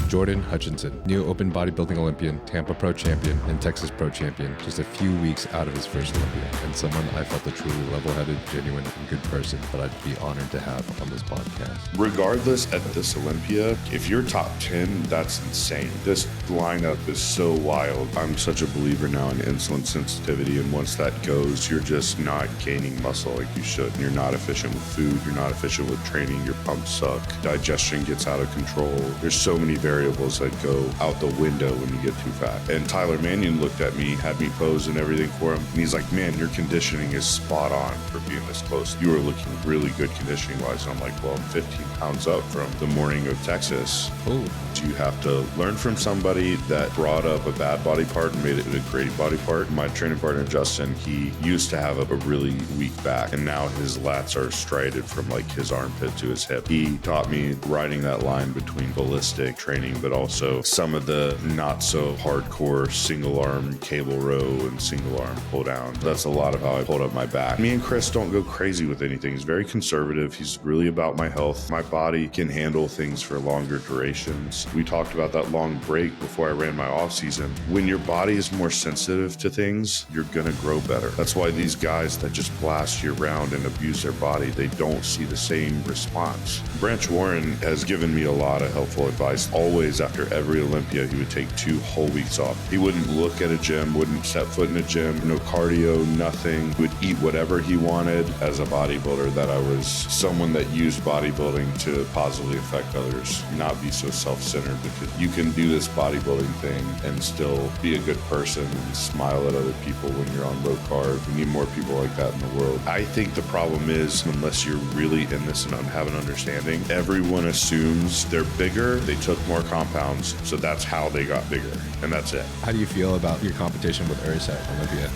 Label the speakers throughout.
Speaker 1: Jordan Hutchinson, new open bodybuilding Olympian, Tampa Pro Champion, and Texas Pro Champion, just a few weeks out of his first Olympia, and someone I felt a truly level-headed, genuine, and good person that I'd be honored to have on this podcast.
Speaker 2: Regardless, at this Olympia, if you're top 10, that's insane. This lineup is so wild. I'm such a believer now in insulin sensitivity, and once that goes, you're just not gaining muscle like you should. You're not efficient with food. You're not efficient with training. Your pumps suck. Digestion gets out of control. There's so many variables that go out the window when you get too fat. And Tyler Mannion looked at me, had me pose and everything for him, and he's like, man, your conditioning is spot on for being this close. You were looking really good conditioning wise. And I'm like, well, I'm 15 pounds up from the morning of Texas.
Speaker 1: Oh.
Speaker 2: Do you have to learn from somebody that brought up a bad body part and made it a great body part? My training partner, Justin, he used to have a really weak back, and now his lats are striated from like his armpit to his hip. He taught me riding that line between ballistic training, but also some of the not so hardcore single arm cable row and single arm pull down. That's a lot of how I pulled up my back. Me and Chris don't go crazy with anything. He's very conservative. He's really about my health. My body can handle things for longer durations. We talked about that long break before I ran my off season. When your body is more sensitive to things, you're gonna grow better. That's why these guys that just blast year round and abuse their body, they don't see the same response. Branch Warren has given me a lot of helpful advice. Always after every Olympia, he would take 2 whole weeks off. He wouldn't look at a gym, wouldn't set foot in a gym, no cardio, nothing. He would eat whatever he wanted. As a bodybuilder, that I was someone that used bodybuilding to positively affect others, not be so self-centered, because you can do this bodybuilding thing and still be a good person and smile at other people when you're on low carb. We need more people like that in the world. I think the problem is, unless you're really in this and have an understanding, everyone assumes they're bigger, they took more compounds, so that's how they got bigger, and that's it.
Speaker 1: How do you feel about your competition with Ursa at Olympia?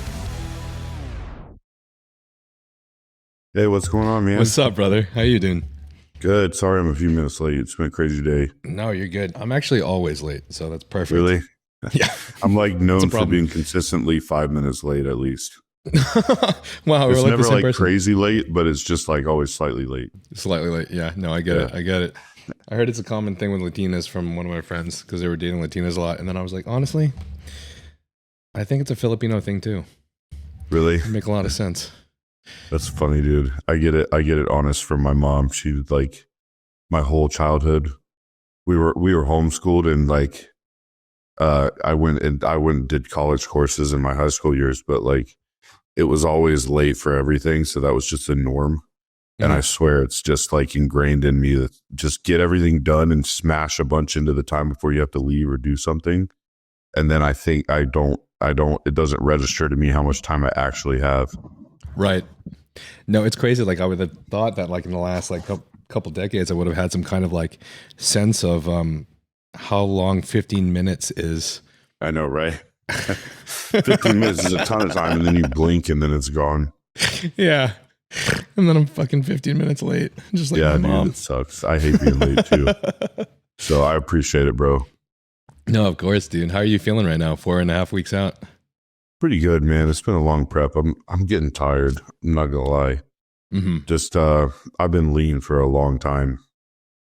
Speaker 3: Hey, what's going on, man?
Speaker 1: What's up, brother? How you doing?
Speaker 3: Good. Sorry I'm a few minutes late. It's been a crazy day.
Speaker 1: No, you're good. I'm actually always late, so that's perfect.
Speaker 3: Really?
Speaker 1: Yeah.
Speaker 3: I'm like known for being consistently 5 minutes late at least.
Speaker 1: Wow,
Speaker 3: it's
Speaker 1: we're like
Speaker 3: never
Speaker 1: the same
Speaker 3: like
Speaker 1: person.
Speaker 3: Crazy late, but it's just like always slightly late.
Speaker 1: Slightly late. Yeah, no, I get it. I get it. I heard it's a common thing with Latinas from one of my friends because they were dating Latinas a lot. And then I was like, honestly, I think it's a Filipino thing too.
Speaker 3: Really?
Speaker 1: It'd make a lot of sense.
Speaker 3: That's funny, dude. I get it honest from my mom. She was like, my whole childhood, we were homeschooled, and like I went and did college courses in my high school years, but like it was always late for everything. So that was just a norm. Mm-hmm. And I swear it's just like ingrained in me that just get everything done and smash a bunch into the time before you have to leave or do something. And then I think it doesn't register to me how much time I actually have.
Speaker 1: Right. No, it's crazy. Like I would have thought that like in the last like couple decades, I would have had some kind of like sense of how long 15 minutes is.
Speaker 3: I know, right? 15 minutes is a ton of time, and then you blink and then it's gone.
Speaker 1: Yeah. And then I'm fucking 15 minutes late. Just like my mom.
Speaker 3: Dude, it sucks. I hate being late too. So I appreciate it, bro.
Speaker 1: No, of course, dude. How are you feeling right now? 4.5 weeks out?
Speaker 3: Pretty good, man. It's been a long prep. I'm getting tired. I'm not gonna lie.
Speaker 1: Mm-hmm.
Speaker 3: Just I've been lean for a long time,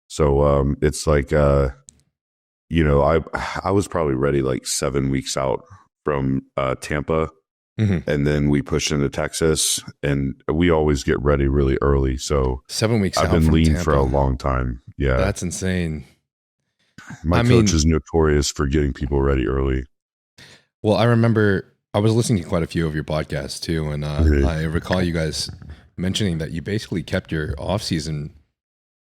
Speaker 3: so it's like I was probably ready like 7 weeks out from Tampa,
Speaker 1: mm-hmm.
Speaker 3: and then we pushed into Texas, and we always get ready really early. So
Speaker 1: 7 weeks out.
Speaker 3: I've been lean
Speaker 1: Tampa
Speaker 3: for a long time. Yeah,
Speaker 1: that's insane.
Speaker 3: My coach is notorious for getting people ready early.
Speaker 1: Well, I remember I was listening to quite a few of your podcasts too, and I recall you guys mentioning that you basically kept your off season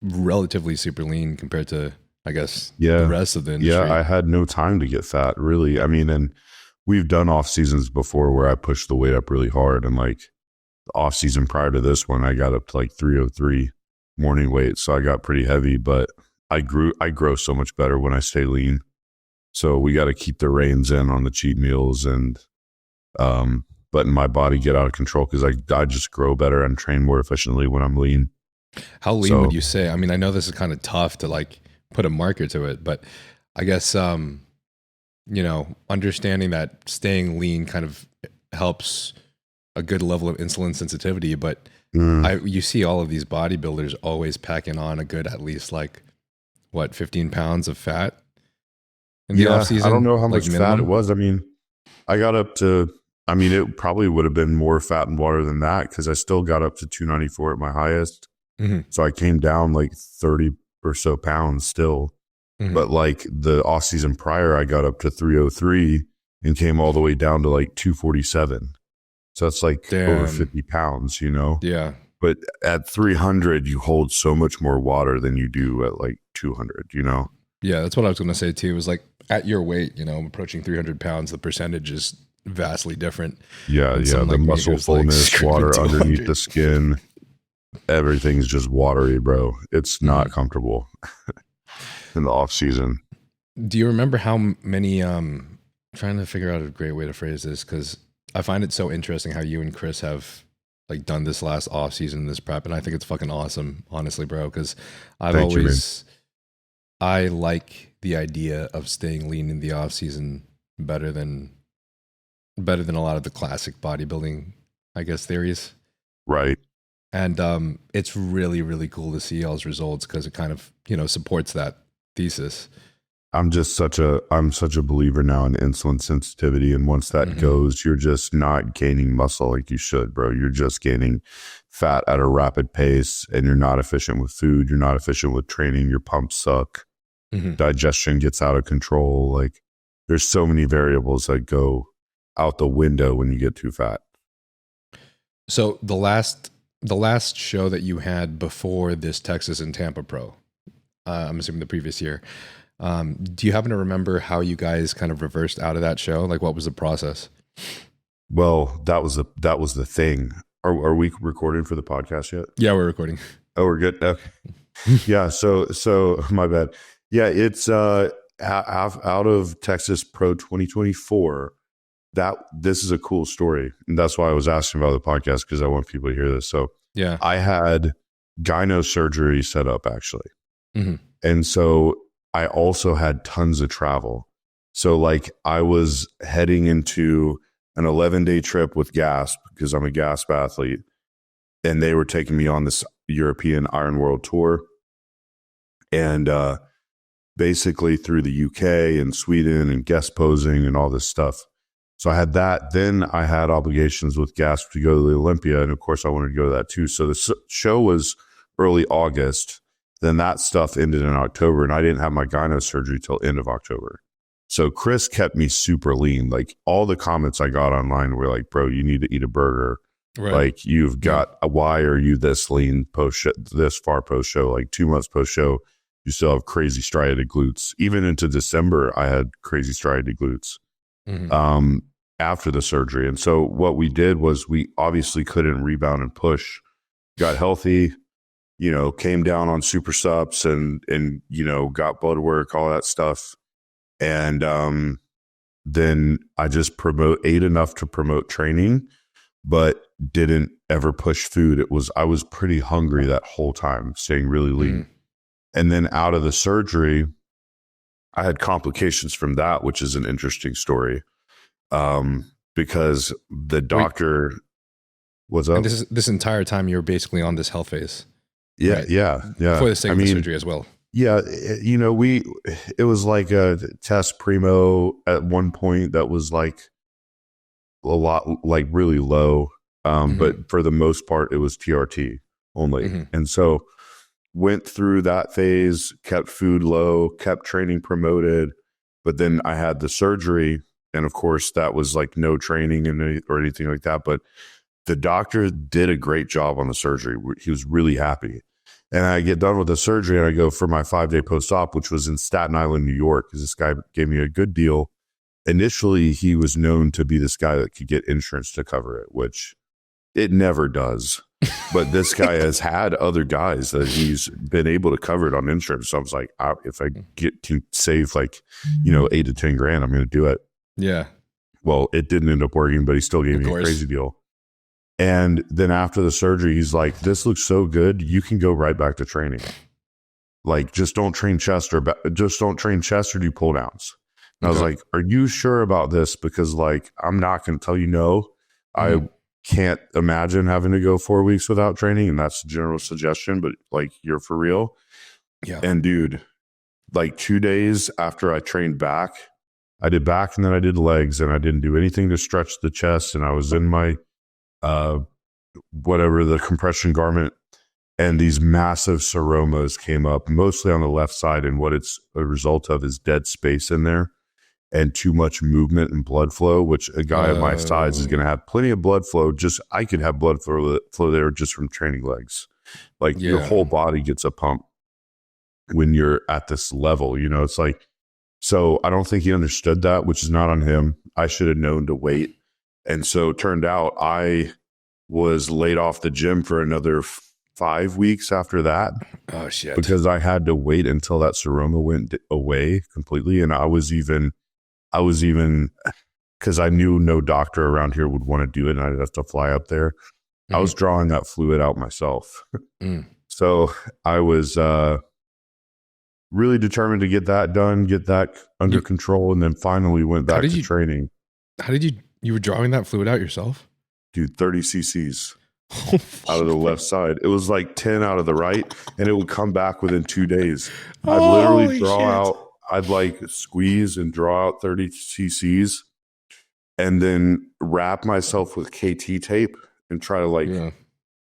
Speaker 1: relatively super lean compared to, I guess, the rest of the industry.
Speaker 3: Yeah, I had no time to get fat, really. I mean, and we've done off seasons before where I pushed the weight up really hard, and like the off season prior to this one, I got up to like 303 morning weight, so I got pretty heavy. But I grow so much better when I stay lean. So we got to keep the reins in on the cheat meals and letting my body get out of control, because I just grow better and train more efficiently when I'm lean.
Speaker 1: How lean would you say? I mean, I know this is kind of tough to like put a marker to it, but I guess, understanding that staying lean kind of helps a good level of insulin sensitivity, but you see all of these bodybuilders always packing on a good, at least like 15 pounds of fat. in the off
Speaker 3: I don't
Speaker 1: season?
Speaker 3: know how
Speaker 1: Like
Speaker 3: much fat it
Speaker 1: minimum?
Speaker 3: was. I mean, I got up to, I mean, it probably would have been more fat and water than that because I still got up to 294 at my highest.
Speaker 1: Mm-hmm.
Speaker 3: So I came down like 30 or so pounds still.
Speaker 1: Mm-hmm.
Speaker 3: But like the off season prior, I got up to 303 and came all the way down to like 247. So that's like over 50 pounds, you know?
Speaker 1: Yeah.
Speaker 3: But at 300, you hold so much more water than you do at like 200, you know?
Speaker 1: Yeah, that's what I was going to say too. It was like at your weight, you know, approaching 300 pounds, the percentage is vastly different.
Speaker 3: Yeah,
Speaker 1: And
Speaker 3: yeah.
Speaker 1: some,
Speaker 3: The
Speaker 1: like,
Speaker 3: muscle
Speaker 1: makers, like,
Speaker 3: fullness,
Speaker 1: screaming
Speaker 3: water underneath
Speaker 1: 200.
Speaker 3: the skin, everything's just watery, bro. It's not comfortable in the off season.
Speaker 1: Do you remember how many, trying to figure out a great way to phrase this, because I find it so interesting how you and Chris have like done this last off season, this prep, and I think it's fucking awesome, honestly, bro, because I like the idea of staying lean in the off season better than a lot of the classic bodybuilding, I guess, theories.
Speaker 3: Right.
Speaker 1: And it's really, really cool to see y'all's results because it kind of, you know, supports that thesis.
Speaker 3: I'm such a believer now in insulin sensitivity. And once that goes, you're just not gaining muscle like you should, bro. You're just gaining fat at a rapid pace and you're not efficient with food. You're not efficient with training. Your pumps suck. Digestion gets out of control. Like there's so many variables that go out the window when you get too fat.
Speaker 1: So the last show that you had before this Texas and Tampa Pro, I'm assuming the previous year, do you happen to remember how you guys kind of reversed out of that show? Like what was the process?
Speaker 3: Well, that was the thing. Are we recording for the podcast yet?
Speaker 1: Yeah, we're recording.
Speaker 3: Oh, we're good. Okay. Yeah. So my bad. Yeah. It's, out of Texas Pro 2024. This is a cool story. And that's why I was asking about the podcast, because I want people to hear this. So
Speaker 1: yeah,
Speaker 3: I had gyno surgery set up actually. And so I also had tons of travel. So like I was heading into an 11-day trip with Gasp because I'm a Gasp athlete, and they were taking me on this European Iron World tour. And basically through the UK and Sweden and guest posing and all this stuff. So I had that. Then I had obligations with Gasp to go to the Olympia. And of course I wanted to go to that too. So the show was early August. Then that stuff ended in October, and I didn't have my gyno surgery till end of October. So Chris kept me super lean. Like all the comments I got online were like, bro, you need to eat a burger. Right. Like you've got, why are you this lean this far post show, like 2 months post show, you still have crazy striated glutes. Even into December, I had crazy striated glutes after the surgery. And so what we did was we obviously couldn't rebound and push, got healthy, you know, came down on super subs and, you know, got blood work, all that stuff. And then I just ate enough to promote training, but didn't ever push food. I was pretty hungry that whole time, staying really lean. And then out of the surgery, I had complications from that, which is an interesting story. Because the doctor was up.
Speaker 1: And this entire time you were basically on this health phase.
Speaker 3: Yeah,
Speaker 1: right?
Speaker 3: yeah.
Speaker 1: For the sake of the surgery as well.
Speaker 3: Yeah, you know, it was like a test primo at one point that was like a lot, like really low. But for the most part, it was TRT only. And so went through that phase, kept food low, kept training promoted. But then I had the surgery. And of course, that was like no training or anything like that. But the doctor did a great job on the surgery. He was really happy. And I get done with the surgery and I go for my 5-day post-op, which was in Staten Island, New York, because this guy gave me a good deal. Initially, he was known to be this guy that could get insurance to cover it, which it never does. But this guy has had other guys that he's been able to cover it on insurance. So I was like, if I can save like, you know, 8 to 10 grand, I'm going to do it.
Speaker 1: Yeah.
Speaker 3: Well, it didn't end up working, but he still gave me a crazy deal. And then after the surgery, he's like, this looks so good. You can go right back to training. Like, just don't train chest or do pull downs. And I was like, are you sure about this? Because like, I'm not going to tell you no. I can't imagine having to go 4 weeks without training. And that's a general suggestion, but like, you're for real.
Speaker 1: Yeah.
Speaker 3: And dude, like 2 days after I trained back, I did back and then I did legs, and I didn't do anything to stretch the chest. And I was in my, whatever, the compression garment, and these massive seromas came up mostly on the left side. And what it's a result of is dead space in there and too much movement and blood flow, which a guy of my size is going to have plenty of blood flow. Just, I could have blood flow there just from training legs. Like your whole body gets a pump when you're at this level, you know. It's like, so I don't think he understood that, which is not on him. I should have known to wait. And so it turned out I was laid off the gym for another 5 weeks after that.
Speaker 1: Oh shit.
Speaker 3: Because I had to wait until that seroma went away completely. And I was even, because I knew no doctor around here would want to do it, and I'd have to fly up there. I was drawing that fluid out myself. So I was really determined to get that done, get that under control, and then finally went back to training.
Speaker 1: How did you were drawing that fluid out yourself?
Speaker 3: Dude, 30 cc's out of the left side. It was like 10 out of the right, and it would come back within 2 days. I'd literally draw out, I'd like squeeze and draw out 30 cc's and then wrap myself with KT tape and try to like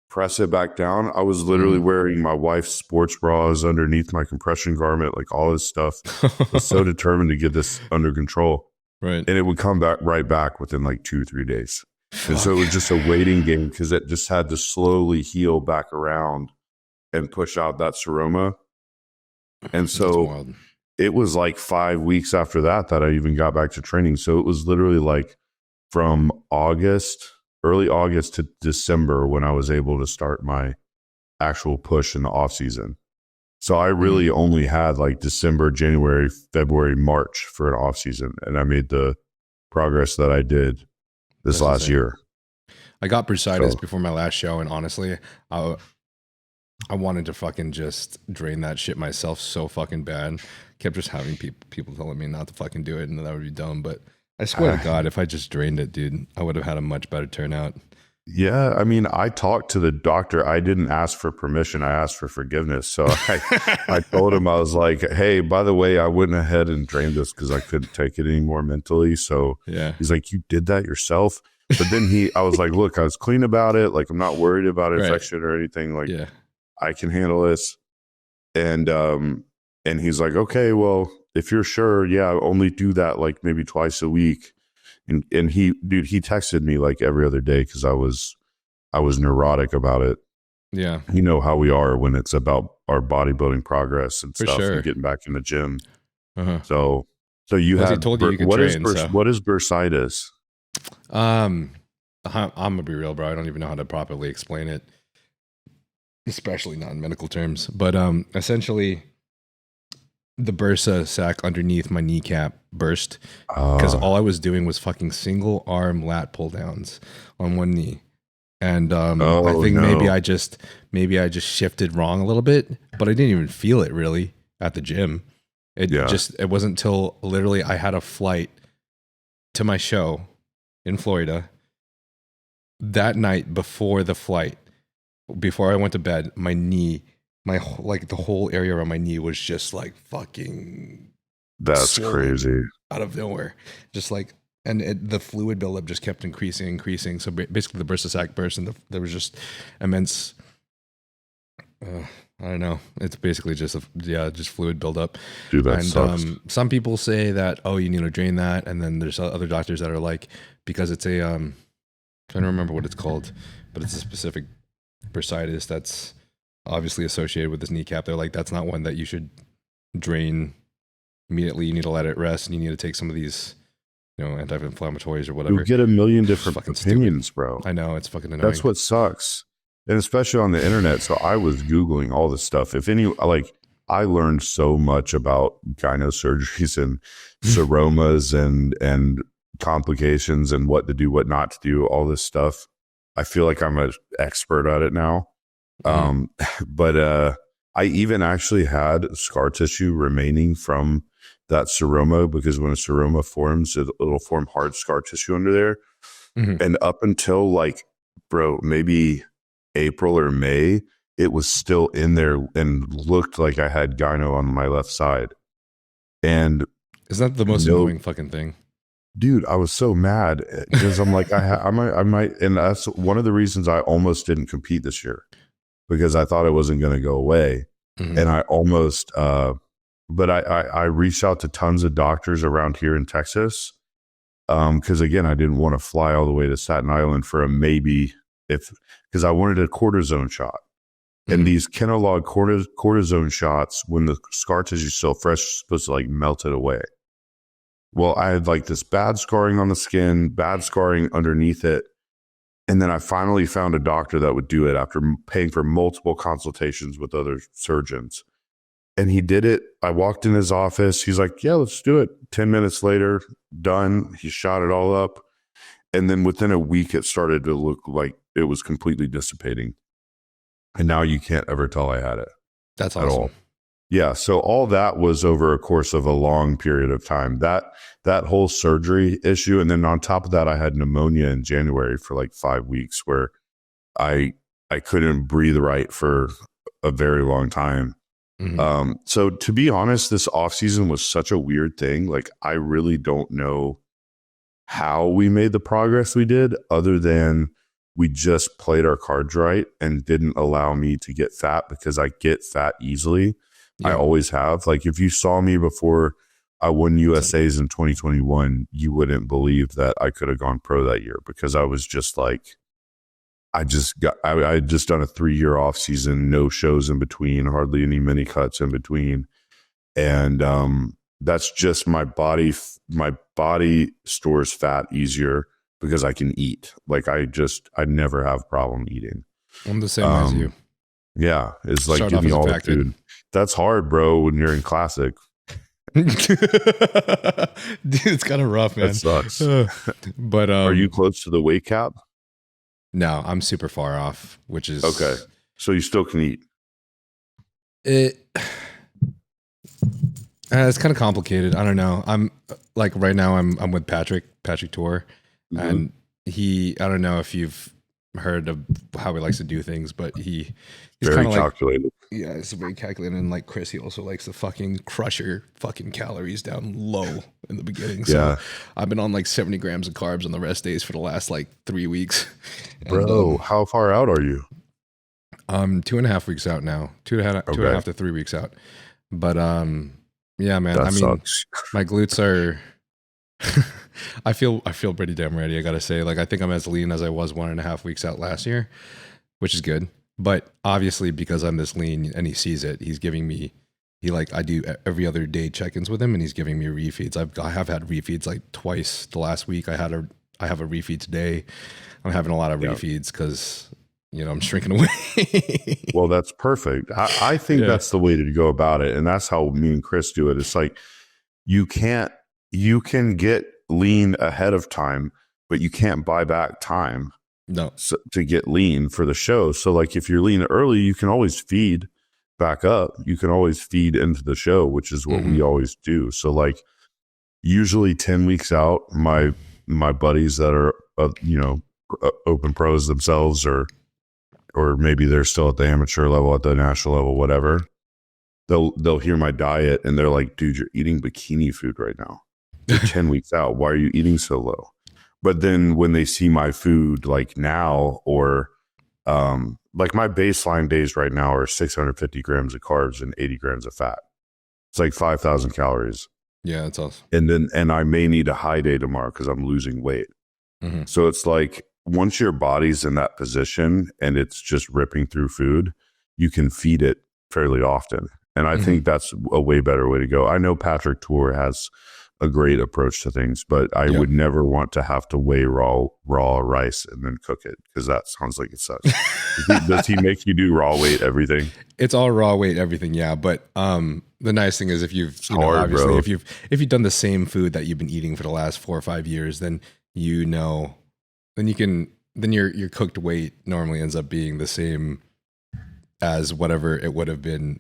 Speaker 3: press it back down. I was literally wearing my wife's sports bras underneath my compression garment, like all this stuff. I was so determined to get this under control.
Speaker 1: Right.
Speaker 3: And it would come back right back within like 2-3 days. And so it was just a waiting game, because it just had to slowly heal back around and push out that seroma. And so it was like 5 weeks after that I even got back to training. So it was literally like from early August to December when I was able to start my actual push in the off season. So I really only had like December, January, February, March for an off season, and I made the progress that I did this last year.
Speaker 1: I got bursitis before my last show, and honestly, I wanted to fucking just drain that shit myself so fucking bad. Kept just having people telling me not to fucking do it, and that would be dumb. But I swear to God, if I just drained it, dude, I would have had a much better turnout.
Speaker 3: Yeah, I mean, I talked to the doctor. I didn't ask for permission. I asked for forgiveness. So I told him, I was like, hey, by the way, I went ahead and drained this because I couldn't take it anymore mentally. So he's like, you did that yourself? But then I was like, look, I was clean about it. Like, I'm not worried about infection or anything. Like, I can handle this. And he's like, okay, well, if you're sure, only do that like maybe twice a week. And he texted me like every other day because I was neurotic about it.
Speaker 1: Yeah.
Speaker 3: You know how we are when it's about our bodybuilding progress and
Speaker 1: For
Speaker 3: stuff
Speaker 1: sure.
Speaker 3: and getting back in the gym. So you
Speaker 1: Well,
Speaker 3: had,
Speaker 1: he told you could
Speaker 3: what
Speaker 1: train,
Speaker 3: what is bursitis?
Speaker 1: I'm gonna be real, bro. I don't even know how to properly explain it, especially not in medical terms. But essentially, the bursa sac underneath my kneecap burst because all I was doing was fucking single arm lat pull downs on one knee, and I think maybe I just shifted wrong a little bit, but I didn't even feel it really at the gym. It wasn't till literally I had a flight to my show in Florida that night before the flight, before I went to bed. My knee, the whole area around my knee was just like fucking.
Speaker 3: That's crazy.
Speaker 1: Out of nowhere, just like, and the fluid buildup just kept increasing. So basically, the bursa sac burst, and there was just immense. I don't know. It's basically just just fluid buildup.
Speaker 3: Dude, that sucks.
Speaker 1: Some people say that you need to drain that, and then there's other doctors that are like, because it's a trying to remember what it's called, but it's a specific bursitis that's obviously associated with this kneecap. They're like, that's not one that you should drain immediately. You need to let it rest, and you need to take some of these, anti-inflammatories or whatever.
Speaker 3: You get a million different opinions, bro.
Speaker 1: I know, it's fucking annoying.
Speaker 3: That's what sucks. And especially on the internet. So I was Googling all this stuff. I learned so much about gyno surgeries and seromas and complications and what to do, what not to do, all this stuff. I feel like I'm an expert at it now. But I even actually had scar tissue remaining from that seroma, because when a seroma forms, it'll form hard scar tissue under there. And up until maybe April or May, it was still in there and looked like I had gyno on my left side. And
Speaker 1: Isn't that the most annoying fucking thing?
Speaker 3: Dude, I was so mad because I'm like, I might, and that's one of the reasons I almost didn't compete this year, because I thought it wasn't going to go away.
Speaker 1: Mm-hmm.
Speaker 3: And I almost, but I reached out to tons of doctors around here in Texas. Because again, I didn't want to fly all the way to Staten Island for a maybe, because I wanted a cortisone shot. Mm-hmm. And these Kenalog cortisone shots, when the scar tissue is still fresh, is supposed to like melt it away. Well, I had like this bad scarring on the skin, bad scarring underneath it. And then I finally found a doctor that would do it after paying for multiple consultations with other surgeons. And he did it. I walked in his office. He's like, yeah, let's do it. 10 minutes later, done. He shot it all up. And then within a week, it started to look like it was completely dissipating. And now you can't ever tell I had it.
Speaker 1: That's awesome.
Speaker 3: At all. Yeah. So all that was over a course of a long period of time. That whole surgery issue. And then on top of that, I had pneumonia in January for like 5 weeks where I couldn't breathe right for a very long time. Mm-hmm. So to be honest, this off season was such a weird thing. Like, I really don't know how we made the progress we did, other than we just played our cards right and didn't allow me to get fat, because I get fat easily. Yeah. I always have. Like, if you saw me before I won USAs in 2021, you wouldn't believe that I could have gone pro that year, because I was just like, I had just done a 3-year off season, no shows in between, hardly any mini cuts in between. And that's just my body stores fat easier because I can eat. Like, I never have problem eating.
Speaker 1: I'm the same as you.
Speaker 3: Yeah. It's like, give me all the food. That's hard, bro, when you're in classic.
Speaker 1: Dude, it's kind of rough, man.
Speaker 3: That sucks.
Speaker 1: But
Speaker 3: are you close to the weight cap?
Speaker 1: No, I'm super far off, which is
Speaker 3: okay. So you still can eat.
Speaker 1: It's kind of complicated. I don't know. I'm like, right now I'm with Patrick Tour, mm-hmm. and I don't know if you've heard of how he likes to do things, but he's
Speaker 3: very calculated.
Speaker 1: Yeah, it's very calculated. And like Chris, he also likes to fucking crush your fucking calories down low in the beginning. So yeah. I've been on like 70 grams of carbs on the rest days for the last like 3 weeks.
Speaker 3: Bro, how far out are you?
Speaker 1: 2.5 weeks out now. 2.5 to 3 weeks out. But yeah, man.
Speaker 3: That sucks.
Speaker 1: My glutes are I feel pretty damn ready, I gotta say. Like, I think I'm as lean as I was 1.5 weeks out last year, which is good. But obviously, because I'm this lean and he sees it, he's giving me, I do every other day check-ins with him, and he's giving me refeeds. I have had refeeds like twice the last week. I have a refeed today. I'm having a lot of refeeds because, I'm shrinking away.
Speaker 3: Well, that's perfect. I think that's the way to go about it. And that's how me and Chris do it. It's like, you can get lean ahead of time, but you can't buy back time.
Speaker 1: No,
Speaker 3: to get lean for the show. So like, if you're lean early, you can always feed back up. You can always feed into the show, which is what mm-hmm. we always do. So like, usually 10 weeks out, my buddies that are open pros themselves, or maybe they're still at the amateur level, at the national level, whatever, they'll hear my diet and they're like, dude, you're eating bikini food right now. You're 10 weeks out. Why are you eating so low? But then when they see my food like now, or like my baseline days right now are 650 grams of carbs and 80 grams of fat. It's like 5,000 calories.
Speaker 1: Yeah, that's awesome.
Speaker 3: And I may need a high day tomorrow because I'm losing weight. Mm-hmm. So it's like, once your body's in that position and it's just ripping through food, you can feed it fairly often. And I mm-hmm. think that's a way better way to go. I know Patrick Tour has a great approach to things, but I would never want to have to weigh raw rice and then cook it, because that sounds like it sucks. Does he make you do raw weight everything?
Speaker 1: It's all raw weight everything, yeah. But the nice thing is, if you've obviously if you've done the same food that you've been eating for the last 4 or 5 years, then then your cooked weight normally ends up being the same as whatever it would have been.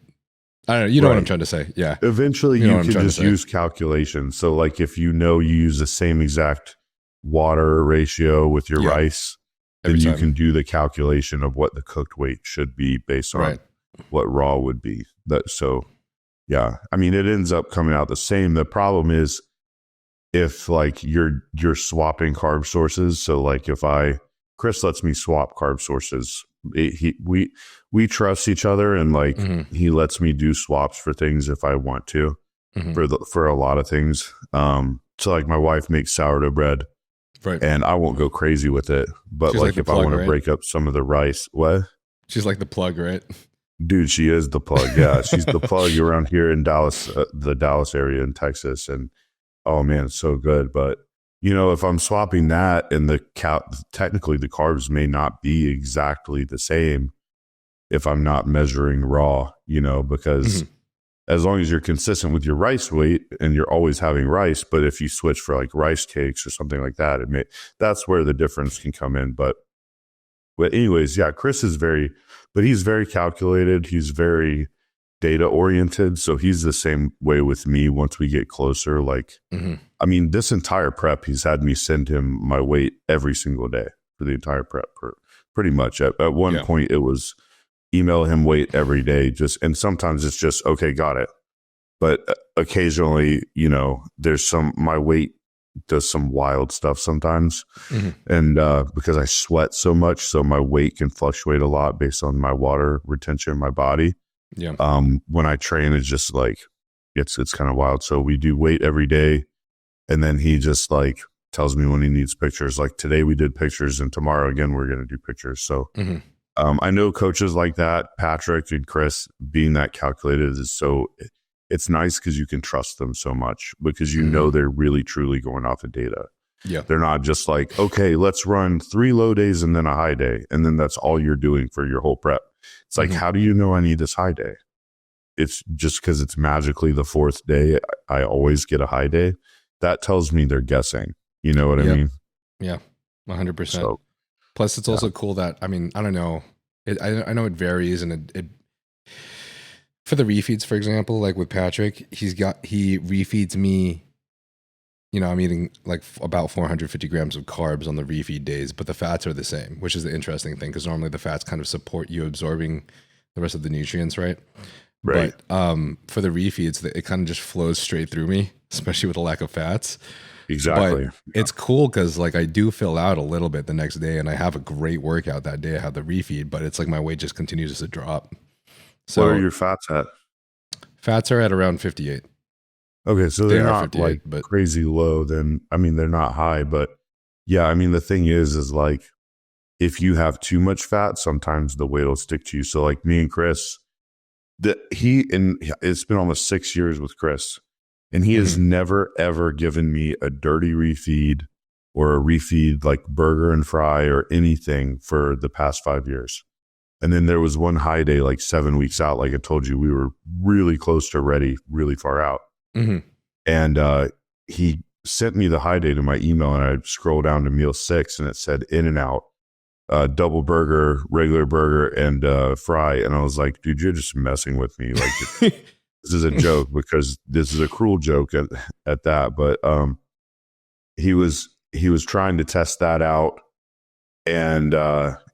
Speaker 1: I don't know. You know what I'm trying to say. Yeah.
Speaker 3: Eventually you can just use calculations. So like, if you use the same exact water ratio with your rice, then you can do the calculation of what the cooked weight should be based on what raw would be. So Yeah. I mean, it ends up coming out the same. The problem is if like you're swapping carb sources. So like if Chris lets me swap carb sources, we trust each other, and like he lets me do swaps for things if I want to, for a lot of things. So like my wife makes sourdough bread,
Speaker 1: right?
Speaker 3: And I won't go crazy with it, but like if I want to break up some of the rice, what?
Speaker 1: She's like the plug, right?
Speaker 3: Dude, she is the plug. Yeah, she's the plug around here in Dallas, the Dallas area in Texas, and oh man, it's so good. But you know, if I'm swapping that, and technically the carbs may not be exactly the same if I'm not measuring raw, you know, because as long as you're consistent with your rice weight and you're always having rice, but if you switch for like rice cakes or something like that, that's where the difference can come in. But anyways, yeah, Chris is he's very calculated. He's very data oriented. So he's the same way with me once we get closer. Like, I mean, this entire prep, he's had me send him my weight every single day for the entire prep, pretty much. At one point, it was email him weight every day, and sometimes it's just, okay, got it. But occasionally, you know, my weight does some wild stuff sometimes. And because I sweat so much, so my weight can fluctuate a lot based on my water retention in my body.
Speaker 1: Yeah.
Speaker 3: When I train, it's just like, it's kind of wild. So we do weight every day. And then he just like tells me when he needs pictures. Like today we did pictures, and tomorrow again, we're going to do pictures. So I know coaches like that, Patrick and Chris, being that calculated it's nice because you can trust them so much, because you know they're really truly going off of data.
Speaker 1: Yeah.
Speaker 3: They're not just like, okay, let's run 3 low days and then a high day, and then that's all you're doing for your whole prep. It's like, how do you know I need this high day? It's just because it's magically the 4th day I always get a high day. That tells me they're guessing. You know what I mean?
Speaker 1: Yeah, 100%. Plus, it's also cool that, I mean, I don't know. I know it varies, and it for the refeeds, for example, like with Patrick, he refeeds me, you know, I'm eating like about 450 grams of carbs on the refeed days, but the fats are the same, which is the interesting thing, because normally the fats kind of support you absorbing the rest of the nutrients, right?
Speaker 3: Right.
Speaker 1: But for the refeeds, it kind of just flows straight through me, especially with a lack of fats.
Speaker 3: Exactly.
Speaker 1: But it's cool because like I do fill out a little bit the next day, and I have a great workout that day. I have the refeed, but it's like my weight just continues to drop. So
Speaker 3: what are your fats at?
Speaker 1: Fats are at around 58.
Speaker 3: Okay, so they're not like crazy low. Then I mean, they're not high, but yeah, I mean, the thing is like if you have too much fat, sometimes the weight will stick to you. So like me and Chris, it's been almost 6 years with Chris, and he has never ever given me a dirty refeed or a refeed like burger and fry or anything for the past 5 years. And then there was one high day, like 7 weeks out. Like I told you, we were really close to ready, really far out. And he sent me the high day to my email, and I scrolled down to meal 6, and it said In-N-Out, double burger, regular burger, and fry. And I was like, dude, you're just messing with me. Like this is a joke, because this is a cruel joke at that. But he was trying to test that out, and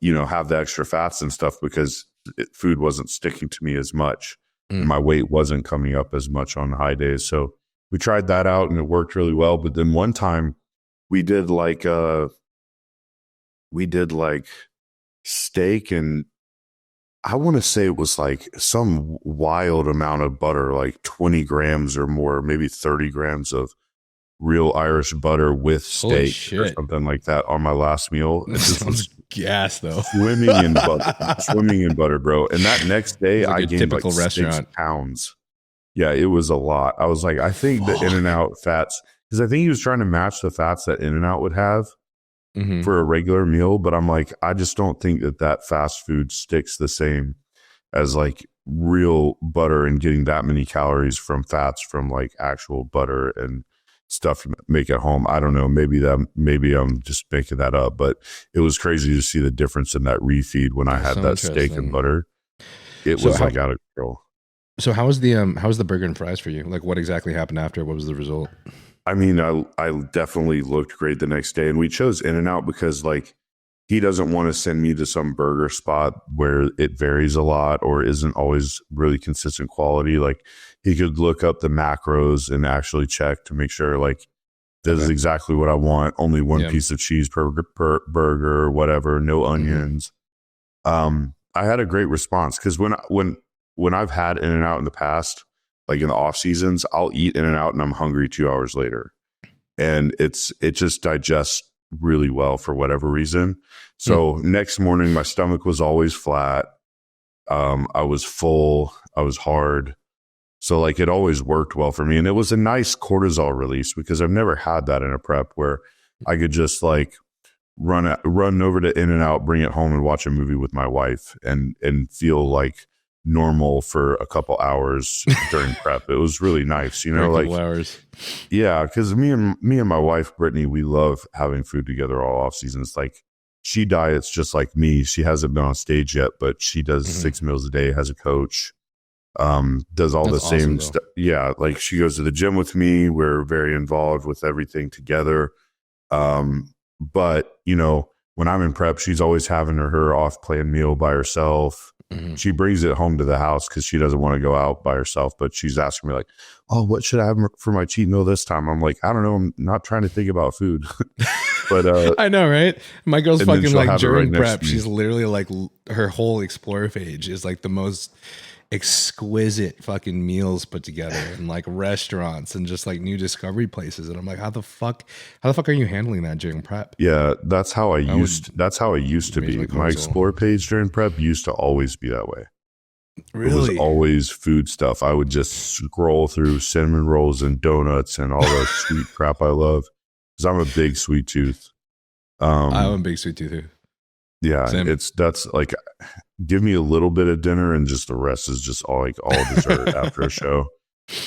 Speaker 3: you know, have the extra fats and stuff, because food wasn't sticking to me as much. My weight wasn't coming up as much on high days. So we tried that out, and it worked really well. But then one time we did like steak, and I want to say it was like some wild amount of butter, like 20 grams or more, maybe 30 grams of real Irish butter with steak or something like that on my last meal. It just was
Speaker 1: gas though.
Speaker 3: Swimming in butter, bro. And that next day I gained like 6 pounds. Yeah, it was a lot. I was like, I think the In-N-Out fats, because I think he was trying to match the fats that In-N-Out would have for a regular meal. But I'm like, I just don't think that fast food sticks the same as like real butter, and getting that many calories from fats from like actual butter and stuff to make at home. I don't know. Maybe I'm just making that up, but it was crazy to see the difference in that refeed when I had that steak and butter. It was like out of control.
Speaker 1: So how was the burger and fries for you? Like what exactly happened after? What was the result?
Speaker 3: I mean, I definitely looked great the next day, and we chose In-N-Out because like he doesn't want to send me to some burger spot where it varies a lot or isn't always really consistent quality. Like he could look up the macros and actually check to make sure like this is exactly what I want. Only one piece of cheese per burger, whatever, no onions. I had a great response because when I've had In-N-Out in the past, like in the off seasons, I'll eat In-N-Out and I'm hungry 2 hours later, and it just digests really well for whatever reason. So next morning, my stomach was always flat. I was full. I was hard. So like it always worked well for me, and it was a nice cortisol release because I've never had that in a prep where I could just like run over to In-N-Out, bring it home, and watch a movie with my wife, and feel like normal for a couple hours during prep. It was really nice, you know, like
Speaker 1: hours.
Speaker 3: Yeah, because me and my wife Brittany, we love having food together all off seasons. Like she diets just like me. She hasn't been on stage yet, but she does 6 meals a day, has a coach, does all the same stuff. Yeah, like she goes to the gym with me. We're very involved with everything together. But you know, when I'm in prep, she's always having her off-plan meal by herself. She brings it home to the house because she doesn't want to go out by herself, but she's asking me like, oh, what should I have for my cheat meal this time? I'm like, I don't know. I'm not trying to think about food. But
Speaker 1: I know, right? My girl's fucking like during
Speaker 3: right
Speaker 1: prep, she's literally like her whole explore page is like the most exquisite fucking meals put together and like restaurants and just like new discovery places. And I'm like, how the fuck are you handling that during prep?
Speaker 3: Yeah, that's how I used to be. My explore page during prep used to always be that way.
Speaker 1: Really?
Speaker 3: It was always food stuff. I would just scroll through cinnamon rolls and donuts and all the sweet crap I love because I'm a big sweet tooth.
Speaker 1: I'm a big sweet tooth too.
Speaker 3: Yeah,
Speaker 1: Same.
Speaker 3: that's like, give me a little bit of dinner and just the rest is just all dessert after a show.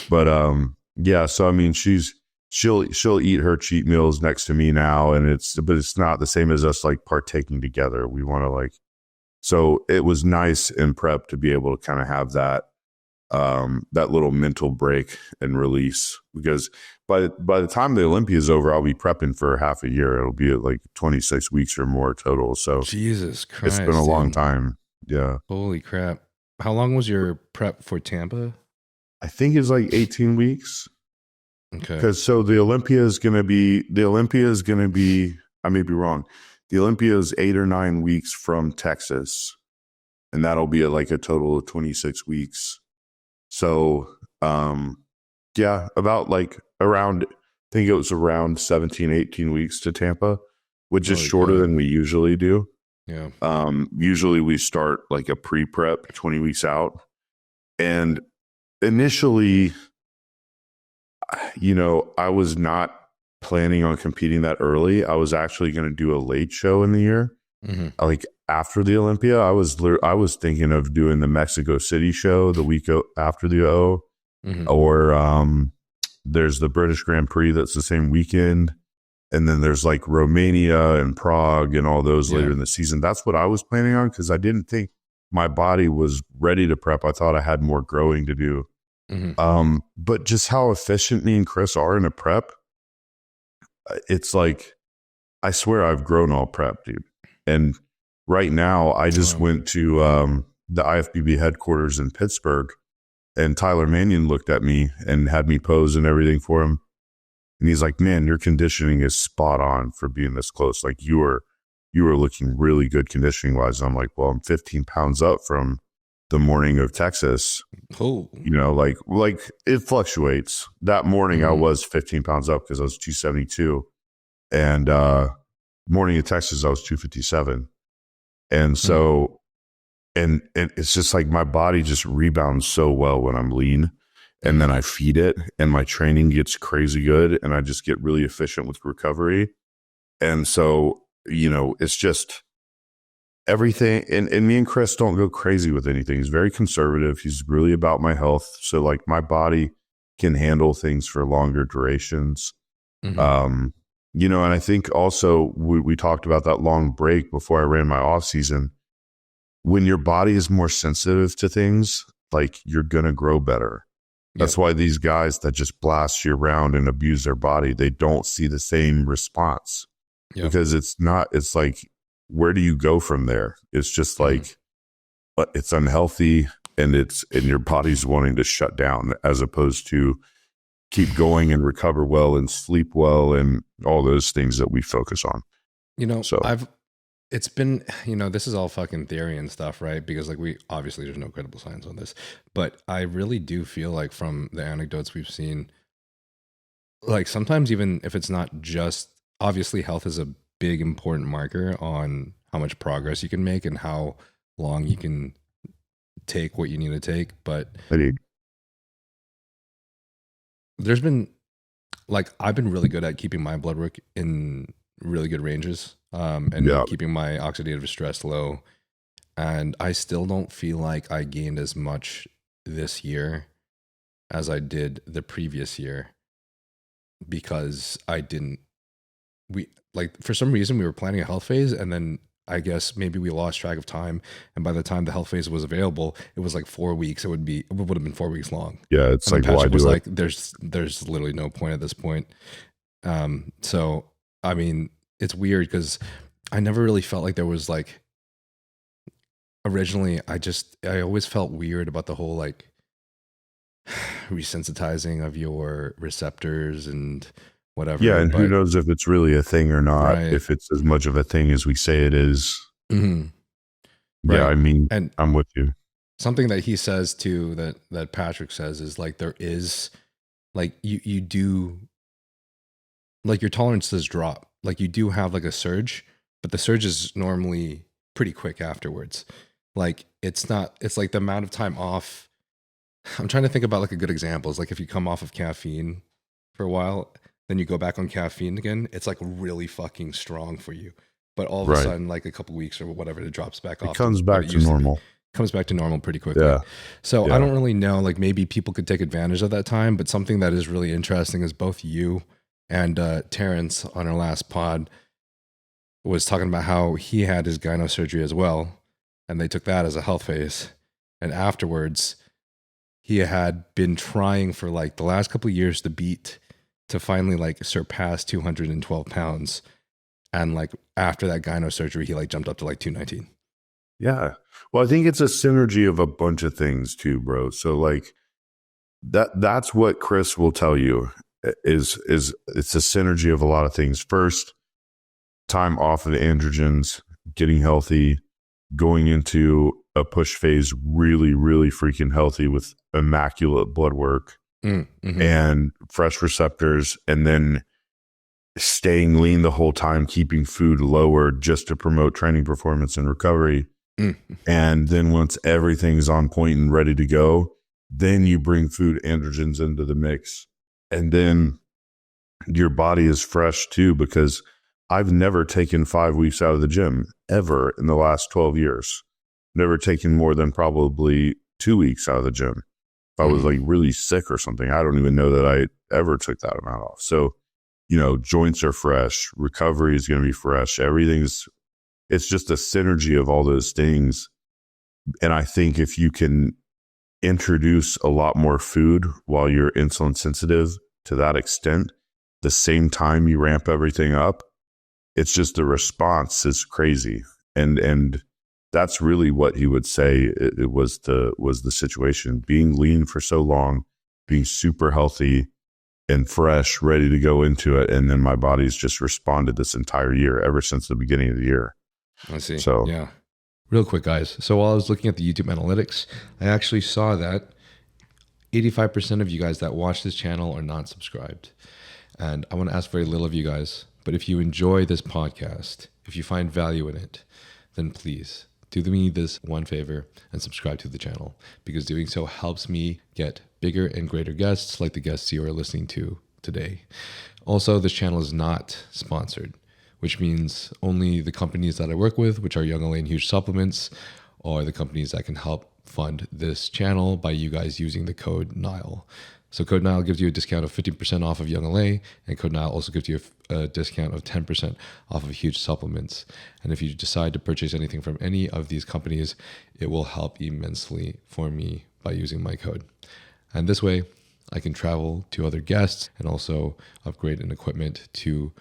Speaker 3: But yeah, so I mean, she'll eat her cheat meals next to me now, and it's not the same as us like partaking together. We want to like, so it was nice in prep to be able to kind of have that that little mental break and release, because by the time the Olympia is over, I'll be prepping for half a year. It'll be at like 26 weeks or more total. So
Speaker 1: Jesus Christ,
Speaker 3: it's been a long time. Yeah.
Speaker 1: Holy crap. How long was your prep for Tampa?
Speaker 3: I think it's like 18 weeks.
Speaker 1: Okay.
Speaker 3: Because so the Olympia is going to be, I may be wrong. The Olympia is 8 or 9 weeks from Texas, and that'll be like a total of 26 weeks. So, yeah, about like around, I think it was around 17, 18 weeks to Tampa, which is shorter than we usually do.
Speaker 1: Yeah.
Speaker 3: Usually we start like a pre-prep 20 weeks out. And initially, you know, I was not planning on competing that early. I was actually going to do a late show in the year. Like after the Olympia, I was thinking of doing the Mexico City show the week after the O, or there's the British Grand Prix that's the same weekend. And then there's like Romania and Prague and all those later in the season. That's what I was planning on because I didn't think my body was ready to prep. I thought I had more growing to do. But just how efficient me and Chris are in a prep, it's like, I swear I've grown all prep, dude. And right now I just went to the IFBB headquarters in Pittsburgh, and Tyler Mannion looked at me and had me pose and everything for him. And he's like, man, your conditioning is spot on for being this close. Like you were looking really good conditioning wise. I'm like, well, I'm 15 pounds up from the morning of Texas.
Speaker 1: Oh,
Speaker 3: you know, like it fluctuates. That morning I was 15 pounds up because I was 272, and morning of Texas I was 257. And so, and it's just like my body just rebounds so well when I'm lean. And then I feed it, and my training gets crazy good, and I just get really efficient with recovery. And so, you know, it's just everything. And me and Chris don't go crazy with anything. He's very conservative. He's really about my health. So like my body can handle things for longer durations. You know, and I think also we talked about that long break before I ran my off season. When your body is more sensitive to things, like you're going to grow better. That's why these guys that just blast you around and abuse their body, they don't see the same response because it's like where do you go from there? It's just like, it's unhealthy and your body's wanting to shut down, as opposed to keep going and recover well and sleep well and all those things that we focus on. So
Speaker 1: it's been, this is all fucking theory and stuff, right? Because like obviously there's no credible science on this, but I really do feel like from the anecdotes we've seen, like sometimes even if it's not just, obviously health is a big important marker on how much progress you can make and how long you can take what you need to take. But there's been, like, I've been really good at keeping my blood work in really good ranges, and keeping my oxidative stress low. And I still don't feel like I gained as much this year as I did the previous year, because for some reason we were planning a health phase, and then I guess maybe we lost track of time, and by the time the health phase was available, it was like 4 weeks. It would have been 4 weeks long.
Speaker 3: Yeah, it's like, why do it?
Speaker 1: There's literally no point at this point. So I mean, it's weird because I never really felt like there was like, originally I always felt weird about the whole like resensitizing of your receptors and whatever.
Speaker 3: Yeah, and who knows if it's really a thing or not, right? If it's as much of a thing as we say it is.
Speaker 1: Mm-hmm.
Speaker 3: Right. Yeah, I mean, and I'm with you.
Speaker 1: Something that he says too, that Patrick says, is like, there is like, you do, like, your tolerances drop. Like, you do have like a surge, but the surge is normally pretty quick afterwards. Like, it's like the amount of time off. I'm trying to think about like a good example is like if you come off of caffeine for a while, then you go back on caffeine again, it's like really fucking strong for you. But all of a sudden, like a couple weeks or whatever, it drops back off.
Speaker 3: It comes back to normal.
Speaker 1: Comes back to normal pretty quickly.
Speaker 3: Yeah.
Speaker 1: So I don't really know, like maybe people could take advantage of that time, but something that is really interesting is both you and Terrence on our last pod was talking about how he had his gyno surgery as well, and they took that as a health phase. And afterwards, he had been trying for like the last couple of years to finally like surpass 212 pounds. And like after that gyno surgery, he like jumped up to like 219.
Speaker 3: Yeah. Well, I think it's a synergy of a bunch of things too, bro. So like that's what Chris will tell you is it's a synergy of a lot of things. First, time off of the androgens, getting healthy, going into a push phase really, really freaking healthy with immaculate blood work and fresh receptors, and then staying lean the whole time, keeping food lower just to promote training performance and recovery. And then once everything's on point and ready to go, then you bring food androgens into the mix. And then your body is fresh too, because I've never taken 5 weeks out of the gym ever in the last 12 years. Never taken more than probably 2 weeks out of the gym. If I was like really sick or something, I don't even know that I ever took that amount off. So, joints are fresh. Recovery is going to be fresh. It's just a synergy of all those things. And I think if you can introduce a lot more food while you're insulin sensitive to that extent, the same time you ramp everything up, it's just the response is crazy. And that's really what he would say it was the situation. Being lean for so long, being super healthy and fresh, ready to go into it. And then my body's just responded this entire year, ever since the beginning of the year.
Speaker 1: I see.
Speaker 3: So,
Speaker 1: yeah. Real quick, guys. So while I was looking at the YouTube analytics, I actually saw that 85% of you guys that watch this channel are not subscribed. And I want to ask very little of you guys, but if you enjoy this podcast, if you find value in it, then please do me this one favor and subscribe to the channel, because doing so helps me get bigger and greater guests like the guests you are listening to today. Also, this channel is not sponsored, which means only the companies that I work with, which are Young LA and Huge Supplements, are the companies that can help fund this channel by you guys using the code NILE. So code NILE gives you a discount of 15% off of Young LA, and code NILE also gives you a discount of 10% off of Huge Supplements. And if you decide to purchase anything from any of these companies, it will help immensely for me by using my code. And this way, I can travel to other guests and also upgrade an equipment to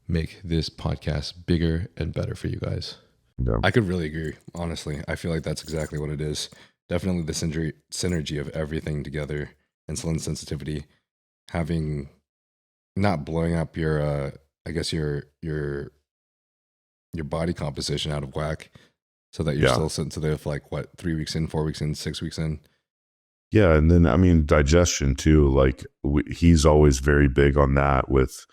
Speaker 1: make this podcast bigger and better for you guys.
Speaker 3: Yeah.
Speaker 1: I could really agree. Honestly, I feel like that's exactly what it is. Definitely the synergy of everything together. Insulin sensitivity, having not blowing up your, I guess your body composition out of whack, so that you're
Speaker 3: Yeah.
Speaker 1: still sensitive. Like what, 3 weeks in, 4 weeks in, 6 weeks in.
Speaker 3: Yeah. And then, I mean, digestion too. Like he's always very big on that with,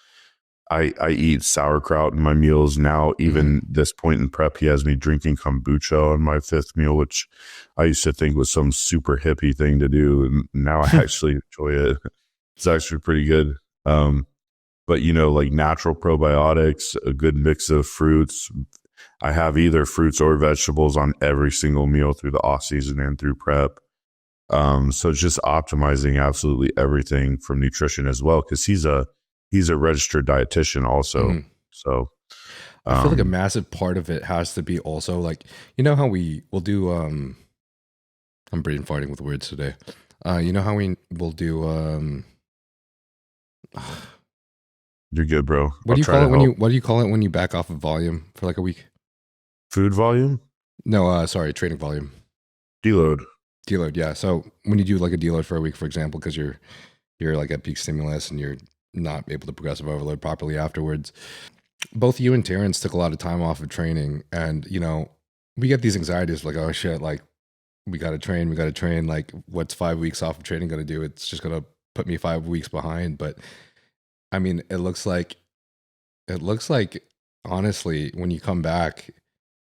Speaker 3: I eat sauerkraut in my meals now. Even this point in prep, he has me drinking kombucha on my 5th meal, which I used to think was some super hippie thing to do. And now I actually enjoy it. It's actually pretty good. But you know, like natural probiotics, a good mix of fruits. I have either fruits or vegetables on every single meal through the off season and through prep. So just optimizing absolutely everything from nutrition as well, because he's a registered dietitian also. So
Speaker 1: I feel like a massive part of it has to be also like, you know how we will do I'm brain farting with words today. You know how we will do
Speaker 3: you're good, bro.
Speaker 1: what do you call it when you back off of volume for like a week?
Speaker 3: Food volume?
Speaker 1: No, sorry, training volume.
Speaker 3: Deload.
Speaker 1: Deload, yeah. So when you do like a deload for a week, for example, because you're like at peak stimulus and you're not able to progressive overload properly afterwards. Both you and Terrence took a lot of time off of training, and you know, we get these anxieties like, oh shit, like we gotta train. Like, what's 5 weeks off of training gonna do? It's just gonna put me 5 weeks behind. But I mean, it looks like honestly, when you come back,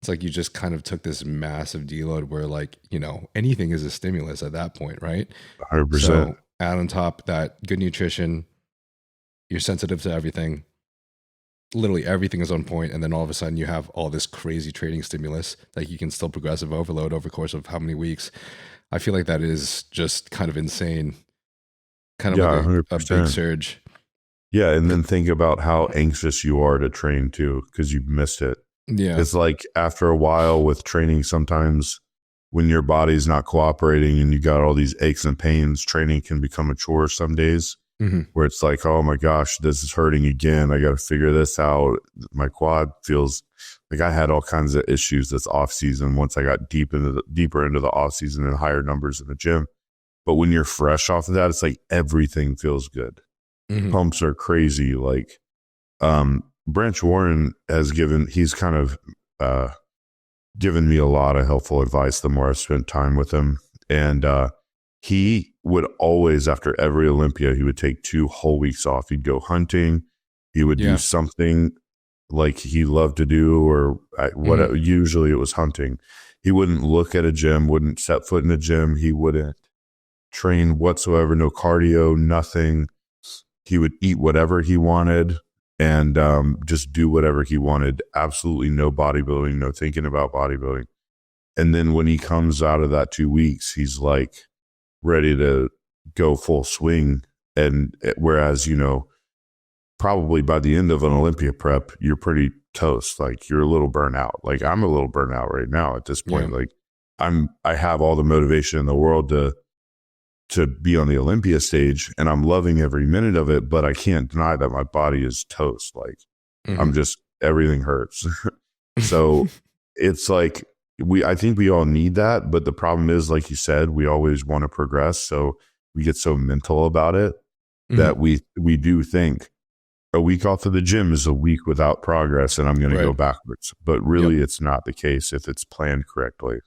Speaker 1: it's like you just kind of took this massive deload where, like, you know, anything is a stimulus at that point, right?
Speaker 3: 100%.
Speaker 1: So add on top that good nutrition, you're sensitive to everything. Literally everything is on point, and then all of a sudden you have all this crazy training stimulus that you can still progressive overload over the course of how many weeks. I feel like that is just kind of insane. Kind of like a big surge.
Speaker 3: Yeah, and then think about how anxious you are to train too, because you've missed it.
Speaker 1: Yeah.
Speaker 3: It's like after a while with training, sometimes when your body's not cooperating and you got all these aches and pains, training can become a chore some days. Where it's like, oh my gosh, this is hurting again. I got to figure this out. My quad feels like I had all kinds of issues this off season once I got deeper into the off season and higher numbers in the gym. But when you're fresh off of that, it's like everything feels good. Pumps are crazy. Like Branch Warren he's kind of given me a lot of helpful advice the more I've spent time with him. And he would always, after every Olympia, he would take 2 whole weeks off. He'd go hunting. He would do something like he loved to do, or whatever. Usually it was hunting. He wouldn't look at a gym, wouldn't set foot in a gym. He wouldn't train whatsoever, no cardio, nothing. He would eat whatever he wanted and just do whatever he wanted. Absolutely no bodybuilding, no thinking about bodybuilding. And then when he comes out of that 2 weeks, he's like ready to go full swing. And whereas, you know, probably by the end of an Olympia prep, you're pretty toast. Like you're a little burnt out. Like I'm a little burnt out right now at this point. Like I have all the motivation in the world to be on the Olympia stage, and I'm loving every minute of it, but I can't deny that my body is toast. Like I'm just, everything hurts. So it's like, I think we all need that. But the problem is, like you said, we always want to progress. So we get so mental about it that we do think a week off of the gym is a week without progress and I'm going to go backwards. But really it's not the case if it's planned correctly.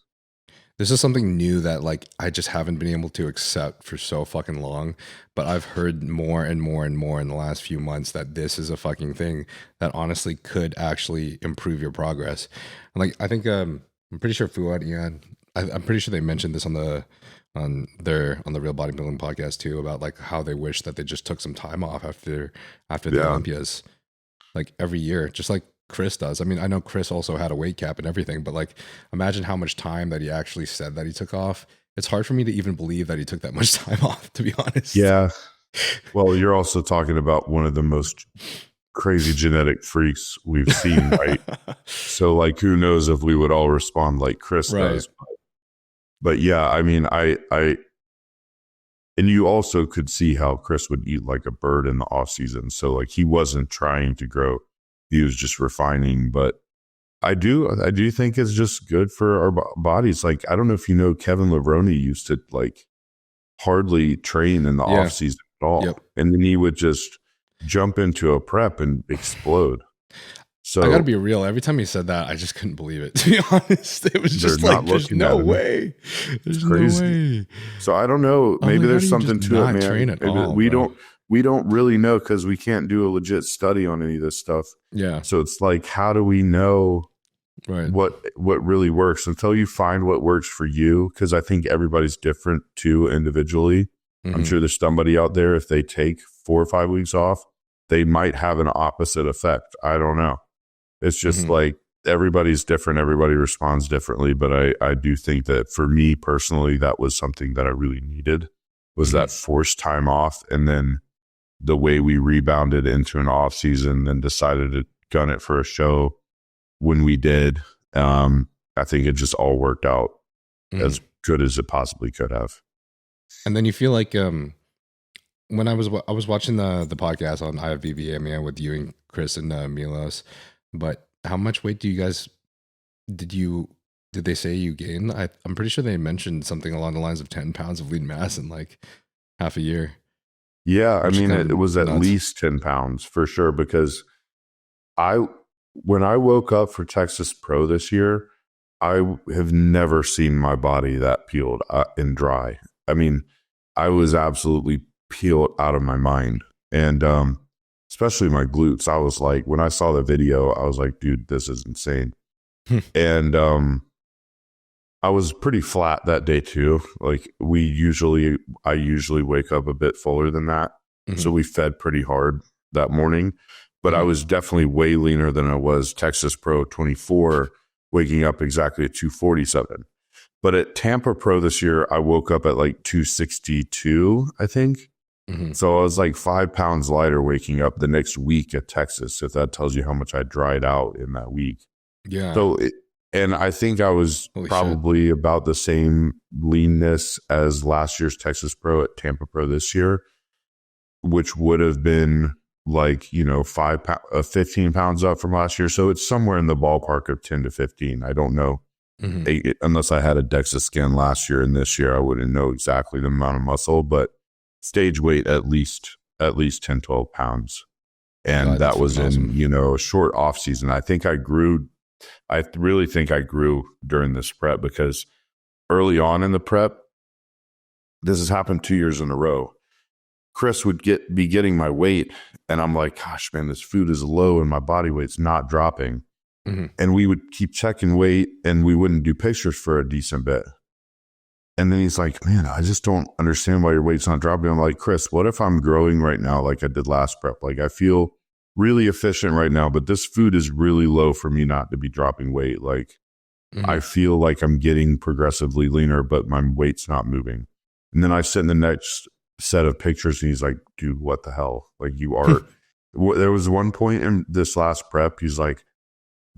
Speaker 1: This is something new that like I just haven't been able to accept for so fucking long, but I've heard more and more and more in the last few months that this is a fucking thing that honestly could actually improve your progress. And like I think I'm pretty sure Fuad, I'm pretty sure they mentioned this on the Real Bodybuilding podcast too, about like how they wish that they just took some time off after the Olympias, like every year, just like Chris does. I mean, I know Chris also had a weight cap and everything, but like imagine how much time that he actually said that he took off. It's hard for me to even believe that he took that much time off, to be honest.
Speaker 3: Yeah. Well, you're also talking about one of the most crazy genetic freaks we've seen, right? So like, who knows if we would all respond like Chris does. But yeah, I mean, I and you also could see how Chris would eat like a bird in the off season. So like he wasn't trying to grow. He was just refining. But I do think it's just good for our bodies. Like, I don't know if you know, Kevin Levrone used to like hardly train in the off season at all.
Speaker 1: Yep.
Speaker 3: And then he would just jump into a prep and explode. So
Speaker 1: I gotta be real. Every time he said that, I just couldn't believe it. To be honest, it was just like, there's no way. There's no way.
Speaker 3: So I don't know. Maybe there's something to it, man.
Speaker 1: Train at all,
Speaker 3: we don't really know because we can't do a legit study on any of this stuff.
Speaker 1: Yeah.
Speaker 3: So it's like, how do we know what really works until you find what works for you? Because I think everybody's different too individually. I'm sure there's somebody out there, if they take 4 or 5 weeks off, they might have an opposite effect. I don't know. It's just like everybody's different. Everybody responds differently. But I do think that for me personally, that was something that I really needed, was that forced time off. And then the way we rebounded into an off season and decided to gun it for a show when we did. I think it just all worked out as good as it possibly could have.
Speaker 1: And then you feel like when I was watching the podcast on IFBB with you and Chris and Milos, but how much weight do you guys did they say you gained? I'm pretty sure they mentioned something along the lines of 10 pounds of lean mass in like half a year.
Speaker 3: Yeah, I mean, it was at least 10 pounds for sure, because when I woke up for Texas Pro this year, I have never seen my body that peeled and dry. I mean, I was absolutely peeled out of my mind. And especially my glutes. I was like, when I saw the video, I was like, dude, this is insane. And I was pretty flat that day too. Like I usually wake up a bit fuller than that. So we fed pretty hard that morning. But I was definitely way leaner than I was Texas Pro 24, waking up exactly at 247. But at Tampa Pro this year, I woke up at like 262, I think. So I was like 5 pounds lighter waking up the next week at Texas, if that tells you how much I dried out in that week.
Speaker 1: Yeah.
Speaker 3: So, and I think I was probably about the same leanness as last year's Texas Pro at Tampa Pro this year, which would have been like, 15 pounds up from last year. So it's somewhere in the ballpark of 10 to 15. I don't know. Unless I had a DEXA scan last year and this year, I wouldn't know exactly the amount of muscle, but stage weight at least 10, 12 pounds. And that was awesome. In, a short off season. I really think I grew during this prep, because early on in the prep, this has happened 2 years in a row. Chris would be getting my weight, and I'm like, gosh, man, this food is low and my body weight's not dropping. And we would keep checking weight, and we wouldn't do pictures for a decent bit. And then he's like, man, I just don't understand why your weight's not dropping. I'm like, Chris, what if I'm growing right now like I did last prep? Like, I feel really efficient right now, but this food is really low for me not to be dropping weight. Like, I feel like I'm getting progressively leaner, but my weight's not moving. And then I send the next set of pictures, and he's like, dude, what the hell? Like, you are. There was one point in this last prep, he's like,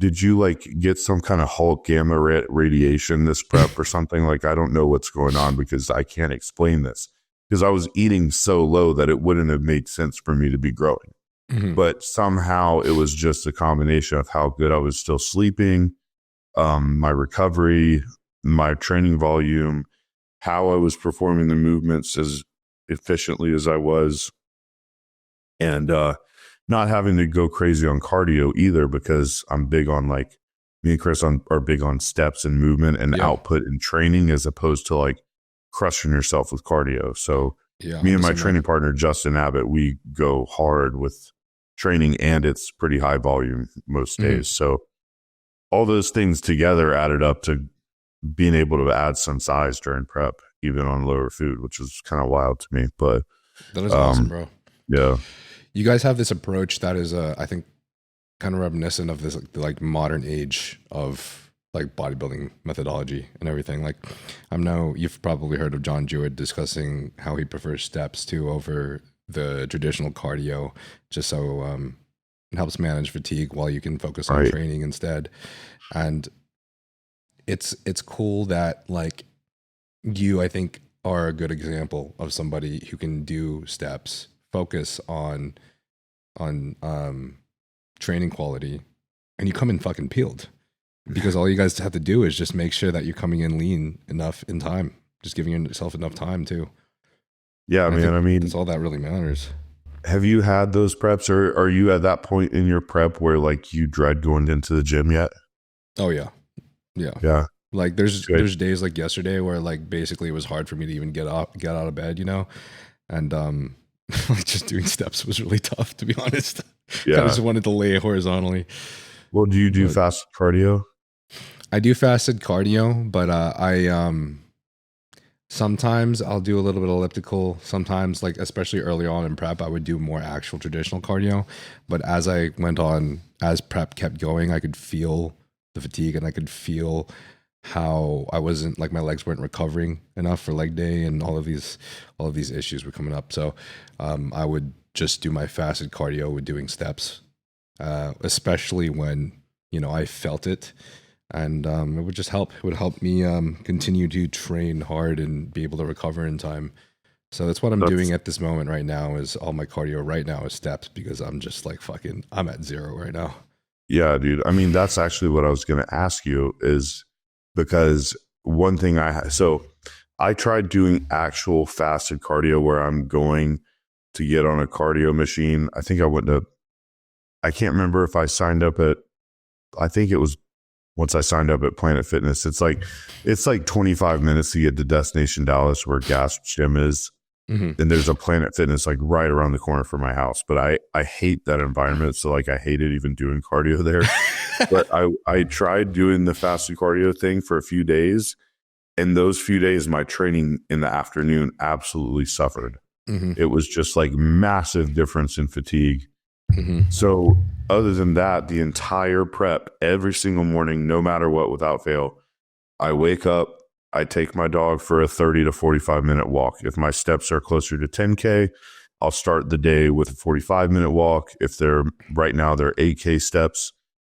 Speaker 3: did you like get some kind of Hulk gamma radiation this prep or something? Like, I don't know what's going on, because I can't explain this, because I was eating so low that it wouldn't have made sense for me to be growing. But somehow it was just a combination of how good I was still sleeping, my recovery, my training volume, how I was performing the movements as efficiently as I was, and not having to go crazy on cardio either, because I'm big on, like, me and Chris are big on steps and movement and output and training, as opposed to like crushing yourself with cardio. So me and my training partner, Justin Abbott, we go hard with training, and it's pretty high volume most days. So all those things together added up to being able to add some size during prep, even on lower food, which is kind of wild to me. But
Speaker 1: that is awesome, bro.
Speaker 3: Yeah.
Speaker 1: You guys have this approach that is, I think, kind of reminiscent of this like modern age of like bodybuilding methodology and everything. Like, you've probably heard of John Jewett discussing how he prefers steps over the traditional cardio, just so it helps manage fatigue while you can focus on training instead. And it's cool that, like, you, I think, are a good example of somebody who can do steps, focus on training quality, and you come in fucking peeled. because all you guys have to do is just make sure that you're coming in lean enough in time, just giving yourself enough time too.
Speaker 3: Yeah, man. I mean,
Speaker 1: that's all that really matters.
Speaker 3: Have you had those preps, or are you at that point in your prep where like you dread going into the gym yet?
Speaker 1: Oh yeah. Like there's days like yesterday where like basically it was hard for me to even get out of bed, and like just doing steps was really tough, to be honest.
Speaker 3: Yeah,
Speaker 1: I just wanted to lay horizontally.
Speaker 3: Well, do you do fasted cardio?
Speaker 1: I do fasted cardio, but I sometimes I'll do a little bit of elliptical. Sometimes, like especially early on in prep, I would do more actual traditional cardio. But as I went on, as prep kept going, I could feel the fatigue, and I could feel how I wasn't, like, my legs weren't recovering enough for leg day, and all of these issues were coming up. So I would just do my fasted cardio with doing steps, especially when I felt it. And it would just help. It would help me continue to train hard and be able to recover in time. So that's what I'm doing at this moment right now. Is all my cardio right now is steps, because I'm just like I'm at zero right now.
Speaker 3: Yeah, dude. I mean, that's actually what I was going to ask you, is because one thing so I tried doing actual fasted cardio where I'm going to get on a cardio machine. I think I can't remember if I signed up I think it was once I signed up at Planet Fitness. It's like 25 minutes to get to Destination Dallas, where Gas Gym is. Mm-hmm. And there's a Planet Fitness like right around the corner from my house. But I hate that environment. So like I hated even doing cardio there. But I tried doing the fasted cardio thing for a few days. And those few days, my training in the afternoon absolutely suffered. Mm-hmm. It was just like massive difference in fatigue. Mm-hmm. So other than that, the entire prep, every single morning, no matter what, without fail, I wake up, I take my dog for a 30 to 45 minute walk. If my steps are closer to 10K, I'll start the day with a 45-minute walk. If right now they're 8K steps.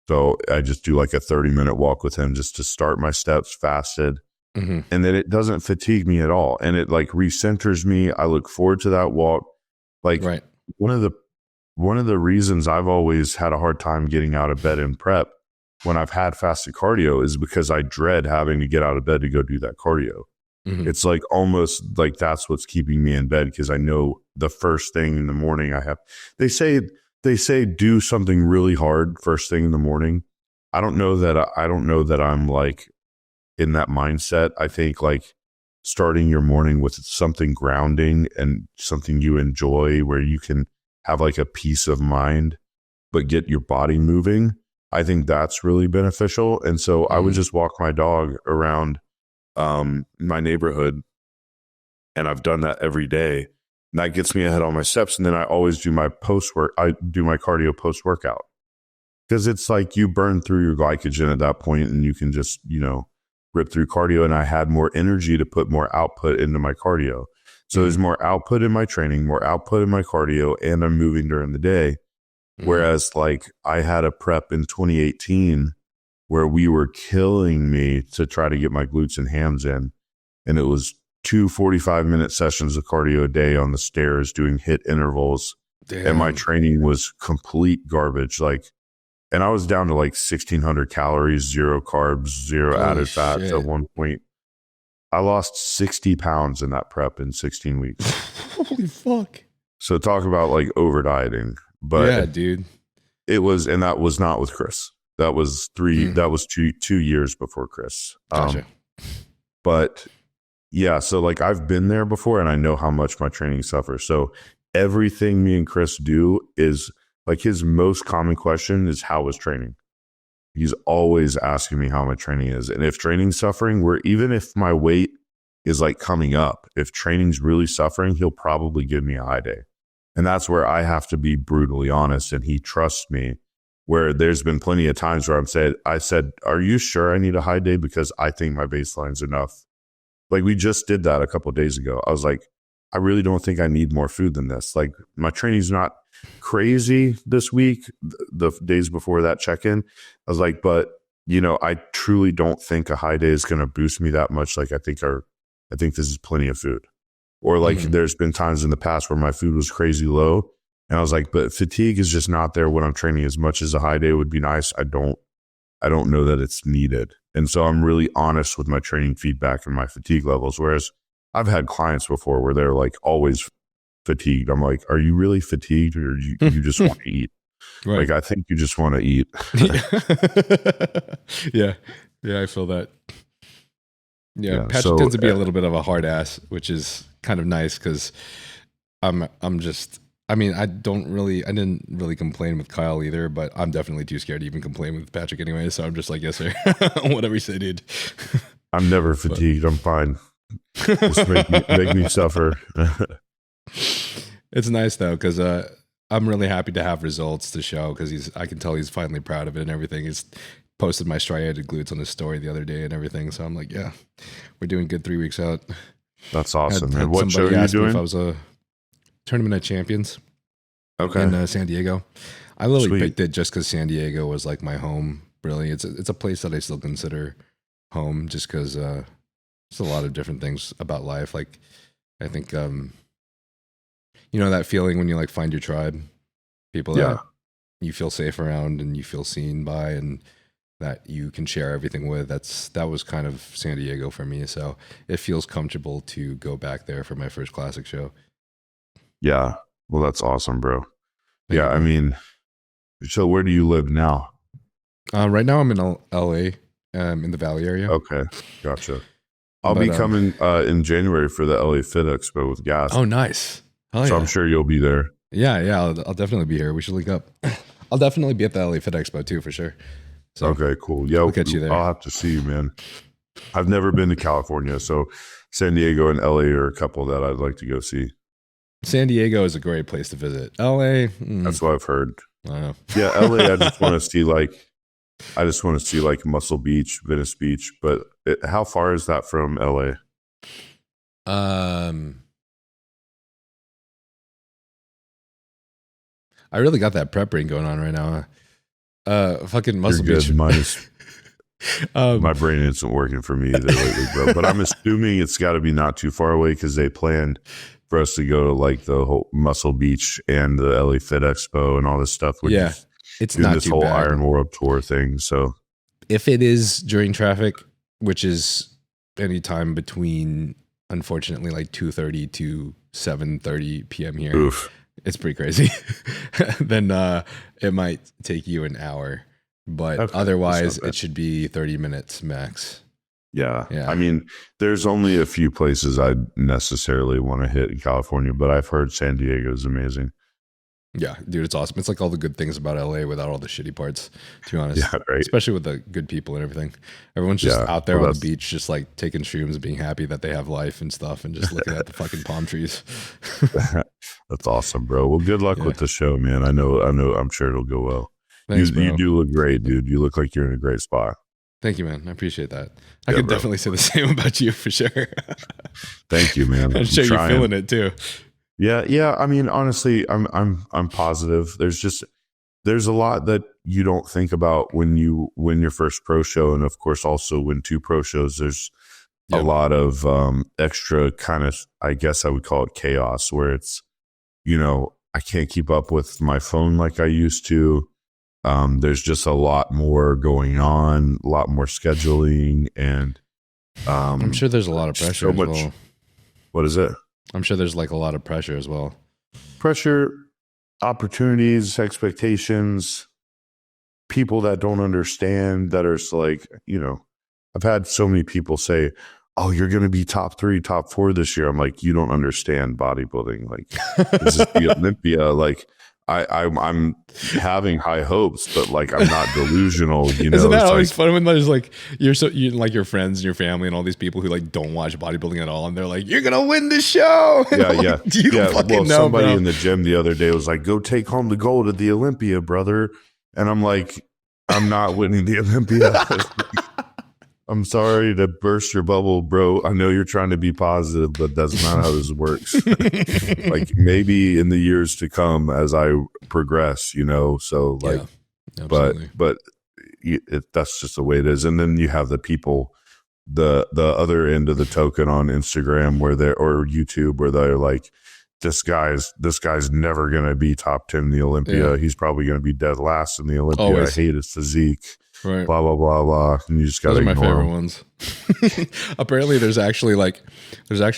Speaker 3: So I just do like a 30-minute walk with him just to start my steps fasted. Mm-hmm. And then it doesn't fatigue me at all. And it like recenters me. I look forward to that walk. Like right. One of the reasons I've always had a hard time getting out of bed in prep when I've had fasted cardio is because I dread having to get out of bed to go do that cardio. Mm-hmm. It's like almost like that's what's keeping me in bed, because I know the first thing in the morning they say do something really hard first thing in the morning. I don't know that I'm like in that mindset. I think like starting your morning with something grounding and something you enjoy, where you can have like a peace of mind, but get your body moving. I think that's really beneficial. And so I would just walk my dog around my neighborhood, and I've done that every day. And that gets me ahead on my steps. And then I always do my I do my cardio post workout, because it's like you burn through your glycogen at that point, and you can just, rip through cardio. And I had more energy to put more output into my cardio. So there's more output in my training, more output in my cardio, and I'm moving during the day. Mm-hmm. Whereas like I had a prep in 2018 where we were killing me to try to get my glutes and hams in. And it was 2 45-minute sessions of cardio a day on the stairs doing HIIT intervals. Damn. And my training was complete garbage. And I was down to like 1,600 calories, 0 carbs, 0 added fats at one point. I lost 60 pounds in that prep in 16 weeks.
Speaker 1: Holy fuck.
Speaker 3: So talk about like over dieting. But
Speaker 1: yeah, dude.
Speaker 3: It was, and that was not with Chris. That was that was two years before Chris.
Speaker 1: Gotcha.
Speaker 3: But yeah, so like I've been there before, and I know how much my training suffers. So everything me and Chris do is like, his most common question is, how is training? He's always asking me how my training is. And if training's suffering, even if my weight is like coming up, if training's really suffering, he'll probably give me a high day. And that's where I have to be brutally honest. And he trusts me, where there's been plenty of times where I said, are you sure I need a high day? Because I think my baseline's enough. Like we just did that a couple of days ago. I was like, I really don't think I need more food than this. Like my training's not crazy this week, the days before that check-in. I was like, but I truly don't think a high day is going to boost me that much. Like I think this is plenty of food. Or like there's been times in the past where my food was crazy low, and I was like, but fatigue is just not there when I'm training. As much as a high day would be nice, I don't I don't know that it's needed. And so I'm really honest with my training feedback and my fatigue levels. Whereas I've had clients before where they're like always fatigued. I'm like, are you really fatigued, or you just want to eat?
Speaker 1: Right.
Speaker 3: Like, I think you just want to eat.
Speaker 1: Yeah. I feel that. Yeah. Patrick tends to be a little bit of a hard ass, which is kind of nice because I didn't really complain with Kyle either, but I'm definitely too scared to even complain with Patrick anyway. So I'm just like, yes, sir. Whatever you say, dude.
Speaker 3: I'm never fatigued. I'm fine. Just make me suffer.
Speaker 1: It's nice though, because I'm really happy to have results to show, because I can tell he's finally proud of it and everything. He's posted my striated glutes on his story the other day and everything. So I'm like, yeah, we're doing good 3 weeks out.
Speaker 3: That's awesome. And what show are you doing?
Speaker 1: If I was a Tournament of Champions.
Speaker 3: Okay.
Speaker 1: In San Diego. I literally picked it just because San Diego was like my home. Really, it's a place that I still consider home, just because there's a lot of different things about life. Like, I think that feeling when you like find your tribe, people that you feel safe around and you feel seen by, and that you can share everything with. That was kind of San Diego for me. So it feels comfortable to go back there for my first classic show.
Speaker 3: Yeah. Well, that's awesome, bro. Yeah. I mean, so where do you live now?
Speaker 1: Right now I'm in LA, in the Valley area.
Speaker 3: Okay. Gotcha. I'll be coming in January for the LA Fit Expo with Gas.
Speaker 1: Oh, nice. So
Speaker 3: I'm sure you'll be there.
Speaker 1: Yeah. I'll definitely be here. We should link up. I'll definitely be at the LA Fit Expo too, for sure. So
Speaker 3: okay, cool. Yeah,
Speaker 1: we'll get you there.
Speaker 3: I'll have to see you, man. I've never been to California, so San Diego and LA are a couple that I'd like to go see.
Speaker 1: San Diego is a great place to visit. LA,
Speaker 3: that's what I've heard.
Speaker 1: I don't know.
Speaker 3: Yeah, LA. I just want to see like Muscle Beach, Venice Beach. But how far is that from LA?
Speaker 1: I really got that prep brain going on right now. Fucking Muscle Beach.
Speaker 3: My brain isn't working for me either lately, bro. But I'm assuming it's got to be not too far away, because they planned for us to go to like the whole Muscle Beach and the LA Fit Expo and all this stuff.
Speaker 1: It's not
Speaker 3: this
Speaker 1: too
Speaker 3: whole
Speaker 1: bad.
Speaker 3: Iron World Tour thing. So
Speaker 1: if it is during traffic, which is anytime between, unfortunately, like 2:30 to 7:30 p.m. here.
Speaker 3: Oof.
Speaker 1: It's pretty crazy. Then it might take you an hour, but otherwise it should be 30 minutes max.
Speaker 3: Yeah. I mean, there's only a few places I necessarily want to hit in California, but I've heard San Diego is amazing.
Speaker 1: Yeah, dude, it's awesome. It's like all the good things about LA without all the shitty parts, to be honest.
Speaker 3: Yeah, right.
Speaker 1: Especially with the good people and everything. Everyone's just out there on the beach, just like taking shrooms and being happy that they have life and stuff, and just looking at the fucking palm trees.
Speaker 3: That's awesome, bro. Well, good luck with the show, man. I know. I'm sure it'll go well.
Speaker 1: Thanks,
Speaker 3: you do look great, dude. You look like you're in a great spot.
Speaker 1: Thank you, man. I appreciate that. I could definitely say the same about you for sure.
Speaker 3: Thank you, man.
Speaker 1: I'm sure you're feeling it too.
Speaker 3: Yeah. I mean, honestly, I'm positive. There's a lot that you don't think about when you win your first pro show, and of course also win 2 pro shows. There's a lot of extra kind of, I guess I would call it chaos, where it's, I can't keep up with my phone like I used to. There's just a lot more going on, a lot more scheduling, and
Speaker 1: I'm sure there's a lot of pressure.
Speaker 3: So much. What is it?
Speaker 1: I'm sure there's like a lot of pressure as well.
Speaker 3: Pressure, opportunities, expectations, people that don't understand, that are like, I've had so many people say, oh, you're going to be top 3, top 4 this year. I'm like, you don't understand bodybuilding. Like, this is the Olympia. Like, I'm having high hopes, but like, I'm not delusional.
Speaker 1: Isn't that always fun when there's like you like your friends and your family and all these people who like don't watch bodybuilding at all, and they're like, "You're gonna win this show."
Speaker 3: Yeah.
Speaker 1: You don't fucking know,
Speaker 3: somebody
Speaker 1: bro.
Speaker 3: in the gym the other day was like, "Go take home the gold at the Olympia, brother," and I'm like, "I'm not winning the Olympia." I'm sorry to burst your bubble, bro. I know you're trying to be positive, but that's not how this works. Like, maybe in the years to come as I progress, so like, but that's just the way it is. And then you have the people, the other end of the token on Instagram or YouTube, where they're like, this guy's never going to be top 10 in the Olympia.
Speaker 1: Yeah.
Speaker 3: He's probably going to be dead last in the Olympia.
Speaker 1: Always.
Speaker 3: I hate his physique.
Speaker 1: Right.
Speaker 3: Blah, blah, blah, blah. And you just got
Speaker 1: Those
Speaker 3: to
Speaker 1: are my
Speaker 3: ignore
Speaker 1: favorite
Speaker 3: him.
Speaker 1: ones. Apparently there's actually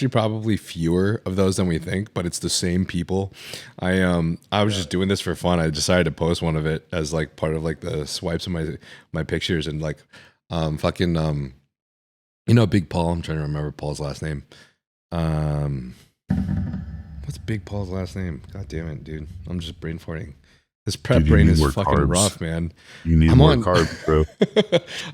Speaker 1: probably fewer of those than we think, but it's the same people. I was just doing this for fun. I decided to post one of it as like part of like the swipes of my pictures, and like Big Paul. I'm trying to remember Paul's last name. What's Big Paul's last name? God damn it, dude. I'm just brain farting. This prep brain is fucking
Speaker 3: carbs.
Speaker 1: Rough, man.
Speaker 3: You need more carbs, bro.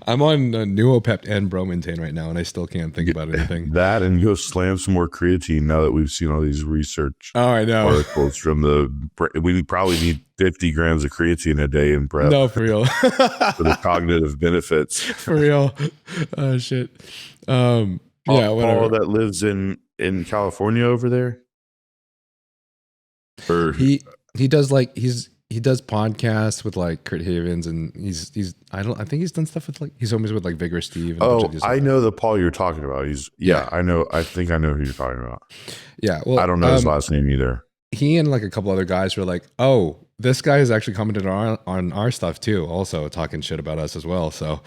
Speaker 1: I'm on Nuopept and Bromantane right now, and I still can't think about anything.
Speaker 3: That, and go slam some more creatine now that we've seen all these research
Speaker 1: I know.
Speaker 3: articles from we probably need 50 grams of creatine a day in prep.
Speaker 1: No, for real.
Speaker 3: For the cognitive benefits.
Speaker 1: For real. Oh, shit. Yeah, whatever.
Speaker 3: Paul that lives in California over there? Or
Speaker 1: He does he does podcasts with like Kurt Havens, and I think he's done stuff with like, he's always with like Vigorous Steve. And
Speaker 3: oh, I know the Paul you're talking about. I think I know who you're talking about.
Speaker 1: Yeah. Well,
Speaker 3: I don't know his last name either.
Speaker 1: He and like a couple other guys were like, oh, this guy has actually commented on our stuff too, also talking shit about us as well. So,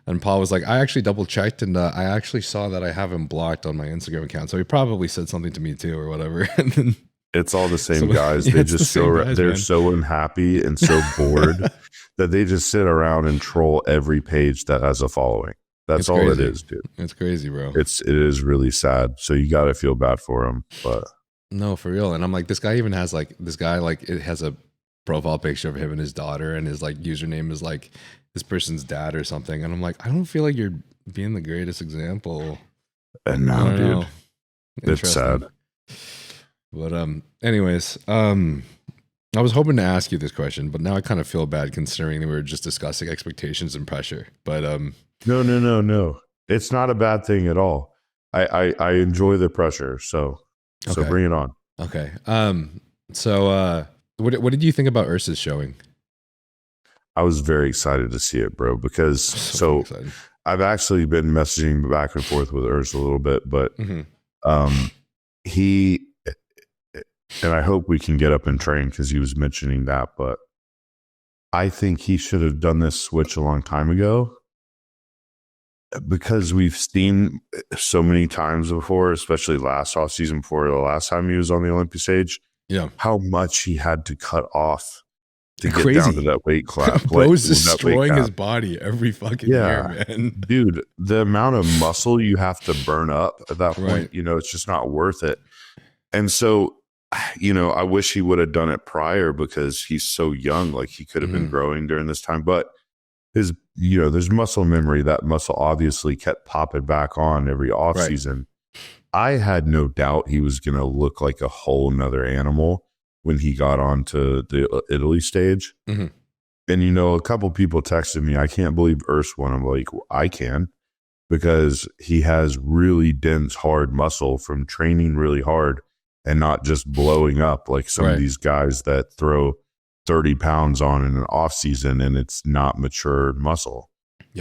Speaker 1: and Paul was like, I actually double checked, and I actually saw that I have him blocked on my Instagram account. So he probably said something to me too, or whatever. And then,
Speaker 3: it's all the same guys. They just they're so unhappy and so bored that they just sit around and troll every page that has a following. That's all it is, dude.
Speaker 1: It's crazy, bro.
Speaker 3: It is really sad. So you got to feel bad for him, but
Speaker 1: no, for real. And I'm like, this guy even has like, it has a profile picture of him and his daughter, and his like username is like this person's dad or something. And I'm like, I don't feel like you're being the greatest example.
Speaker 3: And now, dude, it's sad.
Speaker 1: But anyways, I was hoping to ask you this question, but now I kind of feel bad considering that we were just discussing expectations and pressure. But
Speaker 3: no. It's not a bad thing at all. I enjoy the pressure, so bring it on.
Speaker 1: Okay. So what did you think about Ursa's showing?
Speaker 3: I was very excited to see it, bro, because so I've actually been messaging back and forth with Ursa a little bit, but he, and I hope we can get up and train because he was mentioning that, but I think he should have done this switch a long time ago, because we've seen so many times before, especially last offseason before the last time he was on the Olympia stage, how much he had to cut off to get down to that weight class.
Speaker 1: Bro's destroying his body every fucking year, man.
Speaker 3: Dude, the amount of muscle you have to burn up at that point, it's just not worth it. And so, I wish he would have done it prior, because he's so young. Like, he could have been growing during this time, but his, there's muscle memory. That muscle obviously kept popping back on every off season. I had no doubt he was going to look like a whole nother animal when he got onto the Italy stage. And, a couple people texted me, I can't believe Urs won. I'm like, well, I can, because he has really dense, hard muscle from training really hard and not just blowing up like some of these guys that throw 30 pounds on in an off season and it's not mature muscle.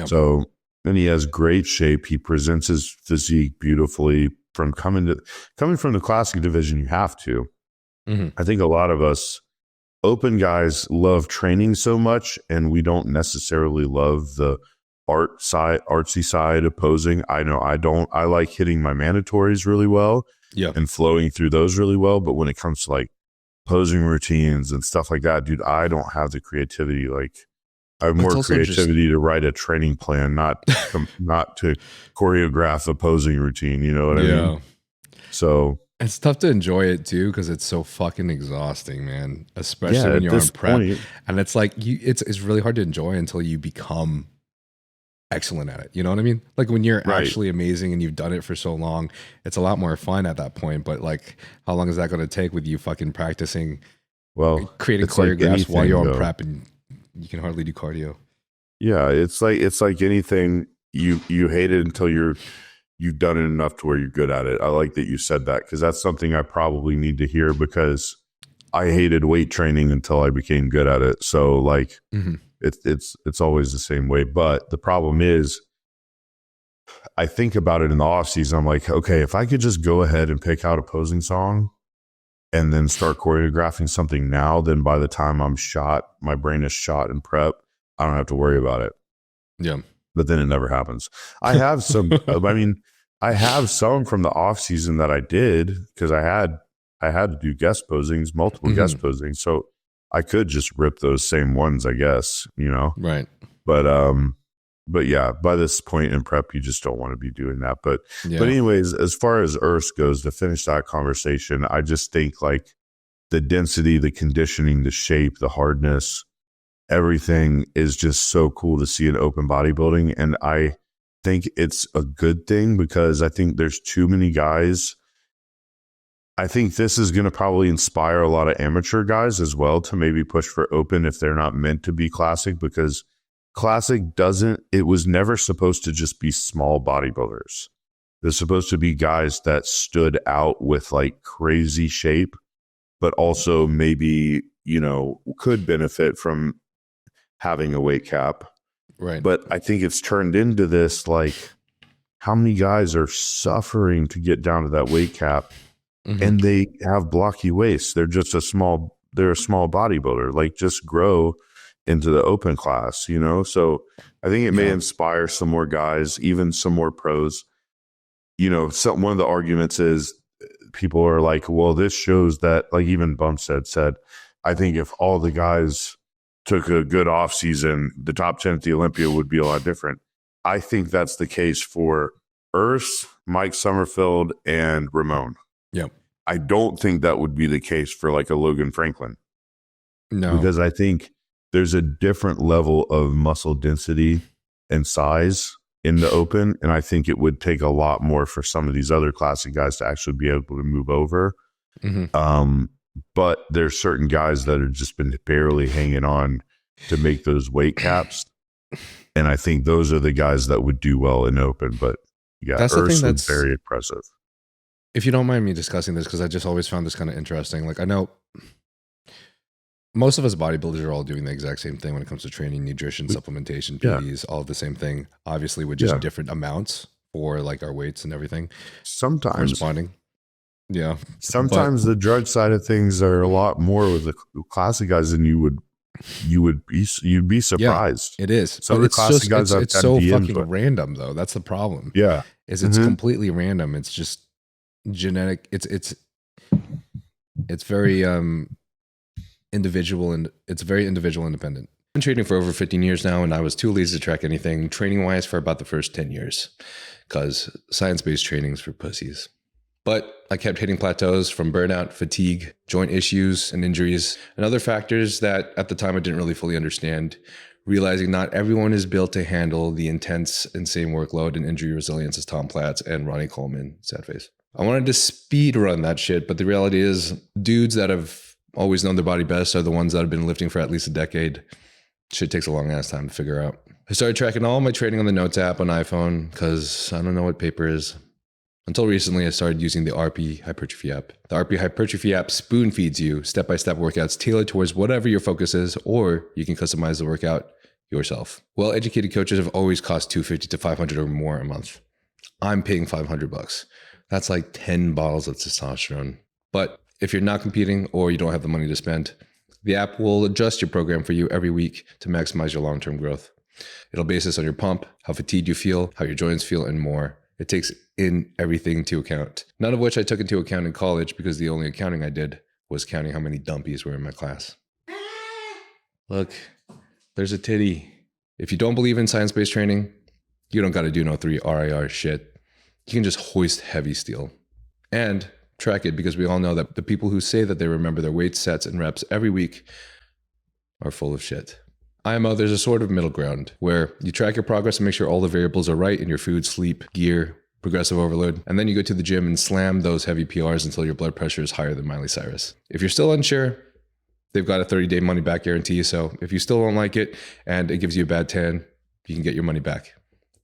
Speaker 3: So, and he has great shape. He presents his physique beautifully. From coming from the classic division, you have to. I think a lot of us open guys love training so much, and we don't necessarily love the artsy side of posing. I know I don't. I like hitting my mandatories really well, and flowing through those really well. But when it comes to like posing routines and stuff like that, dude, I don't have the creativity. Like, I have more creativity to write a training plan, not to choreograph a posing routine. You know what I mean? So
Speaker 1: it's tough to enjoy it too, because it's so fucking exhausting, man. Especially when you're on prep, and it's like it's really hard to enjoy until you become excellent at it. You know what I mean? Like, when you're actually amazing and you've done it for so long, it's a lot more fun at that point. But like, how long is that going to take with you fucking practicing?
Speaker 3: Well,
Speaker 1: creating choreographs while you're on prep and you can hardly do cardio.
Speaker 3: Yeah, it's like anything, you hate it until you've done it enough to where you're good at it. I like that you said that, because that's something I probably need to hear, because I hated weight training until I became good at it. So like it's always the same way. But the problem is, I think about it in the off season. I'm like, okay, if I could just go ahead and pick out a posing song and then start choreographing something now, then by the time I'm shot, my brain is shot in prep, I don't have to worry about it.
Speaker 1: Yeah.
Speaker 3: But then it never happens. I have some, I have some from the off season that I did because I had to do guest posings, multiple guest posings. So I could just rip those same ones, I guess,
Speaker 1: Right.
Speaker 3: But yeah, by this point in prep, you just don't want to be doing that. But anyways, as far as ERS goes, to finish that conversation, I just think like the density, the conditioning, the shape, the hardness, everything is just so cool to see in open bodybuilding. And I think it's a good thing because I think there's too many guys. I think this is going to probably inspire a lot of amateur guys as well to maybe push for open if they're not meant to be classic, because classic it was never supposed to just be small bodybuilders. They're supposed to be guys that stood out with like crazy shape, but also maybe, could benefit from having a weight cap.
Speaker 1: Right.
Speaker 3: But I think it's turned into this, like, how many guys are suffering to get down to that weight cap and they have blocky waists. They're just a small bodybuilder. Like, just grow into the open class, So I think it may inspire some more guys, even some more pros. One of the arguments is people are like, well, this shows that, like even Bumstead said, I think if all the guys took a good off season, the top 10 at the Olympia would be a lot different. I think that's the case for Urs, Mike Summerfield, and Ramon.
Speaker 1: Yep.
Speaker 3: I don't think that would be the case for like a Logan Franklin.
Speaker 1: No.
Speaker 3: Because I think there's a different level of muscle density and size in the open. And I think it would take a lot more for some of these other classic guys to actually be able to move over. But there's certain guys that have just been barely hanging on to make those weight caps. And I think those are the guys that would do well in open. But yeah,
Speaker 1: that's the thing
Speaker 3: was very impressive.
Speaker 1: If you don't mind me discussing this, because I just always found this kind of interesting. Like, I know most of us bodybuilders are all doing the exact same thing when it comes to training, nutrition, supplementation, PDs, all the same thing, obviously with just different amounts for like our weights and everything.
Speaker 3: Sometimes.
Speaker 1: Corresponding. Yeah.
Speaker 3: Sometimes the drug side of things are a lot more with the classic guys than you'd be surprised.
Speaker 1: Yeah, it is.
Speaker 3: Some of the classic guys
Speaker 1: it's so fucking random though. That's the problem.
Speaker 3: Yeah.
Speaker 1: It's completely random. It's just genetic. It's very individual, and it's very individual independent. I've been training for over 15 years now, and I was too lazy to track anything training wise for about the first 10 years because science-based training's for pussies. But I kept hitting plateaus from burnout, fatigue, joint issues, and injuries, and other factors that at the time I didn't really fully understand, realizing not everyone is built to handle the intense and same workload and injury resilience as Tom Platz and Ronnie Coleman. Sad face. I wanted to speed run that shit, but the reality is dudes that have always known their body best are the ones that have been lifting for at least a decade. Shit takes a long ass time to figure out. I started tracking all my training on the Notes app on iPhone because I don't know what paper is. Until recently, I started using the RP Hypertrophy app. The RP Hypertrophy app spoon feeds you step-by-step workouts tailored towards whatever your focus is, or you can customize the workout yourself. Well-educated coaches have always cost $250 to $500 or more a month. I'm paying $500. That's like 10 bottles of testosterone. But if you're not competing or you don't have the money to spend, the app will adjust your program for you every week to maximize your long-term growth. It'll base this on your pump, how fatigued you feel, how your joints feel, and more. It takes in everything into account, none of which I took into account in college because the only accounting I did was counting how many dumpies were in my class. Look, there's a titty. If you don't believe in science-based training, you don't got to do no 3 RIR shit. You can just hoist heavy steel and track it, because we all know that the people who say that they remember their weight sets and reps every week are full of shit. IMO, there's a sort of middle ground where you track your progress and make sure all the variables are right in your food, sleep, gear, progressive overload, and then you go to the gym and slam those heavy PRs until your blood pressure is higher than Miley Cyrus. If you're still unsure, they've got a 30-day money-back guarantee, so if you still don't like it and it gives you a bad tan, you can get your money back.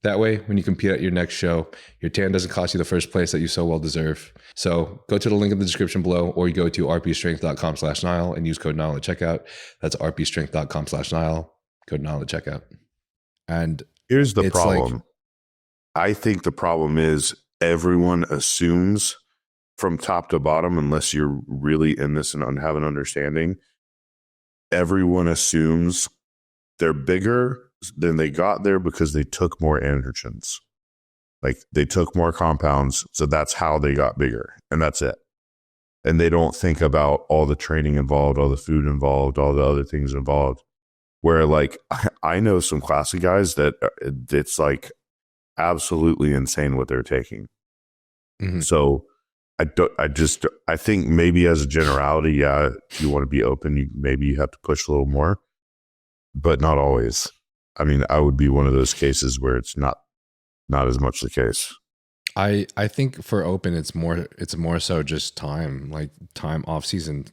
Speaker 1: That way, when you compete at your next show, your tan doesn't cost you the first place that you so well deserve. So go to the link in the description below, or you go to rpstrength.com/Nile and use code Nile at checkout. That's rpstrength.com/Nile, code Nile at checkout. And
Speaker 3: here's the problem. I think the problem is everyone assumes from top to bottom, unless you're really in this and have an understanding, everyone assumes they're bigger than they got there because they took more androgens. Like they took more compounds. So that's how they got bigger. And that's it. And they don't think about all the training involved, all the food involved, all the other things involved. Where like I know some classic guys that it's like absolutely insane what they're taking. Mm-hmm. So I think maybe as a generality, yeah, if you want to be open, maybe you have to push a little more, but not always. I mean, I would be one of those cases where it's not as much the case.
Speaker 1: I think for open, it's more so just time, like time off season,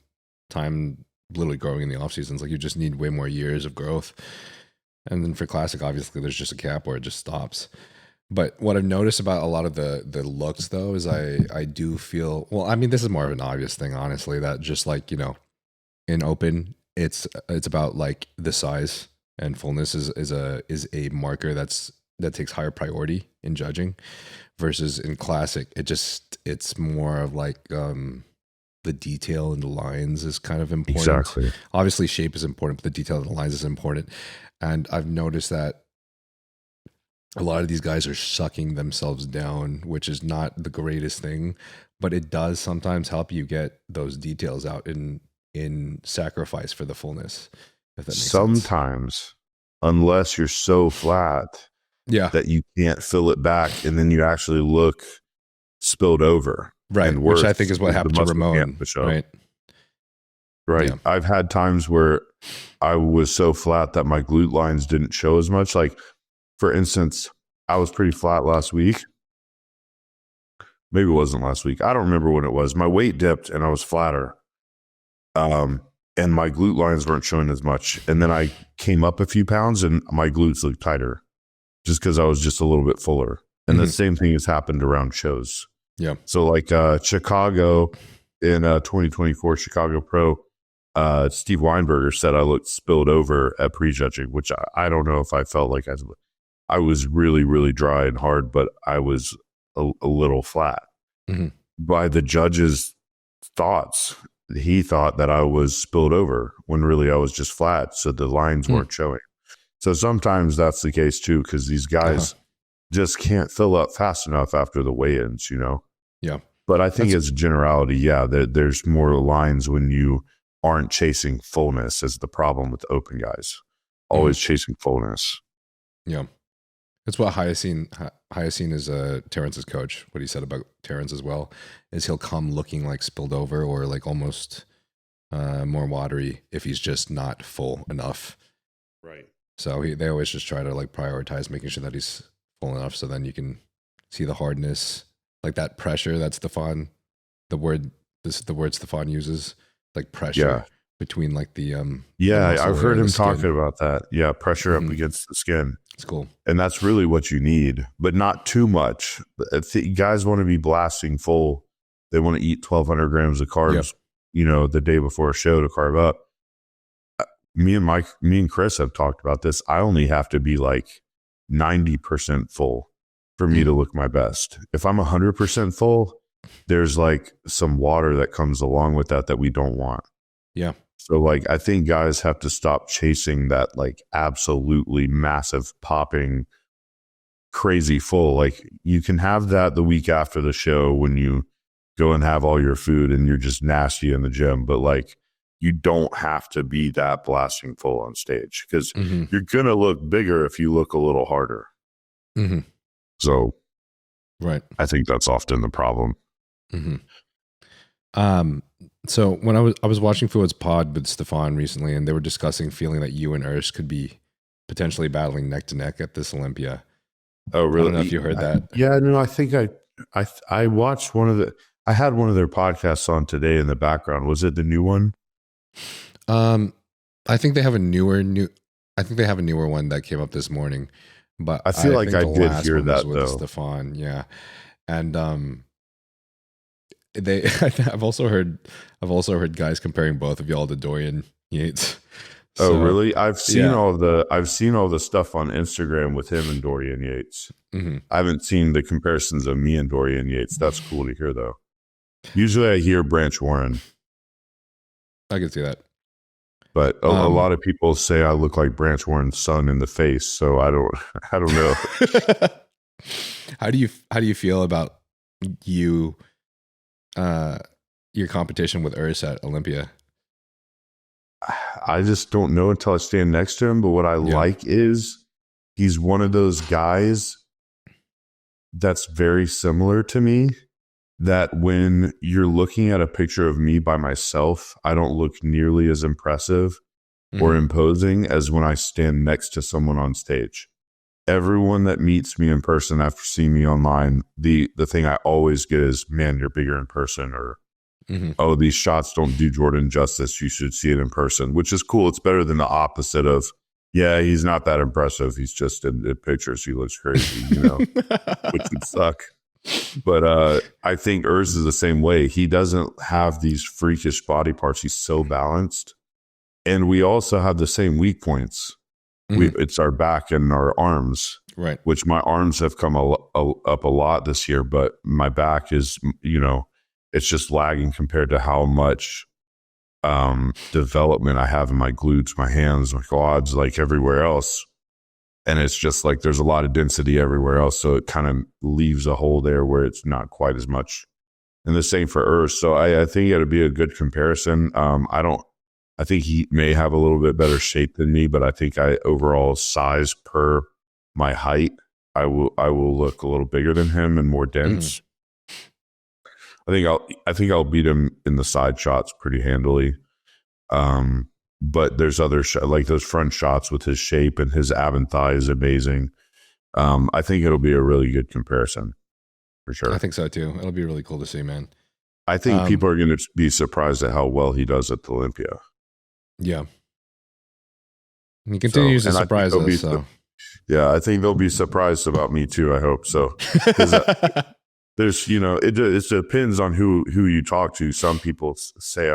Speaker 1: time literally growing in the off seasons. Like you just need way more years of growth. And then for classic, obviously there's just a cap where it just stops. But what I've noticed about a lot of the looks though, is I do feel, well, I mean, this is more of an obvious thing, honestly, that just like, you know, in open, it's about like the size and fullness is a marker that takes higher priority in judging, versus in classic, it's more of like the detail and the lines is kind of important.
Speaker 3: Exactly.
Speaker 1: Obviously shape is important, but the detail and the lines is important. And I've noticed that a lot of these guys are sucking themselves down, which is not the greatest thing, but it does sometimes help you get those details out in sacrifice for the fullness. If that makes
Speaker 3: sometimes sense. Unless you're so flat that you can't fill it back, and then you actually look spilled over.
Speaker 1: Right. And which I think is what happened to Ramon.
Speaker 3: Right. Yeah. I've had times where I was so flat that my glute lines didn't show as much. Like, for instance, I was pretty flat last week. Maybe it wasn't last week. I don't remember when it was. My weight dipped and I was flatter. And my glute lines weren't showing as much. And then I came up a few pounds and my glutes looked tighter just because I was just a little bit fuller. And the same thing has happened around shows.
Speaker 1: Yeah.
Speaker 3: So like Chicago in 2024 Chicago Pro, Steve Weinberger said I looked spilled over at prejudging, which I don't know if I felt like I was really, really dry and hard, but I was a little flat. Mm-hmm. By the judge's thoughts, he thought that I was spilled over when really I was just flat. So the lines weren't showing. So sometimes that's the case too, because these guys just can't fill up fast enough after the weigh-ins, you know?
Speaker 1: Yeah.
Speaker 3: But I think as a generality, there's more lines when you aren't chasing fullness is the problem with open guys. Always chasing fullness.
Speaker 1: Yeah. That's what Hutchinson is Terrence's coach. What he said about Terrence as well is he'll come looking like spilled over or like almost more watery if he's just not full enough.
Speaker 3: Right.
Speaker 1: So they always just try to like prioritize making sure that he's full enough, so then you can see the hardness, like that pressure. That's the word Stefan uses, like pressure between like the
Speaker 3: I've heard him talking about that. Yeah, pressure up against the skin.
Speaker 1: It's cool.
Speaker 3: And that's really what you need, but not too much. Guys want to be blasting full. They want to eat 1,200 grams of carbs, the day before a show to carb up. Me and Chris have talked about this. I only have to be like 90% full for me to look my best. If I'm 100% full, there's like some water that comes along with that we don't want.
Speaker 1: Yeah.
Speaker 3: So like, I think guys have to stop chasing that like absolutely massive popping crazy full. Like you can have that the week after the show when you go and have all your food and you're just nasty in the gym. But like, you don't have to be that blasting full on stage because you're going to look bigger if you look a little harder. Mm-hmm. So
Speaker 1: right.
Speaker 3: I think that's often the problem.
Speaker 1: Mm-hmm. So when I was watching Fluid's pod with Stefan recently, and they were discussing feeling that you and Urs could be potentially battling neck to neck at this Olympia.
Speaker 3: Oh, really?
Speaker 1: I don't know if you heard that.
Speaker 3: Yeah, no, I think I watched I had one of their podcasts on today in the background. Was it the new one?
Speaker 1: I think they have a newer one that came up this morning, but
Speaker 3: I feel like I did hear that though.
Speaker 1: Stefan, yeah. And I've also heard guys comparing both of y'all to Dorian Yates.
Speaker 3: So, oh, really? I've seen all the stuff on Instagram with him and Dorian Yates. Mm-hmm. I haven't seen the comparisons of me and Dorian Yates. That's cool to hear though. Usually I hear Branch Warren,
Speaker 1: I can see that.
Speaker 3: but a lot of people say I look like Branch Warren's son in the face. So I don't know.
Speaker 1: How do you feel about your competition with Urs at Olympia?
Speaker 3: I just don't know until I stand next to him. But what I like is he's one of those guys that's very similar to me, that when you're looking at a picture of me by myself, I don't look nearly as impressive or imposing as when I stand next to someone on stage. Everyone that meets me in person after seeing me online, the thing I always get is, man, you're bigger in person, or oh, these shots don't do Jordan justice, you should see it in person, which is cool. It's better than the opposite of, yeah, he's not that impressive, he's just in pictures, he looks crazy, which would suck. But I think Urs is the same way. He doesn't have these freakish body parts. He's so balanced. And we also have the same weak points. It's our back and our arms,
Speaker 1: right?
Speaker 3: Which my arms have come up a lot this year, but my back is, it's just lagging compared to how much development I have in my glutes, my hands, my quads, like everywhere else. And it's just like there's a lot of density everywhere else. So it kind of leaves a hole there where it's not quite as much. And the same for Urs. So I think it'll be a good comparison. I think he may have a little bit better shape than me, but I think overall size per my height, I will look a little bigger than him and more dense. I think I'll beat him in the side shots pretty handily. But there's other like those front shots with his shape, and his ab and thigh is amazing. I think it'll be a really good comparison for sure.
Speaker 1: I think so too. It'll be really cool to see, man.
Speaker 3: I think people are going to be surprised at how well he does at the Olympia.
Speaker 1: Yeah. He continues to surprise us.
Speaker 3: Yeah, I think they'll be surprised about me too. I hope so. There's, it depends on who you talk to. Some people say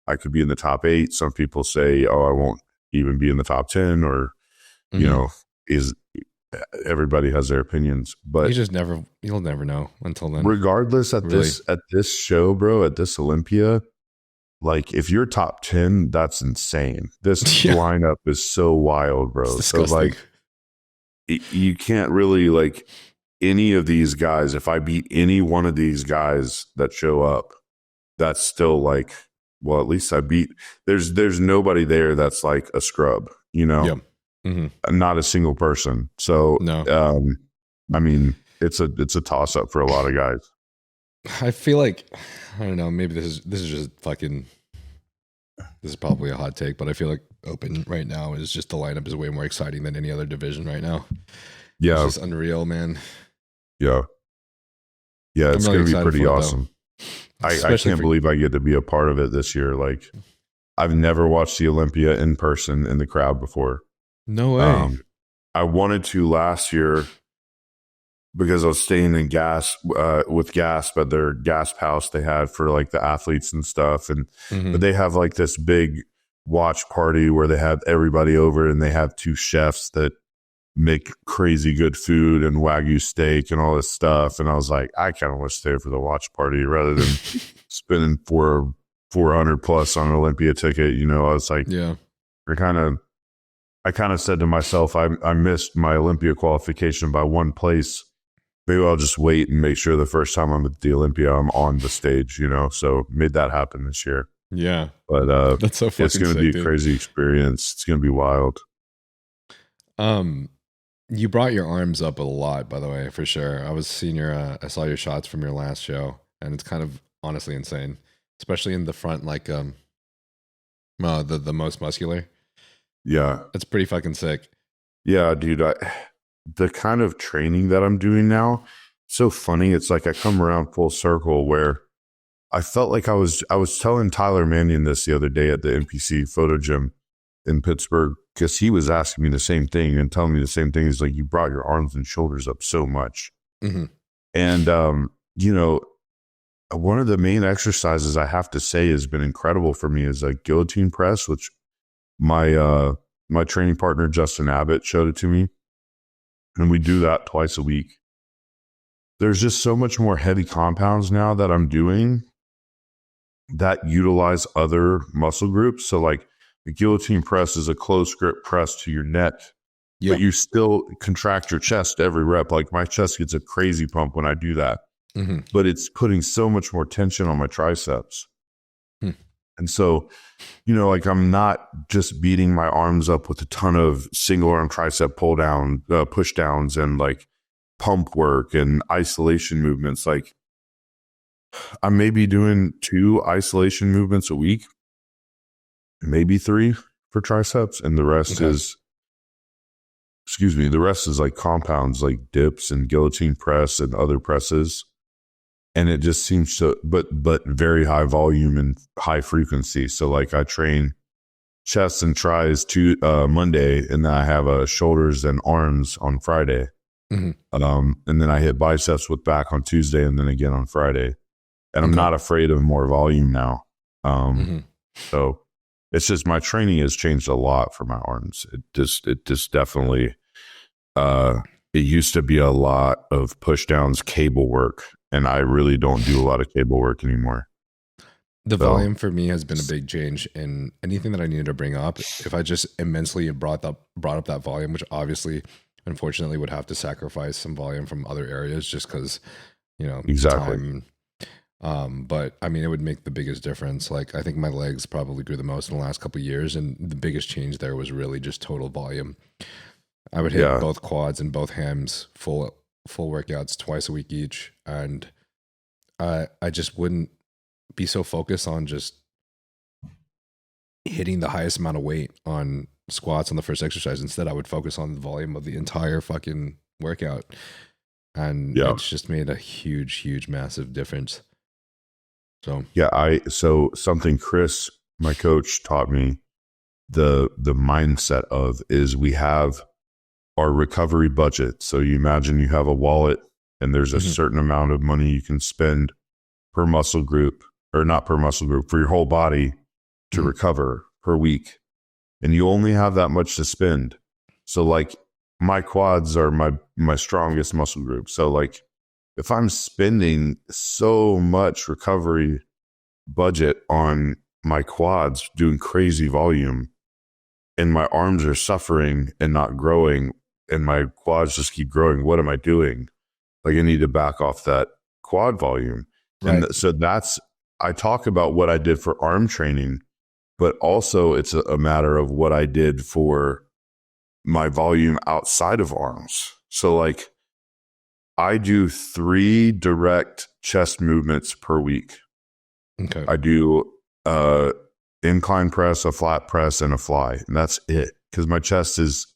Speaker 3: I could be in the top 8. Some people say, oh, I won't even be in the top 10, or, everybody has their opinions, but
Speaker 1: you'll never know until then.
Speaker 3: Regardless, at this show, bro, at this Olympia, like if you're top 10, that's insane. This lineup is so wild, bro. So like you can't really like any of these guys. If I beat any one of these guys that show up, that's still like, well, at least I beat. There's nobody there that's like a scrub, not a single person. So
Speaker 1: no.
Speaker 3: I mean, it's a toss up for a lot of guys.
Speaker 1: I feel like, I don't know, maybe this is just fucking, this is probably a hot take, but I feel like open right now is just, the lineup is way more exciting than any other division right now.
Speaker 3: Yeah.
Speaker 1: It's just unreal, man.
Speaker 3: Yeah. Yeah, it's going to be pretty awesome. I can't believe I get to be a part of it this year. Like, I've never watched the Olympia in person in the crowd before.
Speaker 1: No way.
Speaker 3: I wanted to last year because I was staying in with Gasp at their Gasp house they had for like the athletes and stuff. And but they have like this big watch party where they have everybody over, and they have 2 chefs that make crazy good food and Wagyu steak and all this stuff. And I was like, I kind of want to stay for the watch party rather than spending $400 plus on an Olympia ticket. I was like,
Speaker 1: yeah,
Speaker 3: I kind of said to myself, I missed my Olympia qualification by 1 place. Maybe I'll just wait and make sure the first time I'm at the Olympia, I'm on the stage, so made that happen this year.
Speaker 1: Yeah.
Speaker 3: But
Speaker 1: that's so fucking
Speaker 3: it's going to be a crazy experience. It's going to be wild.
Speaker 1: You brought your arms up a lot, by the way, for sure. I saw your shots from your last show, and it's kind of honestly insane, especially in the front, like the most muscular.
Speaker 3: Yeah.
Speaker 1: It's pretty fucking sick.
Speaker 3: Yeah, dude. The kind of training that I'm doing now, so funny. It's like I come around full circle where I felt like I was telling Tyler Mannion this the other day at the NPC photo gym in Pittsburgh, because he was asking me the same thing and telling me the same thing. He's like, you brought your arms and shoulders up so much. And, one of the main exercises I have to say has been incredible for me is a guillotine press, which my training partner, Justin Abbott, showed it to me. And we do that twice a week. There's just so much more heavy compounds now that I'm doing that utilize other muscle groups. So like the guillotine press is a close grip press to your neck, but you still contract your chest every rep. Like my chest gets a crazy pump when I do that, but it's putting so much more tension on my triceps. And so, you know, like I'm not just beating my arms up with a ton of single arm tricep pull down, push downs and like pump work and isolation movements. Like I may be doing 2 isolation movements a week, maybe 3 for triceps. And the rest is, the rest is like compounds, like dips and guillotine press and other presses. And it just seems to, but very high volume and high frequency. So like I train chest and tries Monday, and then I have shoulders and arms on Friday. And then I hit biceps with back on Tuesday and then again on Friday. And I'm not afraid of more volume now. So it's just my training has changed a lot for my arms. It just definitely, it used to be a lot of push downs, cable work. And I really don't do a lot of cable work anymore.
Speaker 1: The volume for me has been a big change in anything that I needed to bring up. If I just immensely brought up that volume, which obviously, unfortunately, would have to sacrifice some volume from other areas just because, you know, time. But I mean, it would make the biggest difference. Like I think my legs probably grew the most in the last couple of years, and the biggest change there was really just total volume. I would hit both quads and both hams full workouts twice a week each, and I just wouldn't be so focused on just hitting the highest amount of weight on squats on the first exercise. Instead, I would focus on the volume of the entire fucking workout, and it's just made a huge massive difference. So so something Chris, my coach, taught me the mindset of is we have our recovery budget. So you imagine you have a wallet and there's a certain amount of money you can spend per muscle group, or not per muscle group, for your whole body to recover per week. And you only have that much to spend. So like my quads are my strongest muscle group. So like if I'm spending so much recovery budget on my quads doing crazy volume and my arms are suffering and not growing and my quads just keep growing, what am I doing? Like I need to back off that quad volume. Right. And so I talk about what I did for arm training, but also it's a matter of what I did for my volume outside of arms. So like I do 3 direct chest movements per week. Okay. I do incline press, a flat press, and a fly. And that's it. Because my chest is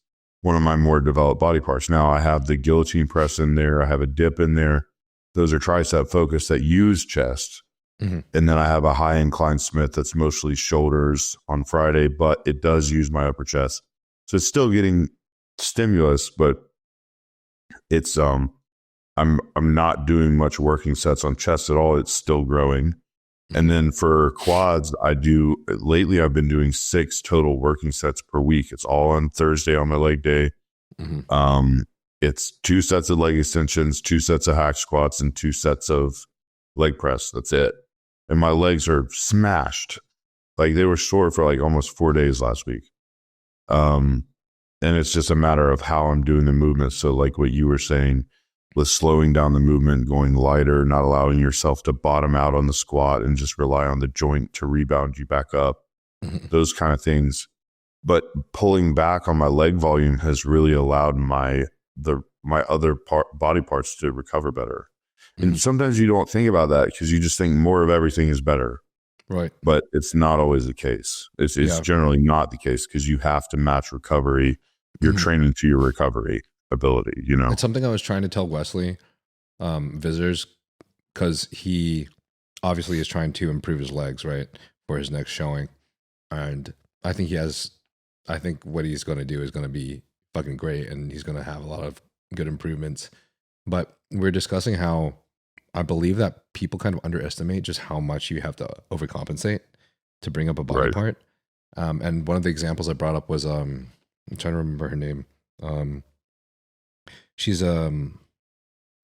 Speaker 1: one of my more developed body parts. Now I have the guillotine press in there. I have a dip in there. Those are tricep focused that use chest. And then I have a high incline Smith that's mostly shoulders on Friday, but it does use my upper chest. So it's still getting stimulus, but it's I'm not doing much working sets on chest at all. It's still growing. And then for quads, lately I've been doing 6 total working sets per week. It's all on Thursday on my leg day. It's 2 sets of leg extensions, 2 sets of hack squats, and 2 sets of leg press. That's it. And my legs are smashed. Like they were sore for like almost 4 days last week. And it's just a matter of how I'm doing the movement. So like what you were saying, with slowing down the movement, going lighter, not allowing yourself to bottom out on the squat and just rely on the joint to rebound you back up, those kind of things. But pulling back on my leg volume has really allowed my other body parts to recover better. And sometimes you don't think about that because you just think more of everything is better. Right. But it's not always the case. It's generally not the case because you have to match recovery. You're training to your recovery ability, you know. It's something I was trying to tell Wesley, visitors, because he obviously is trying to improve his legs, right, for his next showing. And I think what he's going to do is going to be fucking great, and he's going to have a lot of good improvements. But we're discussing how I believe that people kind of underestimate just how much you have to overcompensate to bring up a body part. And one of the examples I brought up was, I'm trying to remember her name. She's a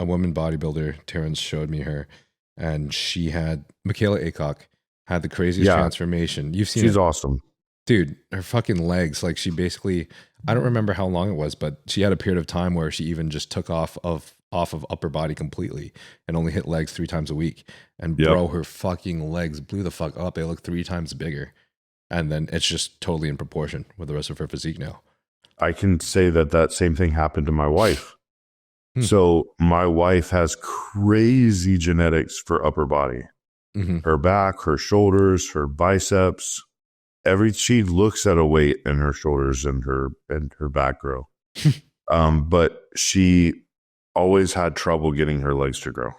Speaker 1: woman bodybuilder. Terrence showed me her, and she had Michaela Aycock. had the craziest transformation. You've seen
Speaker 3: she's
Speaker 1: it.
Speaker 3: awesome.
Speaker 1: Dude, her fucking legs, like she basically, I don't remember how long it was, but she had a period of time where she even just took off of upper body completely and only hit legs 3 times a week. And bro, her fucking legs blew the fuck up. They look 3 times bigger. And then it's just totally in proportion with the rest of her physique now.
Speaker 3: I can say that same thing happened to my wife. So my wife has crazy genetics for upper body. Her back, her shoulders, her biceps. She looks at a weight and her shoulders and her back grow. But she always had trouble getting her legs to grow.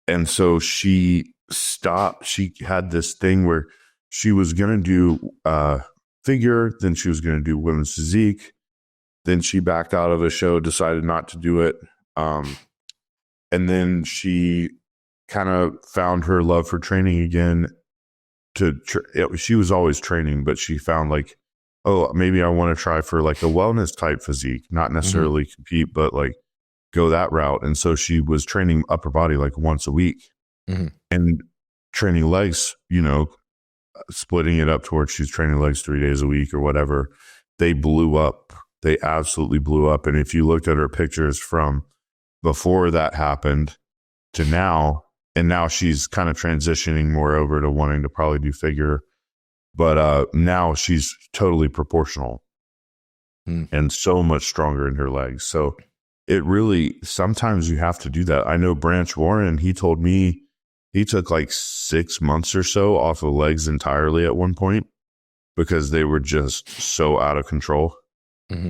Speaker 3: And so she stopped. She had this thing where she was going to do figure, then she was going to do women's physique. Then she backed out of a show, decided not to do it. And then she kind of found her love for training again. She was always training, but she found like, oh, maybe I want to try for like a wellness type physique, not necessarily compete, but like go that route. And so she was training upper body like once a week and training legs, splitting it up towards she's training legs 3 days a week or whatever. They blew up. They absolutely blew up. And if you looked at her pictures from before that happened to now, and now she's kind of transitioning more over to wanting to probably do figure, but now she's totally proportional and so much stronger in her legs. So it really, sometimes you have to do that. I know Branch Warren, he told me he took like 6 months or so off of legs entirely at one point because they were just so out of control.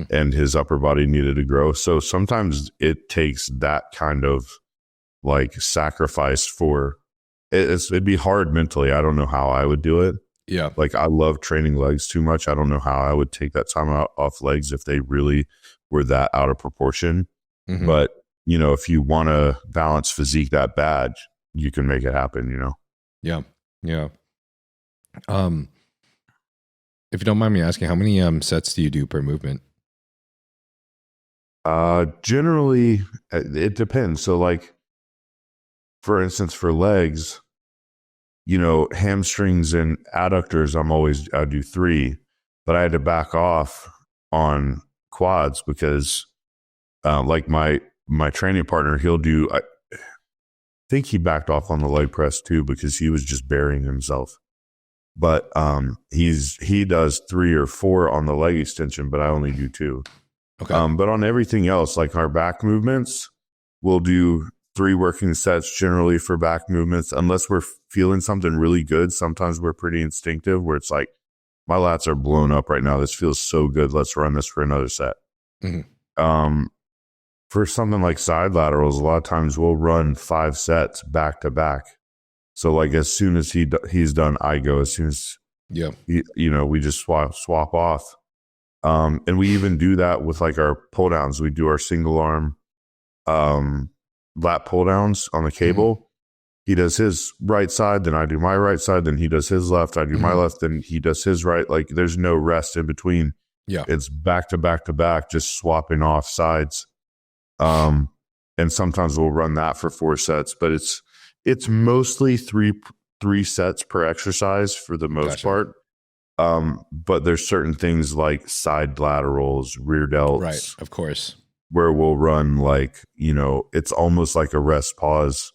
Speaker 3: And his upper body needed to grow. So sometimes it takes that kind of like sacrifice for it'd be hard mentally. I don't know how I would do it.
Speaker 1: Yeah.
Speaker 3: Like I love training legs too much. I don't know how I would take that time off legs if they really were that out of proportion. But, if you want to balance physique that bad, you can make it happen,
Speaker 1: Yeah. Yeah. If you don't mind me asking, how many sets do you do per movement?
Speaker 3: Generally, it depends. So like, for instance, for legs, hamstrings and adductors, I do 3, but I had to back off on quads because, like my training partner, he'll do, I think he backed off on the leg press too, because he was just burying himself. But, he does 3 or 4 on the leg extension, but I only do 2. Okay. But on everything else, like our back movements, we'll do 3 working sets generally for back movements, unless we're feeling something really good. Sometimes we're pretty instinctive where it's like, my lats are blown up right now. This feels so good. Let's run this for another set. For something like side laterals, a lot of times we'll run 5 sets back to back. So like as soon as he's done, I go. As soon as we just swap off. And we even do that with like our pull downs. We do our single arm lat pull downs on the cable. He does his right side, then I do my right side, then he does his left, I do my left, then he does his right. Like there's no rest in between. Yeah. It's back to back to back, just swapping off sides. And sometimes we'll run that for 4 sets, but it's mostly three sets per exercise for the most part. But there's certain things like side laterals, rear delts.
Speaker 1: Right, of course.
Speaker 3: Where we'll run like, it's almost like a rest pause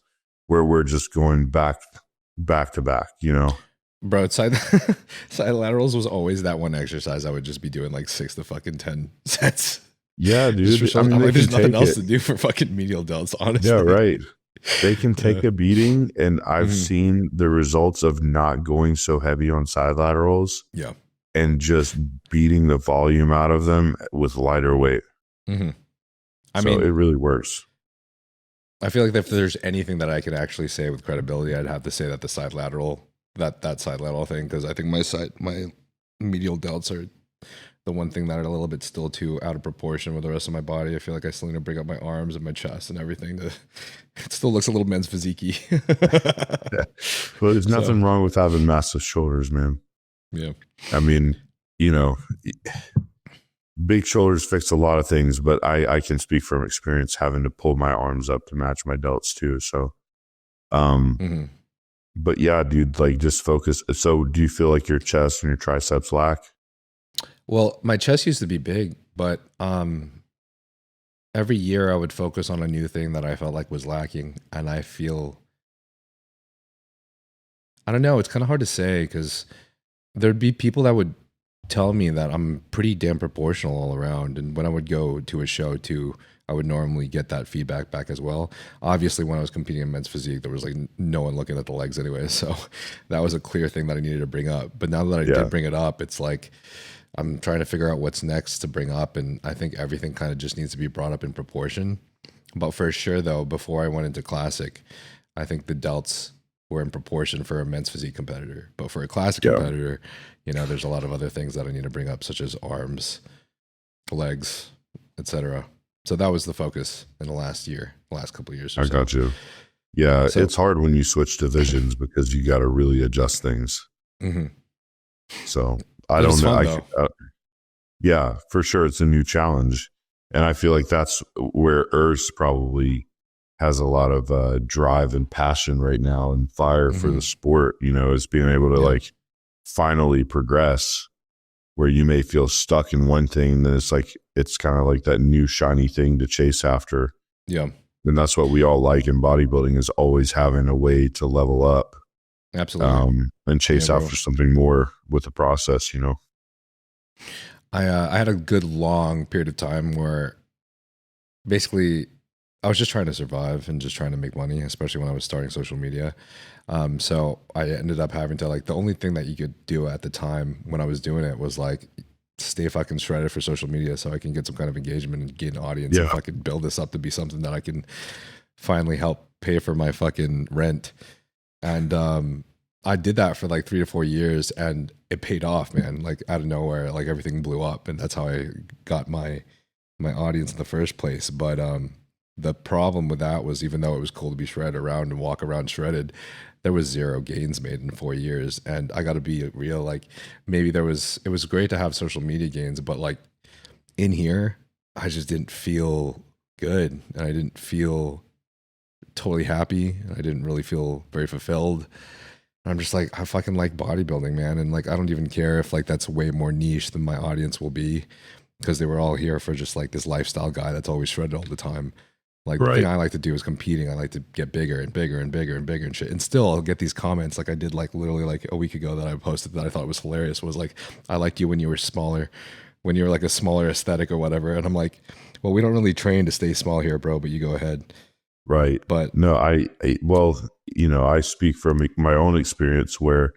Speaker 3: where we're just going back to back,
Speaker 1: Bro, side laterals was always that one exercise I would just be doing like 6 to fucking 10 sets.
Speaker 3: Yeah, dude.
Speaker 1: I mean, there's nothing else to do for fucking medial delts, honestly.
Speaker 3: Yeah, right. They can take a beating, and I've seen the results of not going so heavy on side laterals.
Speaker 1: Yeah.
Speaker 3: And just beating the volume out of them with lighter weight. I mean, it really works.
Speaker 1: I feel like if there's anything that I could actually say with credibility, I'd have to say that the side lateral, that side lateral thing, because I think my medial delts are the one thing that are a little bit still too out of proportion with the rest of my body. I feel like I still need to bring up my arms and my chest and everything. It still looks a little men's physique-y.
Speaker 3: Yeah. Well, there's nothing wrong with having massive shoulders, man.
Speaker 1: Yeah.
Speaker 3: I mean, big shoulders fix a lot of things, but I can speak from experience having to pull my arms up to match my delts too. So, but yeah, dude, like just focus. So do you feel like your chest and your triceps lack?
Speaker 1: Well, my chest used to be big, but every year I would focus on a new thing that I felt like was lacking. And I don't know, it's kind of hard to say because there'd be people that would tell me that I'm pretty damn proportional all around. And when I would go to a show too, I would normally get that feedback back as well. Obviously, when I was competing in men's physique, there was like no one looking at the legs anyway. So that was a clear thing that I needed to bring up. But now that I did bring it up, it's like I'm trying to figure out what's next to bring up. And I think everything kind of just needs to be brought up in proportion. But for sure, though, before I went into classic, I think the delts were in proportion for a men's physique competitor. But for a classic competitor, you know, there's a lot of other things that I need to bring up, such as arms, legs, etc. So that was the focus in the last couple of years.
Speaker 3: I got you. Yeah,
Speaker 1: So-
Speaker 3: it's hard when you switch divisions because you got to really adjust things.
Speaker 1: Mm-hmm.
Speaker 3: So
Speaker 1: But
Speaker 3: I don't
Speaker 1: it's
Speaker 3: know.
Speaker 1: fun, though.
Speaker 3: Yeah, for sure, it's a new challenge, and I feel like that's where Urs probably has a lot of drive and passion right now and fire for the sport. You know, is being able to like finally progress. Where you may feel stuck in one thing, then it's kind of like that new shiny thing to chase after.
Speaker 1: Yeah,
Speaker 3: And that's what we all like in bodybuilding, is always having a way to level up,
Speaker 1: absolutely.
Speaker 3: and chase after something more with the process, you know?
Speaker 1: I had a good long period of time where basically I was just trying to survive and just trying to make money, especially when I was starting social media. So I ended up having to, like, the only thing that you could do at the time when I was doing it was like stay fucking shredded for social media so I can get some kind of engagement and gain an audience and fucking build this up to be something that I can finally help pay for my fucking rent. And I did that for like 3 to 4 years and it paid off, man. Like out of nowhere, like everything blew up, and that's how I got my audience in the first place. But the problem with that was, even though it was cool to be shredded around and walk around shredded, there was zero gains made in 4 years. And I got to be real, like maybe it was great to have social media gains, but like in here, I just didn't feel good. And I didn't feel totally happy. I didn't really feel very fulfilled. I'm just like, I fucking like bodybuilding, man. And like, I don't even care if like that's way more niche than my audience will be, because they were all here for just like this lifestyle guy that's always shredded all the time. Like the thing I like to do is competing. I like to get bigger and bigger and bigger and bigger and shit. And still I'll get these comments like I did like literally like a week ago that I posted that I thought was hilarious, was like, I liked you when you were smaller, when you were like a smaller aesthetic or whatever. And I'm like, well, we don't really train to stay small here, bro, but you go ahead.
Speaker 3: Right.
Speaker 1: But
Speaker 3: no, well, you know, I speak from my own experience where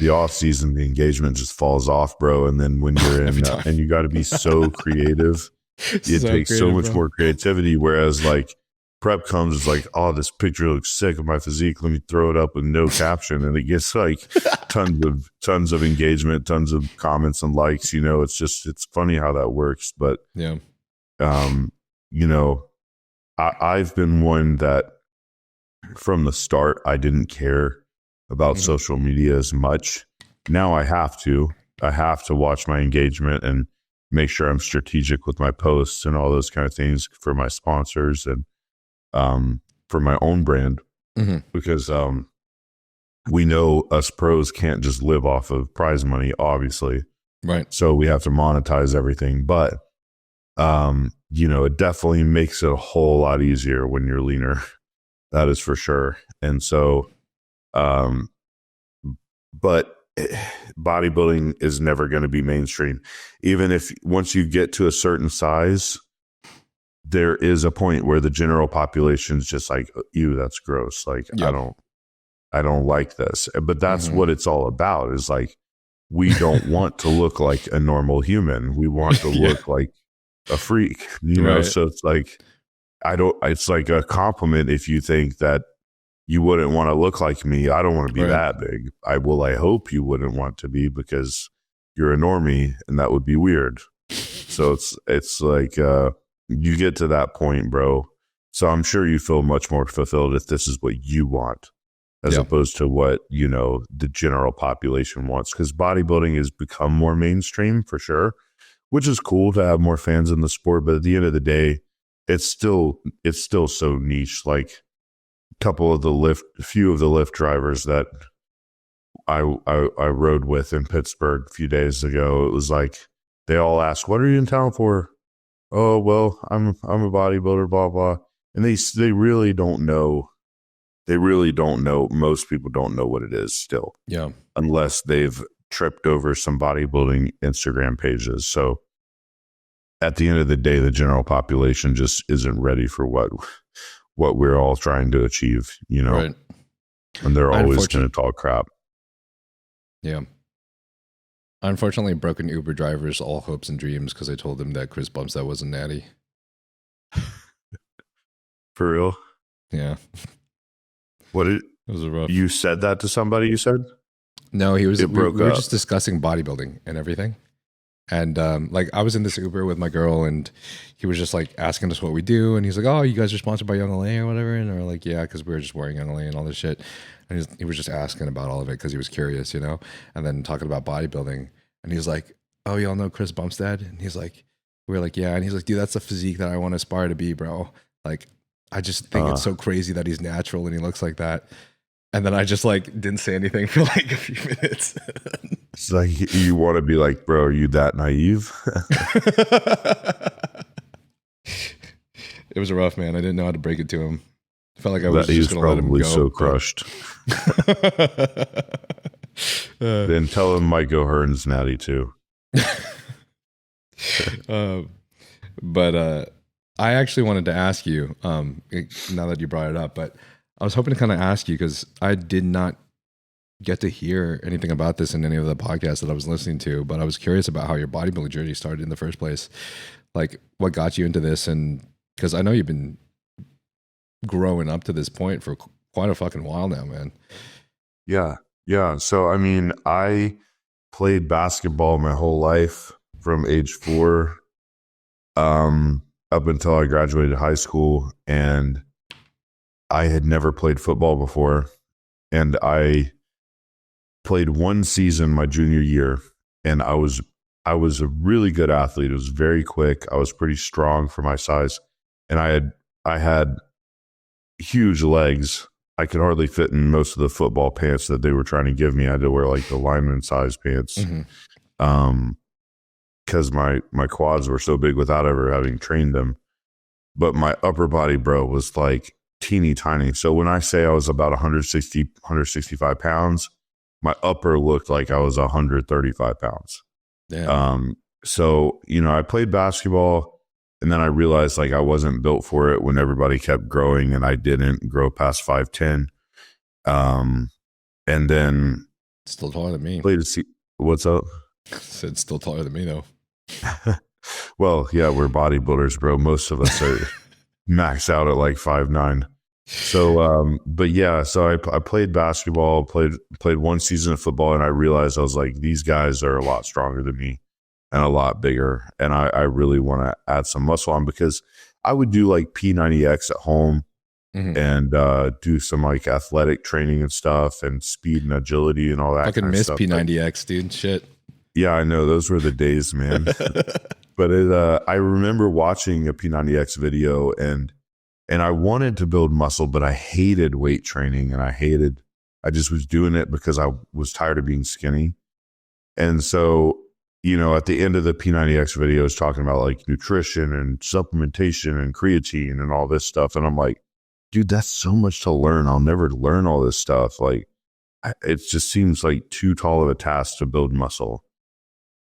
Speaker 3: the off season, the engagement just falls off, bro. And then when you're in, and you got to be so creative, it takes so much more creativity. Whereas like prep comes, it's like, oh, this picture looks sick of my physique. Let me throw it up with no caption. And it gets like tons of engagement, tons of comments and likes, you know, it's funny how that works. But,
Speaker 1: yeah,
Speaker 3: you know, I've been one that from the start, I didn't care about social media as much. Now I have to watch my engagement and make sure I'm strategic with my posts and all those kind of things for my sponsors and for my own brand, because we know us pros can't just live off of prize money, obviously.
Speaker 1: right.
Speaker 3: So we have to monetize everything. But, you know, it definitely makes it a whole lot easier when you're leaner. That is for sure. And so, but bodybuilding is never going to be mainstream. Even if once you get to a certain size, there is a point where the general population is just like, ew, that's gross. Like, I don't like this. But that's what it's all about, is like, we don't want to look like a normal human. We want to look like a freak, you know? So it's like, it's like a compliment if you think that you wouldn't want to look like me. I don't want to be that big. I hope you wouldn't want to be, because you're a normie and that would be weird. So it's like, you get to that point, bro. So I'm sure you feel much more fulfilled if this is what you want, as opposed to what, you know, the general population wants. Because bodybuilding has become more mainstream for sure, which is cool to have more fans in the sport. But at the end of the day, it's still so niche. Like, few of the Lyft drivers that I rode with in Pittsburgh a few days ago, it was like they all asked, "What are you in town for?" "Oh, well, I'm a bodybuilder, blah blah." And they really don't know. They really don't know. Most people don't know what it is still.
Speaker 1: Yeah.
Speaker 3: Unless they've tripped over some bodybuilding Instagram pages. So at the end of the day, the general population just isn't ready for what we're all trying to achieve, you know.
Speaker 1: Right.
Speaker 3: And they're always going to talk crap.
Speaker 1: Yeah. Unfortunately, broken Uber drivers all hopes and dreams because I told them that Chris Bumstead wasn't natty.
Speaker 3: For real?
Speaker 1: Yeah.
Speaker 3: It
Speaker 1: was a rough.
Speaker 3: You said that to somebody, you said?
Speaker 1: No, we
Speaker 3: broke
Speaker 1: were
Speaker 3: up.
Speaker 1: just discussing bodybuilding and everything. And like I was in this Uber with my girl and he was just like asking us what we do. And he's like, "Oh, you guys are sponsored by Young LA or whatever?" And we're like, "Yeah," because we were just wearing Young LA and all this shit. And he was just asking about all of it because he was curious, you know, and then talking about bodybuilding. And he's like, "Oh, y'all know Chris Bumstead?" And he's like, we were like, "Yeah." And he's like, "Dude, that's the physique that I want to aspire to be, bro. Like, I just think it's so crazy that he's natural and he looks like that." And then I just like didn't say anything for like a few minutes.
Speaker 3: It's like you want to be like, "Bro, are you that naive?"
Speaker 1: It was a rough, man. I didn't know how to break it to him. I felt like I was just going to let him go.
Speaker 3: So crushed. Then tell him Mike O'Hearn's natty too.
Speaker 1: But I actually wanted to ask you, now that you brought it up, but I was hoping to kind of ask you because I did not get to hear anything about this in any of the podcasts that I was listening to, but I was curious about how your bodybuilding journey started in the first place. Like what got you into this? And because I know you've been growing up to this point for quite a fucking while now, man.
Speaker 3: Yeah. So, I mean, I played basketball my whole life from age 4 up until I graduated high school, and I had never played football before, and I played one season my junior year, and I was a really good athlete. It was very quick. I was pretty strong for my size, and I had huge legs. I could hardly fit in most of the football pants that they were trying to give me. I had to wear like the lineman size pants, because my quads were so big without ever having trained them. But my upper body, bro, was like teeny tiny. So when I say I was about 165 pounds, my upper looked like I was 135 pounds.
Speaker 1: Damn.
Speaker 3: So, you know, I played basketball, and then I realized like I wasn't built for it when everybody kept growing and I didn't grow past 5'10". And then
Speaker 1: Still taller than me.
Speaker 3: What's up?
Speaker 1: Said still taller than me though.
Speaker 3: Well, yeah, we're bodybuilders, bro. Most of us are max out at like 5'9". So, but yeah, so I played basketball, played one season of football, and I realized I was like, these guys are a lot stronger than me and a lot bigger, and I really want to add some muscle on, because I would do like P90X at home and do some like athletic training and stuff, and speed and agility and all that.
Speaker 1: Fucking miss P90X, dude. Shit.
Speaker 3: Yeah, I know. Those were the days, man. But I remember watching a P90X video, and I wanted to build muscle, but I hated weight training, and I just was doing it because I was tired of being skinny. And so, you know, at the end of the P90X video, is talking about like nutrition and supplementation and creatine and all this stuff. And I'm like, dude, that's so much to learn. I'll never learn all this stuff. Like, it just seems like too tall of a task to build muscle.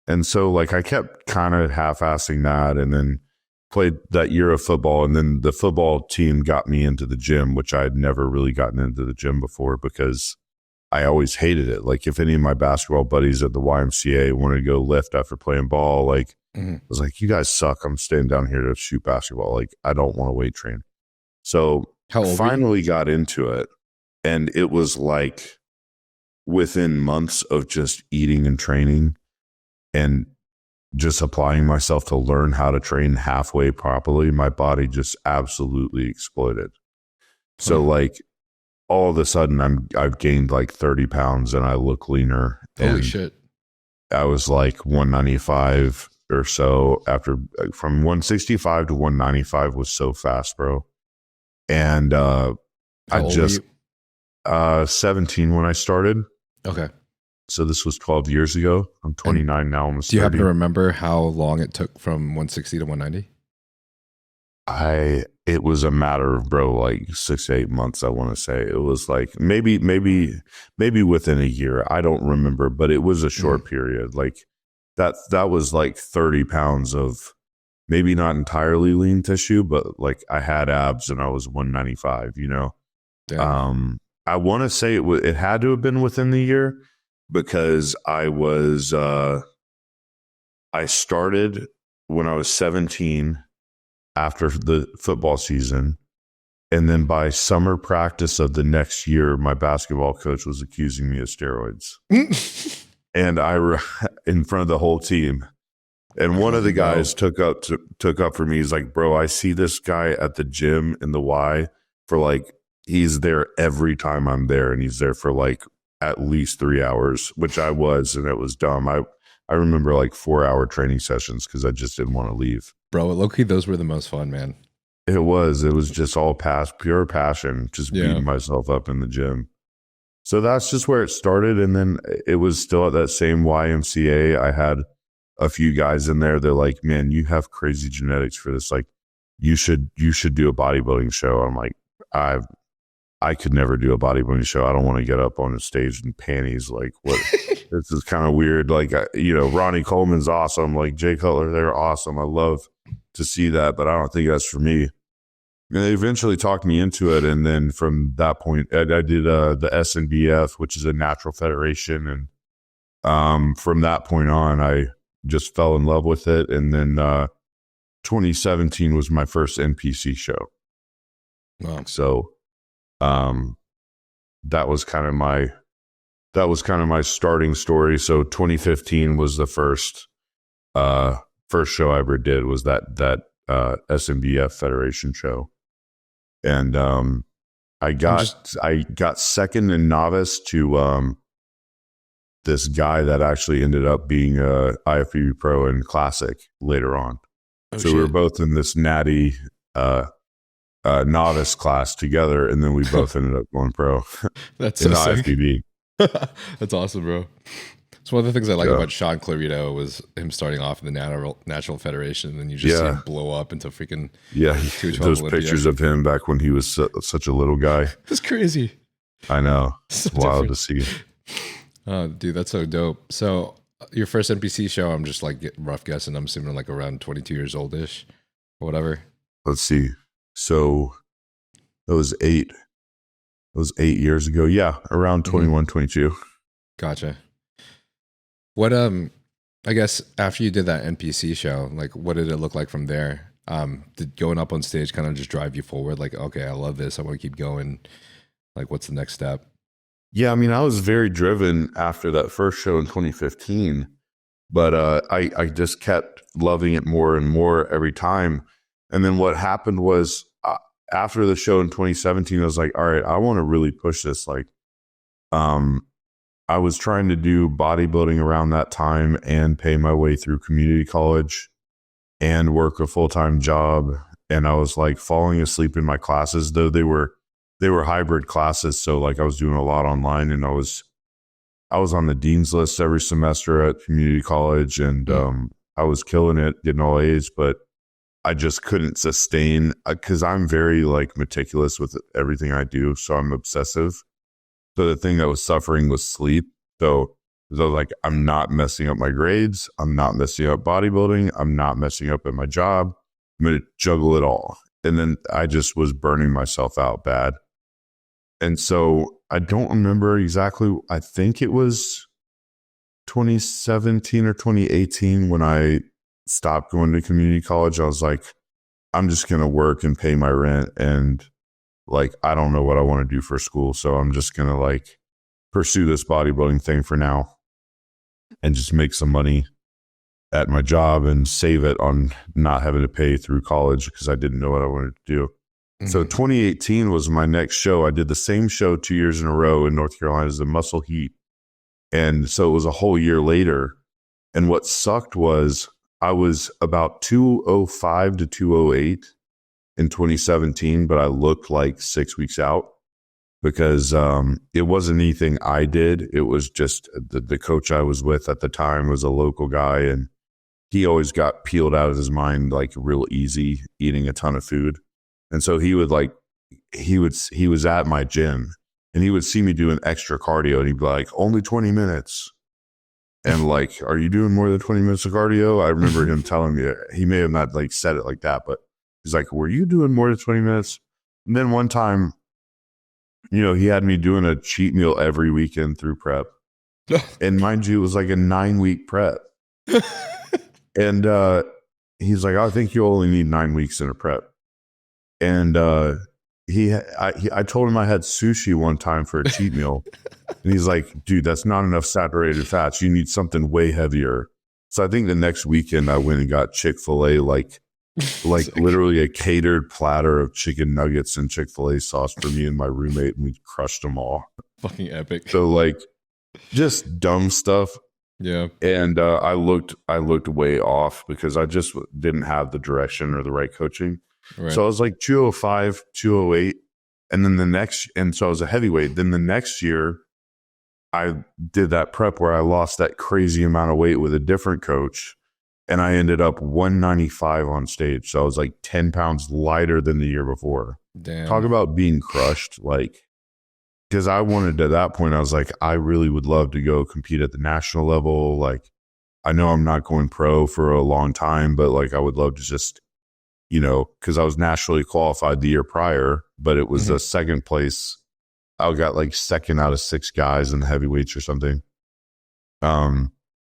Speaker 3: And so like I kept kind of half-assing that, and then played that year of football. And then the football team got me into the gym, which I had never really gotten into the gym before because I always hated it. Like if any of my basketball buddies at the YMCA wanted to go lift after playing ball, like I was like, you guys suck. I'm staying down here to shoot basketball. Like I don't want to weight train. So I finally got into it, and it was like within months of just eating and training and just applying myself to learn how to train halfway properly, my body just absolutely exploded. So like all of a sudden I've gained like 30 pounds and I look leaner.
Speaker 1: Holy shit.
Speaker 3: I was like 195 or so from 165 to 195 was so fast, bro. And
Speaker 1: How old were you?
Speaker 3: 17 when I started.
Speaker 1: Okay.
Speaker 3: So this was 12 years ago. I'm 29 now. Almost
Speaker 1: Do you
Speaker 3: 30.
Speaker 1: happen to remember how long it took from 160 to 190?
Speaker 3: It was a matter of, bro, like 6 to 8 months. I want to say it was like maybe within a year. I don't remember, but it was a short period. Like that was like 30 pounds of maybe not entirely lean tissue, but like I had abs and I was 195, you know?
Speaker 1: Damn.
Speaker 3: I want to say it had to have been within the year because I started when I was 17 after the football season. And then by summer practice of the next year, my basketball coach was accusing me of steroids. And in front of the whole team. And one of the guys took up for me. He's like, bro, I see this guy at the gym in the Y for like, he's there every time I'm there. And he's there for like at least 3 hours, which I was, and it was dumb. I remember like 4-hour training sessions because I just didn't want to leave. Bro,
Speaker 1: low-key, those were the most fun, man.
Speaker 3: It was just all pure passion, just beating myself up in the gym. So that's just where it started. And then it was still at that same YMCA. I had a few guys in there. They're like, man, you have crazy genetics for this. Like, you should do a bodybuilding show. I'm like, I could never do a bodybuilding show. I don't want to get up on a stage in panties. Like, what? This is kind of weird. Like, Ronnie Coleman's awesome. Like, Jay Cutler, they're awesome. I love to see that, but I don't think that's for me. And they eventually talked me into it. And then from that point, I did the SNBF, which is a natural federation. And from that point on, I just fell in love with it. And then 2017 was my first NPC show.
Speaker 1: Wow.
Speaker 3: So that was kind of my starting story. So 2015 was the first show I ever did, was that SMBF Federation show. And I got second in novice to this guy that actually ended up being a IFBB pro in classic later on. So we were both in this natty novice class together, and then we both ended up going pro.
Speaker 1: That's so sick.
Speaker 3: IFBB.
Speaker 1: That's awesome, bro. So one of the things I like about Sean Clarito was him starting off in the National Federation, and then you just see him blow up into freaking
Speaker 3: those Olympia. Pictures of him back when he was such a little guy.
Speaker 1: It's crazy.
Speaker 3: I know. It's wild to see.
Speaker 1: Oh, dude, that's so dope. So your first NPC show, I'm just like rough guessing, I'm assuming like around 22 years old-ish or whatever.
Speaker 3: Let's see. So that was 8 years ago. Yeah, around 21, 22.
Speaker 1: Gotcha. What I guess after you did that NPC show, like what did it look like from there? Did going up on stage kind of just drive you forward? Like, okay, I love this, I want to keep going. Like, what's the next step?
Speaker 3: Yeah, I mean, I was very driven after that first show in 2015, but I just kept loving it more and more every time. And then what happened was after the show in 2017, I was like, all right, I want to really push this. Like, I was trying to do bodybuilding around that time and pay my way through community college and work a full-time job. And I was like falling asleep in my classes, though they were hybrid classes. So like I was doing a lot online, and I was on the dean's list every semester at community college, and I was killing it, getting all A's, but I just couldn't sustain, because I'm very like meticulous with everything I do. So I'm obsessive. So the thing that was suffering was sleep. So like, I'm not messing up my grades. I'm not messing up bodybuilding. I'm not messing up at my job. I'm going to juggle it all. And then I just was burning myself out bad. And so I don't remember exactly. I think it was 2017 or 2018 when I stopped going to community college. I was like, I'm just going to work and pay my rent. And like, I don't know what I want to do for school. So I'm just going to like pursue this bodybuilding thing for now and just make some money at my job and save it on not having to pay through college, because I didn't know what I wanted to do. Mm-hmm. So 2018 was my next show. I did the same show 2 years in a row in North Carolina as the Muscle Heat. And so it was a whole year later. And what sucked was I was about 205 to 208 in 2017, but I looked like 6 weeks out. because it wasn't anything I did. It was just the coach I was with at the time was a local guy, and he always got peeled out of his mind like real easy eating a ton of food. And so he was at my gym, and he would see me doing extra cardio, and he'd be like, only 20 minutes. And like, are you doing more than 20 minutes of cardio? I remember him telling me, he may have not like said it like that, but he's like, were you doing more than 20 minutes? And then one time, you know, he had me doing a cheat meal every weekend through prep. And mind you, it was like a 9-week prep. And he's like, I think you only need 9 weeks in a prep. And I told him I had sushi one time for a cheat meal. And he's like, dude, that's not enough saturated fats. You need something way heavier. So I think the next weekend I went and got Chick-fil-A, like literally a catered platter of chicken nuggets and Chick-fil-A sauce for me and my roommate, and we crushed them all.
Speaker 1: Fucking epic.
Speaker 3: So like just dumb stuff.
Speaker 1: Yeah.
Speaker 3: And I looked way off because I just didn't have the direction or the right coaching. Right. So I was like 205, 208. And then so I was a heavyweight. Then the next year I did that prep where I lost that crazy amount of weight with a different coach. And I ended up 195 on stage. So I was like 10 pounds lighter than the year before.
Speaker 1: Damn.
Speaker 3: Talk about being crushed. Like, because I wanted, at that point, I was like, I really would love to go compete at the national level. Like, I know I'm not going pro for a long time, but like, I would love to just, you know, because I was nationally qualified the year prior, but it was a second place. I got like second out of 6 guys in the heavyweights or something.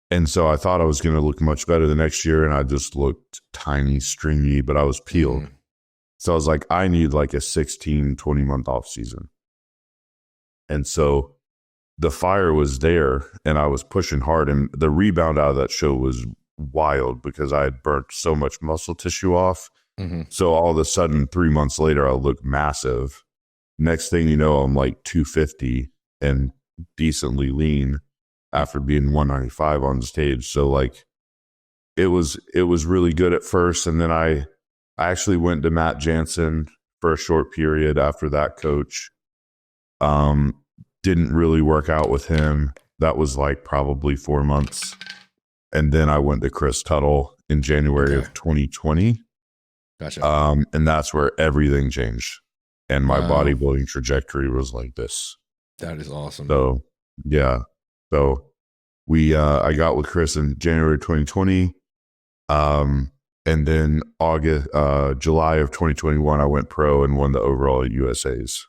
Speaker 3: And so I thought I was going to look much better the next year, and I just looked tiny, stringy, but I was peeled. So I was like, I need like a 16, 20 month off season. And so the fire was there, and I was pushing hard, and the rebound out of that show was wild because I had burnt so much muscle tissue off. So all of a sudden, 3 months later, I look massive. Next thing you know, I'm like 250 and decently lean after being 195 on stage. So like it was really good at first. And then I actually went to Matt Jansen for a short period after that coach. Didn't really work out with him. That was like probably 4 months. And then I went to Chris Tuttle in January of 2020.
Speaker 1: Gotcha.
Speaker 3: And that's where everything changed. And my bodybuilding trajectory was like this.
Speaker 1: That is awesome.
Speaker 3: So, yeah. So I got with Chris in January 2020. And then July of 2021, I went pro and won the overall USAs.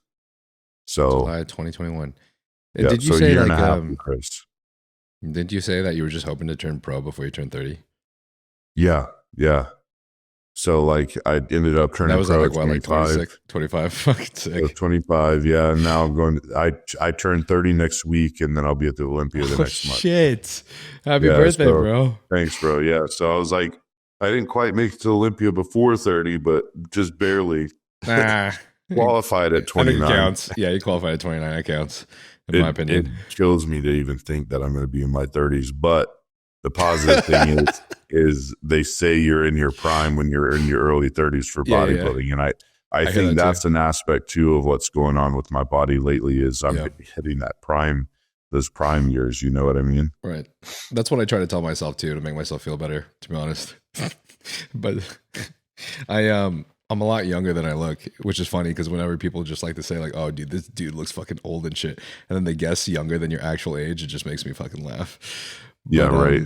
Speaker 3: So
Speaker 1: July of 2021.
Speaker 3: Yeah,
Speaker 1: did you
Speaker 3: so
Speaker 1: say
Speaker 3: a year
Speaker 1: like,
Speaker 3: and a half with Chris.
Speaker 1: did you say that you were just hoping to turn pro before you turned 30?
Speaker 3: Yeah. So like I ended up turning
Speaker 1: that was
Speaker 3: pro
Speaker 1: like
Speaker 3: at
Speaker 1: what,
Speaker 3: 25.
Speaker 1: like 25? Fucking sick.
Speaker 3: 25, yeah. And now I'm going. I turn 30 next week, and then I'll be at the Olympia the next month.
Speaker 1: Shit! Happy birthday, bro!
Speaker 3: Thanks, bro. Yeah. So I was like, I didn't quite make it to Olympia before 30, but just barely. Qualified at 29.
Speaker 1: I think it counts. Yeah, you qualified at 29. That counts, in my opinion.
Speaker 3: It kills me to even think that I'm going to be in my 30s, but the positive thing is they say you're in your prime when you're in your early 30s for bodybuilding. And I think that's an aspect too of what's going on with my body lately is I'm hitting that prime, those prime years. You know what I mean?
Speaker 1: Right. That's what I try to tell myself too, to make myself feel better, to be honest. But I'm a lot younger than I look, which is funny because whenever people just like to say like, oh dude, this dude looks fucking old and shit, and then they guess younger than your actual age, it just makes me fucking laugh.
Speaker 3: Yeah,
Speaker 1: but,
Speaker 3: right.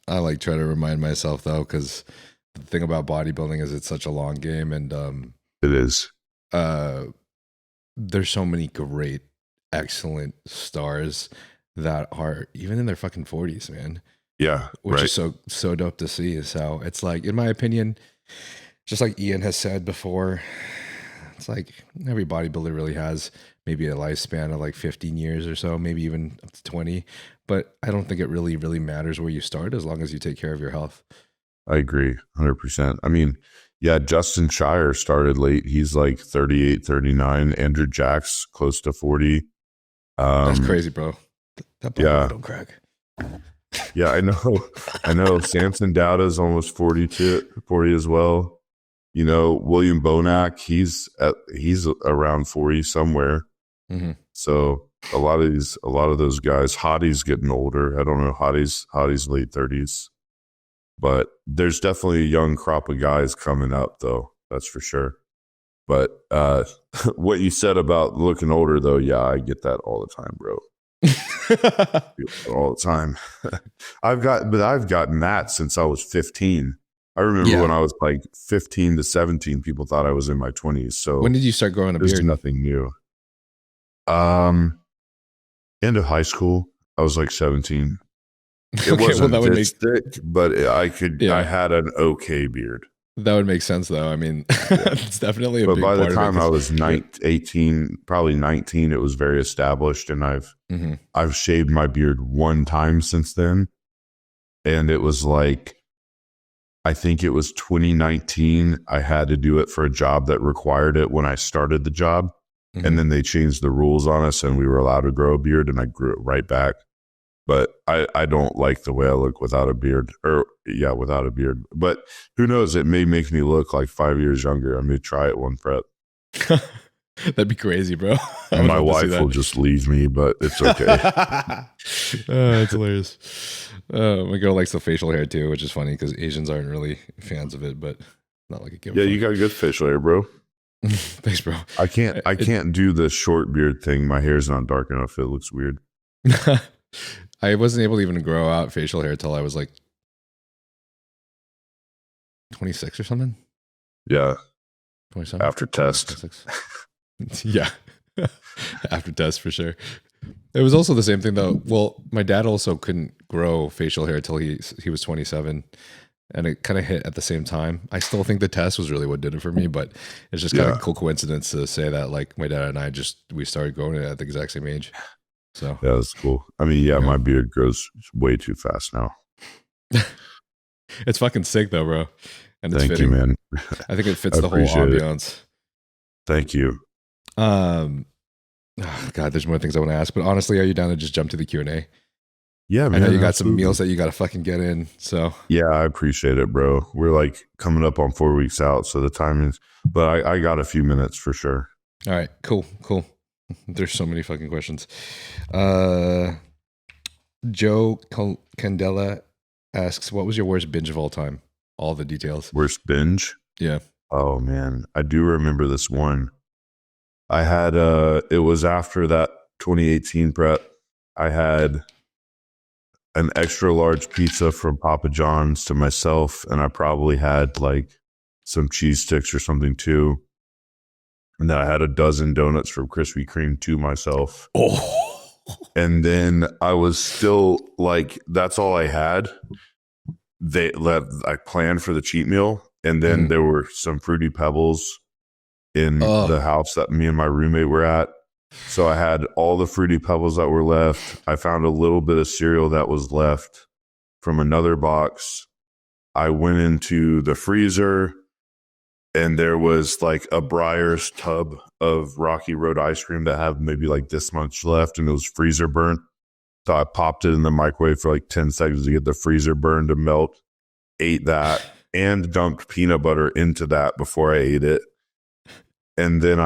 Speaker 1: I like try to remind myself though, because the thing about bodybuilding is it's such a long game, and
Speaker 3: it is.
Speaker 1: There's so many great, excellent stars that are even in their fucking 40s, man.
Speaker 3: Yeah,
Speaker 1: which is so dope to see. So it's like, in my opinion, just like Ian has said before, it's like every bodybuilder really has maybe a lifespan of like 15 years or so, maybe even up to 20. But I don't think it really, really matters where you start as long as you take care of your health.
Speaker 3: I agree 100%. I mean, yeah, Justin Shire started late. He's like 38, 39. Andrew Jack's close to 40.
Speaker 1: That's crazy, bro. That don't crack.
Speaker 3: Yeah, I know. Samson Dowda's almost 40 as well. You know, William Bonac, he's around 40 somewhere.
Speaker 1: Mm-hmm.
Speaker 3: So a lot of those guys, Hottie's getting older. I don't know, Hottie's late 30s. But there's definitely a young crop of guys coming up, though. That's for sure. But what you said about looking older, though, yeah, I get that all the time, bro. All the time. I've gotten that since I was 15. I remember when I was like 15 to 17, people thought I was in my 20s. So
Speaker 1: when did you start growing a beard?
Speaker 3: There's nothing new. End of high school, I was like 17. It wasn't that would thick, but I had an okay beard.
Speaker 1: That would make sense, though. I mean, it's definitely a big part of it. But by the time
Speaker 3: I was 18, probably 19, it was very established, and I've shaved my beard one time since then, and it was like, I think it was 2019. I had to do it for a job that required it when I started the job, and then they changed the rules on us, and we were allowed to grow a beard, and I grew it right back. But I don't like the way I look without a beard, without a beard. But who knows? It may make me look like 5 years younger. I may try it one prep.
Speaker 1: That'd be crazy, bro.
Speaker 3: And my wife will just leave me, but it's okay.
Speaker 1: It's hilarious. My girl likes the facial hair too, which is funny because Asians aren't really fans of it, but not like a giveaway.
Speaker 3: Yeah, you got good facial hair, bro.
Speaker 1: Thanks, bro.
Speaker 3: I can't do the short beard thing. My hair's not dark enough. It looks weird.
Speaker 1: I wasn't able to even grow out facial hair till I was like 26 or something.
Speaker 3: Yeah.
Speaker 1: 27?
Speaker 3: After test.
Speaker 1: Yeah. After test for sure. It was also the same thing though. Well, my dad also couldn't grow facial hair till he was 27. And it kind of hit at the same time. I still think the test was really what did it for me, but it's just kind of a cool coincidence to say that like my dad and I we started growing it at the exact same age. So
Speaker 3: yeah, that's cool. I mean, my beard grows way too fast now.
Speaker 1: It's fucking sick though, bro. And it's
Speaker 3: Thank
Speaker 1: fitting.
Speaker 3: you, man.
Speaker 1: I think it fits the whole ambiance.
Speaker 3: Thank you.
Speaker 1: God, there's more things I want to ask, but honestly, are you down to just jump to the Q&A?
Speaker 3: Yeah, man.
Speaker 1: I know you got some meals that you got to fucking get in. So
Speaker 3: yeah, I appreciate it, bro. We're like coming up on 4 weeks out, so the time is. But I got a few minutes for sure.
Speaker 1: All right, cool. There's so many fucking questions. Joe Candela asks, "What was your worst binge of all time?" All the details.
Speaker 3: Worst binge?
Speaker 1: Yeah.
Speaker 3: Oh man, I do remember this one. I had it was after that 2018 prep. I had an extra large pizza from Papa John's to myself, and I probably had like some cheese sticks or something too. And then I had a dozen donuts from Krispy Kreme to myself.
Speaker 1: Oh.
Speaker 3: And then I was still like, that's all I had. I planned for the cheat meal. And then there were some Fruity Pebbles in the house that me and my roommate were at. So I had all the Fruity Pebbles that were left. I found a little bit of cereal that was left from another box. I went into the freezer, and there was like a Breyer's tub of Rocky Road ice cream that had maybe like this much left, and it was freezer burnt. So I popped it in the microwave for like 10 seconds to get the freezer burn to melt, ate that, and dumped peanut butter into that before I ate it. And then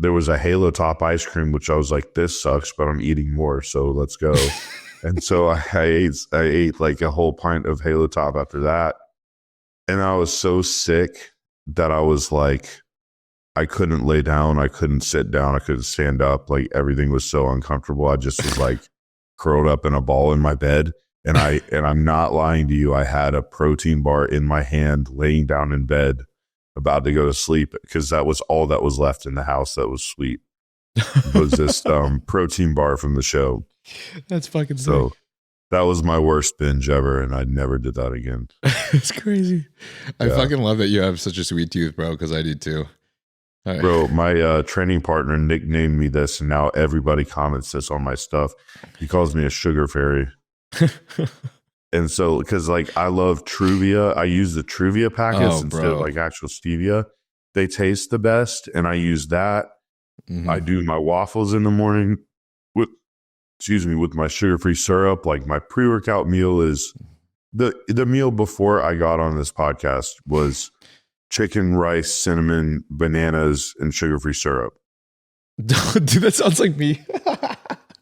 Speaker 3: there was a Halo Top ice cream, which I was like, this sucks, but I'm eating more, so let's go. And so I ate like a whole pint of Halo Top after that. And I was so sick that I was like, I couldn't lay down. I couldn't sit down. I couldn't stand up. Like everything was so uncomfortable. I just was like curled up in a ball in my bed. And I'm not lying to you. I had a protein bar in my hand laying down in bed about to go to sleep because that was all that was left in the house that was sweet. Was this protein bar from the show.
Speaker 1: That's fucking
Speaker 3: so
Speaker 1: sick.
Speaker 3: That was my worst binge ever, and I never did that again.
Speaker 1: It's crazy. I fucking love that you have such a sweet tooth, bro, because I do too. Right.
Speaker 3: Bro, my training partner nicknamed me this, and now everybody comments this on my stuff. He calls me a sugar fairy. And so, because like I love Truvia, I use the Truvia packets instead of like actual stevia. They taste the best, and I use that. Mm-hmm. I do my waffles in the morning with my sugar-free syrup. Like my pre-workout meal is the meal before I got on this podcast was chicken, rice, cinnamon, bananas, and sugar-free syrup.
Speaker 1: Dude, that sounds like me.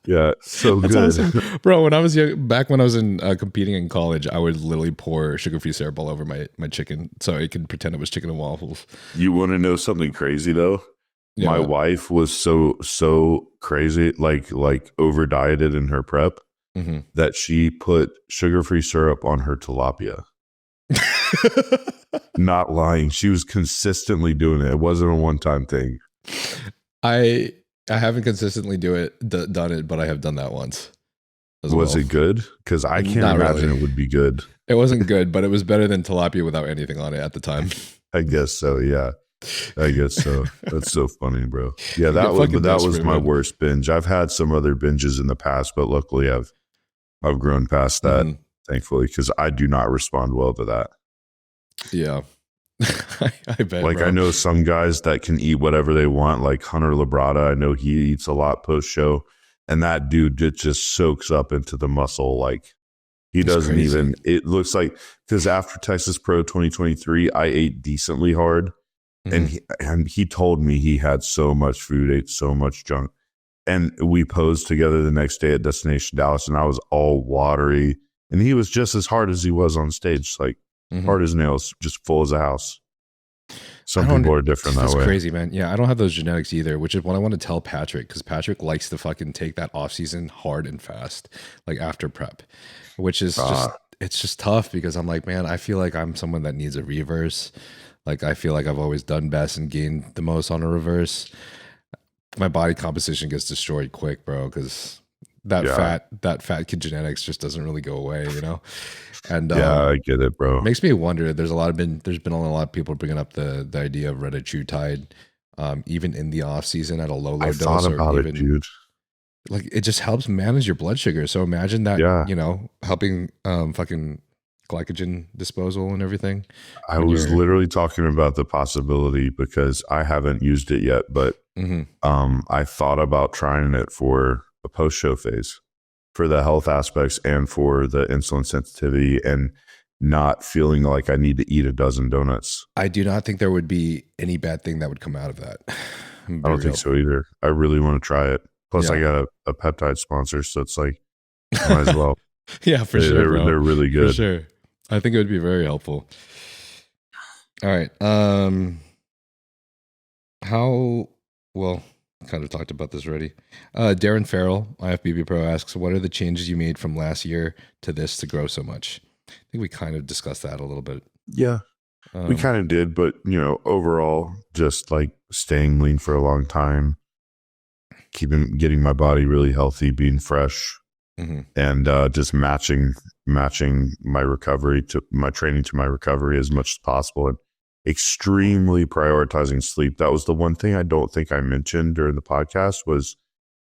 Speaker 3: Yeah, so
Speaker 1: That's
Speaker 3: good.
Speaker 1: awesome. Bro, when I was young, back when I was in competing in college, I would literally pour sugar-free syrup all over my chicken so I could pretend it was chicken and waffles.
Speaker 3: You want to know something crazy though?
Speaker 1: Yeah.
Speaker 3: My wife was so crazy, like over dieted in her prep, that she put sugar-free syrup on her tilapia. Not lying. She was consistently doing it. It wasn't a one-time thing.
Speaker 1: I haven't consistently done it, but I have done that once.
Speaker 3: Was it good? Because I can't imagine it would be good.
Speaker 1: It wasn't good, but it was better than tilapia without anything on it at the time.
Speaker 3: I guess so. Yeah, I guess so. That's so funny, bro. Yeah, that was my worst binge. I've had some other binges in the past, but luckily I've grown past that, thankfully, because I do not respond well to that.
Speaker 1: Yeah. I bet.
Speaker 3: Like, bro. I know some guys that can eat whatever they want, like Hunter Labrada. I know he eats a lot post show, and that dude just soaks up into the muscle. Like, he doesn't crazy. Even, it looks like, because after Texas Pro 2023, I ate decently hard, and he told me he had so much food, ate so much junk. And we posed together the next day at Destination Dallas, and I was all watery, and he was just as hard as he was on stage, like hard as nails, just full as a house. Some people are different that way.
Speaker 1: That's crazy, man. Yeah, I don't have those genetics either, which is what I want to tell Patrick, because Patrick likes to fucking take that off season hard and fast, like after prep, which is it's just tough, because I'm like, man, I feel like I'm someone that needs a reverse. Like, I feel like I've always done best and gained the most on a reverse. My body composition gets destroyed quick, bro, because that fat kid genetics just doesn't really go away, you know. And
Speaker 3: I get it, bro.
Speaker 1: Makes me wonder. There's been a lot of people bringing up the idea of retatrutide, even in the off season at a low dose.
Speaker 3: I thought about it, dude.
Speaker 1: Like, it just helps manage your blood sugar. So imagine that, you know, helping fucking glycogen disposal and everything.
Speaker 3: I was literally talking about the possibility, because I haven't used it yet, but I thought about trying it for a post-show phase, for the health aspects and for the insulin sensitivity, and not feeling like I need to eat a dozen donuts.
Speaker 1: I do not think there would be any bad thing that would come out of that.
Speaker 3: I don't think so either. I really want to try it. Plus, I got a peptide sponsor, so it's like, might as well.
Speaker 1: Yeah, for sure. Bro.
Speaker 3: They're really good.
Speaker 1: For sure. I think it would be very helpful. All right. Kind of talked about this already. Darren Farrell, IFBB Pro, asks, what are the changes you made from last year to this to grow so much? I think we kind of discussed that a little bit.
Speaker 3: Yeah, we kind of did, but, you know, overall, just like staying lean for a long time, getting my body really healthy, being fresh, and just matching my recovery to my training to my recovery as much as possible, and extremely prioritizing sleep. That was the one thing I don't think I mentioned during the podcast, was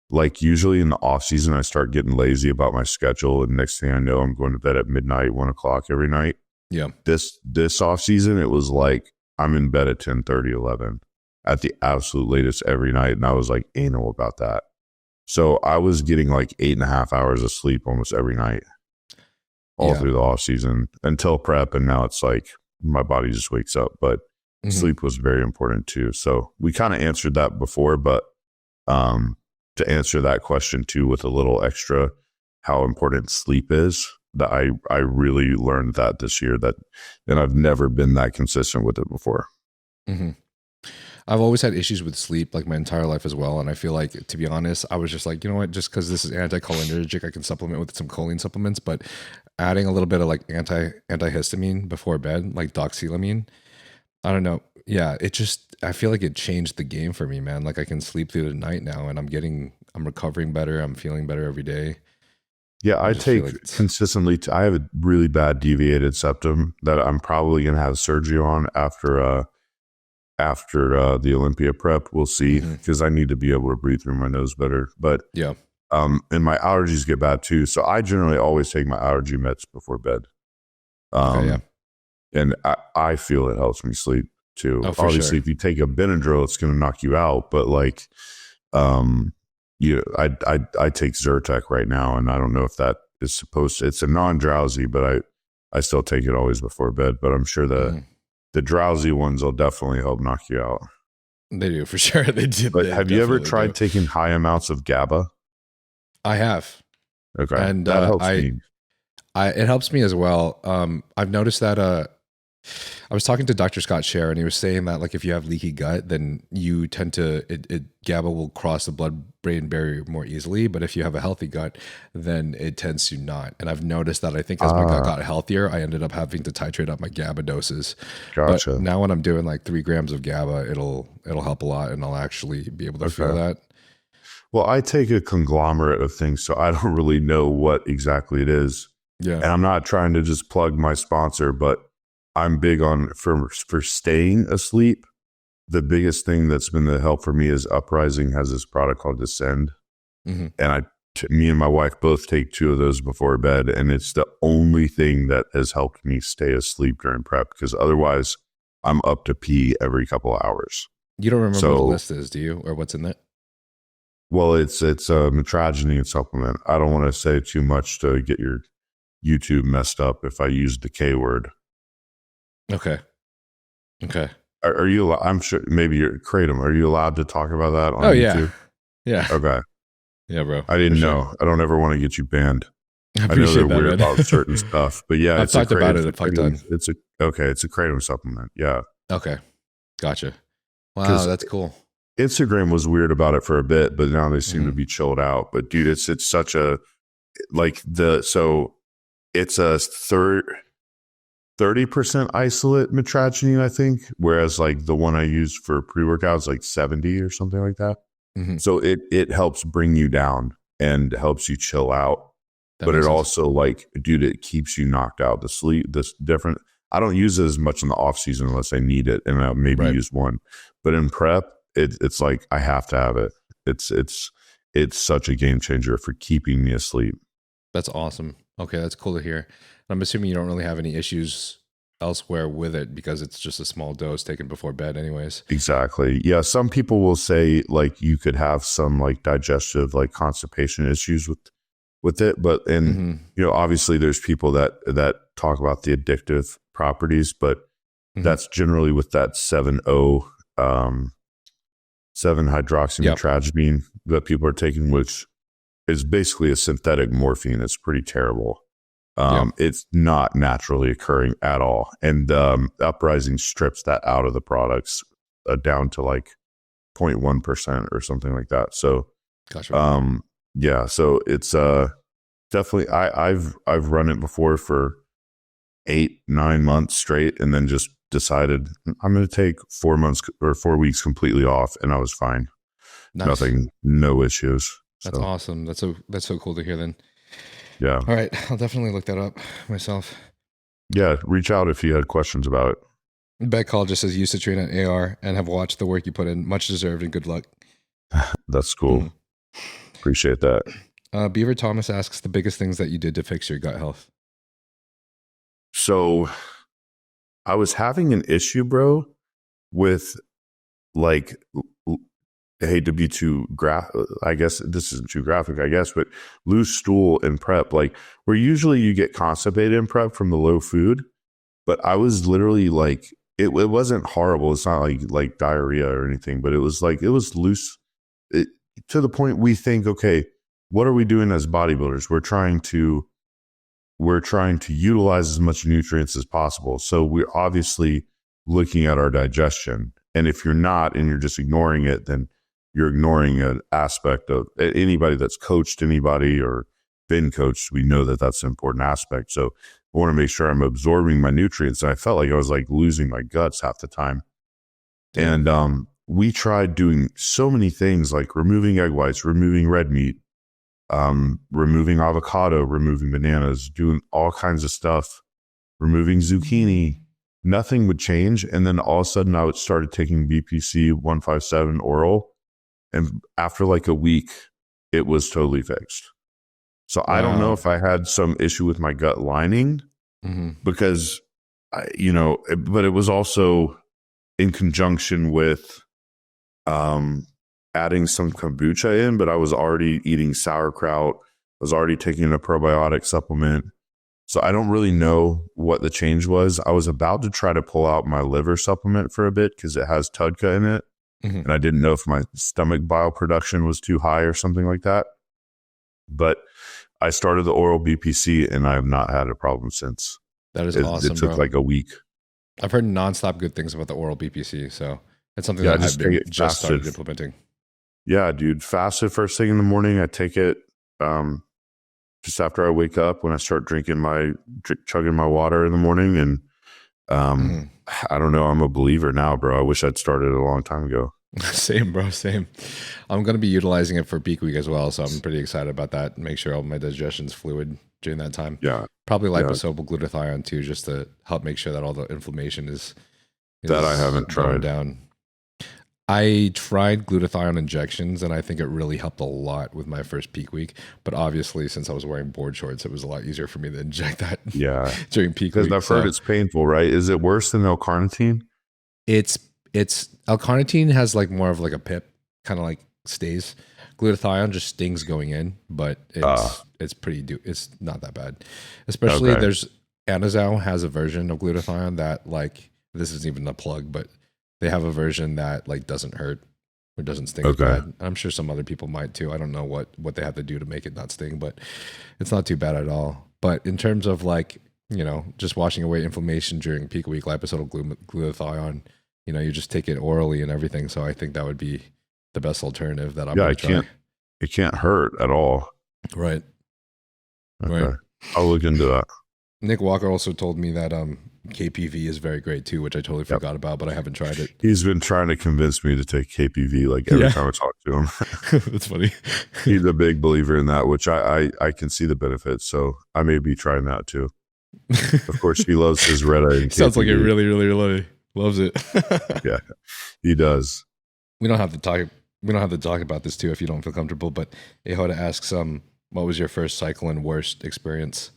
Speaker 3: like, usually in the off season, I start getting lazy about my schedule, and next thing I know, I'm going to bed at midnight, 1 o'clock every night.
Speaker 1: Yeah.
Speaker 3: This off season, it was like, I'm in bed at 10:30, 11 at the absolute latest every night. And I was like anal about that. So I was getting like 8.5 hours of sleep almost every night, all through the off season until prep. And now it's like, my body just wakes up, but sleep was very important too. So we kind of answered that before, but to answer that question too, with a little extra, how important sleep is, that I really learned that this year, and I've never been that consistent with it before.
Speaker 1: I've always had issues with sleep, like my entire life as well. And I feel like, to be honest, I was just like, you know what, just because this is anticholinergic, I can supplement with some choline supplements, but adding a little bit of like antihistamine before bed, like doxylamine, I don't know. Yeah, I feel like it changed the game for me, man. Like, I can sleep through the night now, and I'm recovering better. I'm feeling better every day.
Speaker 3: Yeah, I take consistently. I have a really bad deviated septum that I'm probably going to have surgery on after the Olympia prep. We'll see, because I need to be able to breathe through my nose better. But
Speaker 1: yeah,
Speaker 3: and my allergies get bad too. So I generally always take my allergy meds before bed. And I feel it helps me sleep too.
Speaker 1: Oh,
Speaker 3: obviously, if you take a Benadryl, it's going to knock you out. But like, I take Zyrtec right now, and I don't know if that is supposed to. It's a non-drowsy, but I still take it always before bed. But I'm sure The drowsy ones will definitely help knock you out.
Speaker 1: They do, for sure. They did.
Speaker 3: But have you ever tried taking high amounts of GABA?
Speaker 1: I have.
Speaker 3: Okay.
Speaker 1: And
Speaker 3: that helps me.
Speaker 1: It helps me as well. I've noticed that I was talking to Dr. Scott Scher, and he was saying that like if you have leaky gut, then you tend to GABA will cross the blood-brain barrier more easily. But if you have a healthy gut, then it tends to not. And I've noticed that I think as my gut got healthier, I ended up having to titrate up my GABA doses.
Speaker 3: Gotcha.
Speaker 1: But now when I'm doing like 3 grams of GABA, it'll help a lot, and I'll actually be able to feel that.
Speaker 3: Well, I take a conglomerate of things, so I don't really know what exactly it is.
Speaker 1: Yeah.
Speaker 3: And I'm not trying to just plug my sponsor, but I'm big on for staying asleep. The biggest thing that's been the help for me is Uprising has this product called Descend. And me and my wife both take 2 of those before bed. And it's the only thing that has helped me stay asleep during prep, because otherwise I'm up to pee every couple of hours.
Speaker 1: You don't remember what the list is, do you? Or what's in it?
Speaker 3: Well, it's a metragine supplement. I don't want to say too much to get your YouTube messed up if I use the K word.
Speaker 1: Okay.
Speaker 3: Are you? I'm sure maybe you're Kratom. Are you allowed to talk about that on YouTube?
Speaker 1: Yeah.
Speaker 3: Okay.
Speaker 1: Yeah, bro.
Speaker 3: I didn't know. I don't ever want to get you banned.
Speaker 1: I appreciate
Speaker 3: know they're weird about certain stuff, but yeah,
Speaker 1: I've talked about it a fuck ton.
Speaker 3: It's a Kratom supplement. Yeah.
Speaker 1: Okay. Gotcha. Wow, that's cool.
Speaker 3: Instagram was weird about it for a bit, but now they seem to be chilled out. But dude, it's such a it's a 30% isolate metragine, I think, whereas like the one I use for pre-workout is like 70 or something like that. So it helps bring you down and helps you chill out. But it also it keeps you knocked out. The sleep, this different. I don't use it as much in the off season unless I need it, and I'll maybe use one. But in prep, it's like I have to have it. It's such a game changer for keeping me asleep.
Speaker 1: That's awesome. Okay, that's cool to hear. I'm assuming you don't really have any issues elsewhere with it because it's just a small dose taken before bed anyways.
Speaker 3: Exactly. Yeah, some people will say like you could have some like digestive, like constipation issues with it, but obviously there's people that talk about the addictive properties, but that's generally with that 7-hydroxymetragine that people are taking, which is basically a synthetic morphine. It's pretty terrible. It's not naturally occurring at all. And Uprising strips that out of the products down to like 0.1% or something like that. So,
Speaker 1: gotcha.
Speaker 3: Yeah, so it's definitely I've run it before for 8-9 months straight, and then just decided I'm going to take 4 months or 4 weeks completely off, and I was fine.
Speaker 1: Nice.
Speaker 3: No issues.
Speaker 1: That's awesome. That's so cool to hear. Then,
Speaker 3: yeah.
Speaker 1: All right, I'll definitely look that up myself.
Speaker 3: Yeah, reach out if you had questions about it.
Speaker 1: Beck Call just says used to train at AR and have watched the work you put in. Much deserved and good luck.
Speaker 3: That's cool. Appreciate that.
Speaker 1: Beaver Thomas asks the biggest things that you did to fix your gut health.
Speaker 3: So I was having an issue, bro, with like, I hate to be too I guess this isn't too graphic, I guess, but loose stool in prep, like where usually you get constipated in prep from the low food, but I was literally like, it wasn't horrible. It's not like diarrhea or anything, but it was loose to the point we think, okay, what are we doing as bodybuilders? We're trying to utilize as much nutrients as possible. So we're obviously looking at our digestion. And if you're not, and you're just ignoring it, then you're ignoring an aspect of anybody that's coached anybody or been coached. We know that that's an important aspect. So I want to make sure I'm absorbing my nutrients. And I felt like I was like losing my guts half the time. And we tried doing so many things like removing egg whites, removing red meat, removing avocado, removing bananas, doing all kinds of stuff, removing zucchini. Nothing would change. And then all of a sudden I started taking BPC 157 oral. And after like a week, it was totally fixed. So I don't know if I had some issue with my gut lining because, but it was also in conjunction with adding some kombucha in, but I was already eating sauerkraut. I was already taking a probiotic supplement. So I don't really know what the change was. I was about to try to pull out my liver supplement for a bit because it has TUDCA in it.
Speaker 1: Mm-hmm.
Speaker 3: And I didn't know if my stomach bile production was too high or something like that. But I started the oral BPC and I have not had a problem since.
Speaker 1: That is awesome.
Speaker 3: It took like a week.
Speaker 1: I've heard nonstop good things about the oral BPC. So it's something
Speaker 3: Yeah,
Speaker 1: that I've been just started
Speaker 3: fasted.
Speaker 1: implementing.
Speaker 3: Yeah, dude. Fasted first thing in the morning. I take it just after I wake up when I start chugging my water in the morning. And I don't know. I'm a believer now, bro. I wish I'd started a long time ago.
Speaker 1: Same, bro. Same. I'm going to be utilizing it for peak week as well. So I'm pretty excited about that. Make sure all my digestion's fluid during that time.
Speaker 3: Yeah.
Speaker 1: Probably liposomal glutathione too, just to help make sure that all the inflammation is
Speaker 3: that I haven't tried
Speaker 1: down. I tried glutathione injections and I think it really helped a lot with my first peak week. But obviously, since I was wearing board shorts, it was a lot easier for me to inject that during peak week.
Speaker 3: Because I've heard it's painful, right? Is it worse than L-carnitine?
Speaker 1: It's L-carnitine has like more of like a pip, kind of like stays. Glutathione just stings going in, but it's it's not that bad. Especially there's Anazao has a version of glutathione that like, this isn't even a plug, but they have a version that like doesn't hurt or doesn't sting as bad. I'm sure some other people might too. I don't know what they have to do to make it not sting, but it's not too bad at all. But in terms of like, you know, just washing away inflammation during peak week, liposomal glutathione, you know, you just take it orally and everything. So I think that would be the best alternative that I'm going to try.
Speaker 3: It can't hurt at all.
Speaker 1: Right.
Speaker 3: Okay.
Speaker 1: Right.
Speaker 3: I'll look into that.
Speaker 1: Nick Walker also told me that KPV is very great too, which I totally forgot about, but I haven't tried it.
Speaker 3: He's been trying to convince me to take KPV like every time I talk to him.
Speaker 1: That's funny.
Speaker 3: He's a big believer in that, which I can see the benefits. So I may be trying that too. Of course, he loves his red eye.
Speaker 1: Sounds like he really, really, really loves it.
Speaker 3: Yeah, he does.
Speaker 1: We don't have to talk about this too if you don't feel comfortable. But Ehoda asks, what was your first cycle and worst experience?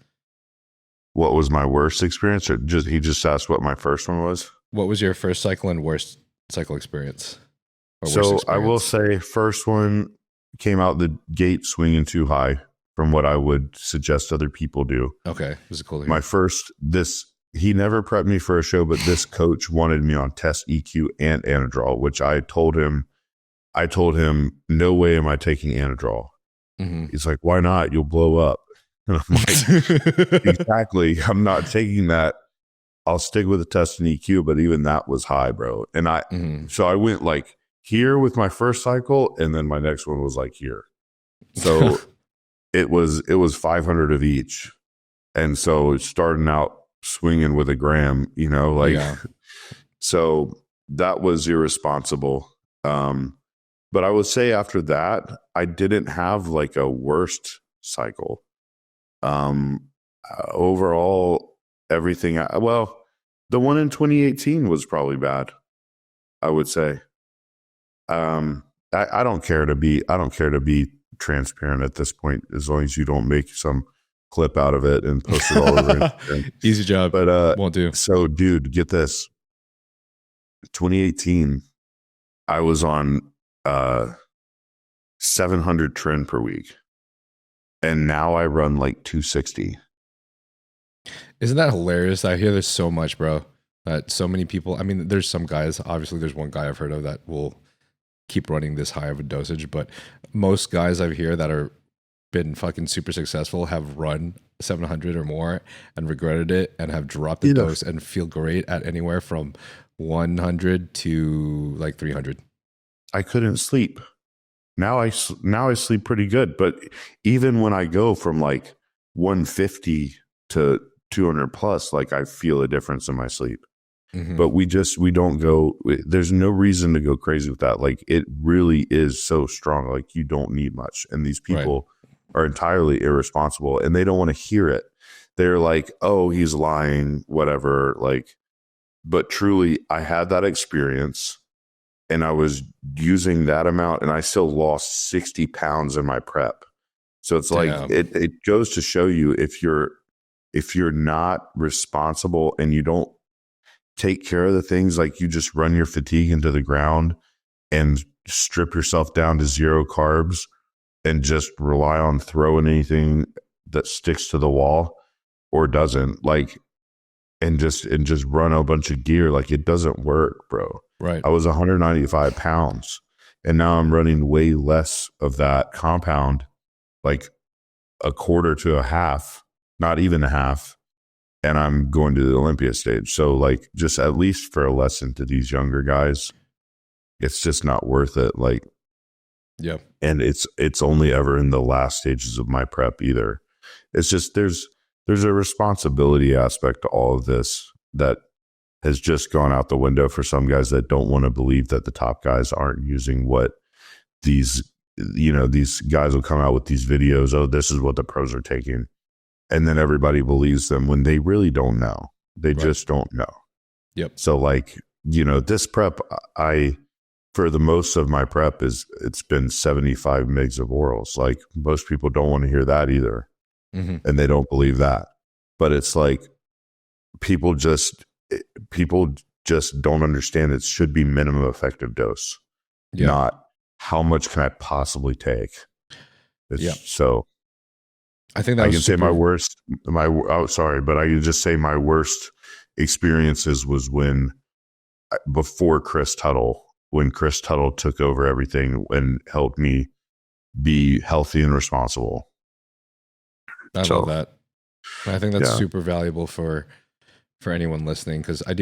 Speaker 3: What was my worst experience? Or he just asked what my first one was?
Speaker 1: What was your first cycle and worst cycle experience?
Speaker 3: So I will say first one came out the gate swinging too high from what I would suggest other people do.
Speaker 1: Okay. This is cool.
Speaker 3: My first, he never prepped me for a show, but this coach wanted me on test EQ and Anadrol, which I told him, no way am I taking Anadrol. Mm-hmm. He's like, why not? You'll blow up. And I'm like, exactly. I'm not taking that. I'll stick with the test and EQ, but even that was high, bro. And so I went like here with my first cycle, and then my next one was like here. So it was 500 of each. And so starting out swinging with a gram, you know, like, so that was irresponsible. But I would say after that, I didn't have like a worst cycle. Overall, everything, the one in 2018 was probably bad, I would say. I don't care to be transparent at this point, as long as you don't make some clip out of it and post it all over Instagram.
Speaker 1: Easy job, but won't do.
Speaker 3: So, dude, get this. 2018, I was on 700 Tren per week, and now I run like 260.
Speaker 1: Isn't that hilarious? I hear this so much, bro. That so many people. I mean, there's some guys. Obviously, there's one guy I've heard of that will keep running this high of a dosage, but most guys I've heard that are been fucking super successful have run 700 or more and regretted it and have dropped the dose and feel great at anywhere from 100 to like 300.
Speaker 3: I couldn't sleep. Now I sleep pretty good, but even when I go from like 150 to 200 plus, like I feel a difference in my sleep. Mm-hmm. But we don't go, there's no reason to go crazy with that. Like it really is so strong. Like you don't need much. And these people are entirely irresponsible and they don't want to hear it. They're like, oh, he's lying, whatever. Like, but truly I had that experience and I was using that amount and I still lost 60 pounds in my prep. So it's like, it goes to show you if you're not responsible and you don't take care of the things, like you just run your fatigue into the ground and strip yourself down to 0 carbs and just rely on throwing anything that sticks to the wall, or doesn't, like, and just run a bunch of gear. Like, it doesn't work, bro.
Speaker 1: Right.
Speaker 3: I was 195 pounds and now I'm running way less of that compound, like a quarter to a half, not even a half. And I'm going to the Olympia stage. So, like, just at least for a lesson to these younger guys, it's just not worth it. Like,
Speaker 1: yeah.
Speaker 3: And it's only ever in the last stages of my prep either. It's just, there's a responsibility aspect to all of this that has just gone out the window for some guys that don't want to believe that the top guys aren't using what these guys will come out with these videos. Oh, this is what the pros are taking. And then everybody believes them when they really don't know. They just don't know.
Speaker 1: Yep.
Speaker 3: So, like, this prep, for the most of my prep it's been 75 mgs of orals. Like, most people don't want to hear that either.
Speaker 1: Mm-hmm.
Speaker 3: And they don't believe that. But it's like, people just don't understand it should be minimum effective dose, not how much can I possibly take. So
Speaker 1: I think that
Speaker 3: I can say but I can just say my worst experiences was before Chris Tuttle, when Chris Tuttle took over everything and helped me be healthy and responsible.
Speaker 1: I love that. I think that's super valuable for anyone listening, because I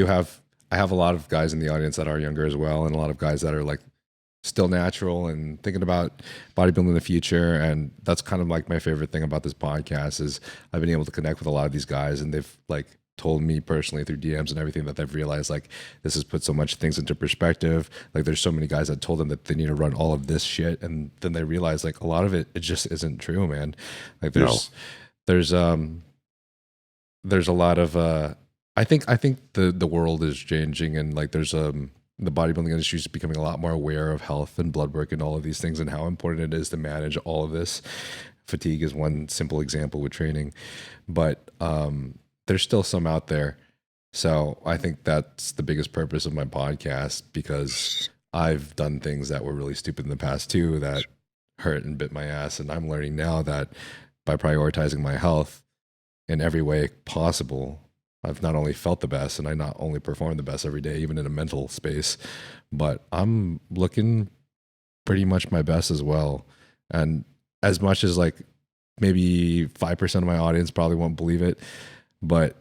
Speaker 1: have a lot of guys in the audience that are younger as well, and a lot of guys that are like still natural and thinking about bodybuilding in the future. And that's kind of like my favorite thing about this podcast is I've been able to connect with a lot of these guys, and they've like told me personally through DMs and everything that they've realized like this has put so much things into perspective. Like, there's so many guys that told them that they need to run all of this shit, and then they realize like a lot of it just isn't true, man. Like, there's a lot of I think the world is changing, and like there's the bodybuilding industry is becoming a lot more aware of health and blood work and all of these things, and how important it is to manage all of this. Fatigue is one simple example with training, but there's still some out there. So I think that's the biggest purpose of my podcast, because I've done things that were really stupid in the past too, that hurt and bit my ass. And I'm learning now that by prioritizing my health in every way possible, I've not only felt the best, and I not only perform the best every day, even in a mental space, but I'm looking pretty much my best as well. And as much as like maybe 5% of my audience probably won't believe it, but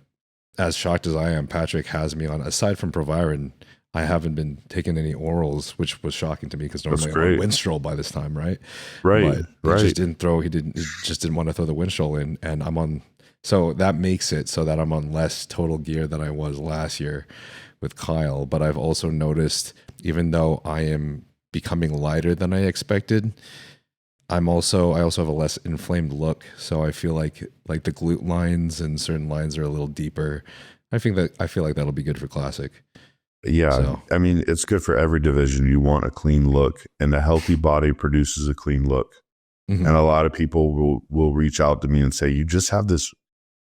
Speaker 1: as shocked as I am, Patrick has me on, aside from Proviron, I haven't been taking any orals, which was shocking to me, because normally I'm on Winstrol by this time, right?
Speaker 3: Right.
Speaker 1: But he just didn't want to throw the Winstrol in, and I'm on. So that makes it so that I'm on less total gear than I was last year with Kyle. But I've also noticed, even though I am becoming lighter than I expected, I also have a less inflamed look. So I feel like the glute lines and certain lines are a little deeper. I feel like that'll be good for Classic.
Speaker 3: Yeah. So, I mean, it's good for every division. You want a clean look, and a healthy body produces a clean look. Mm-hmm. And a lot of people will reach out to me and say, you just have this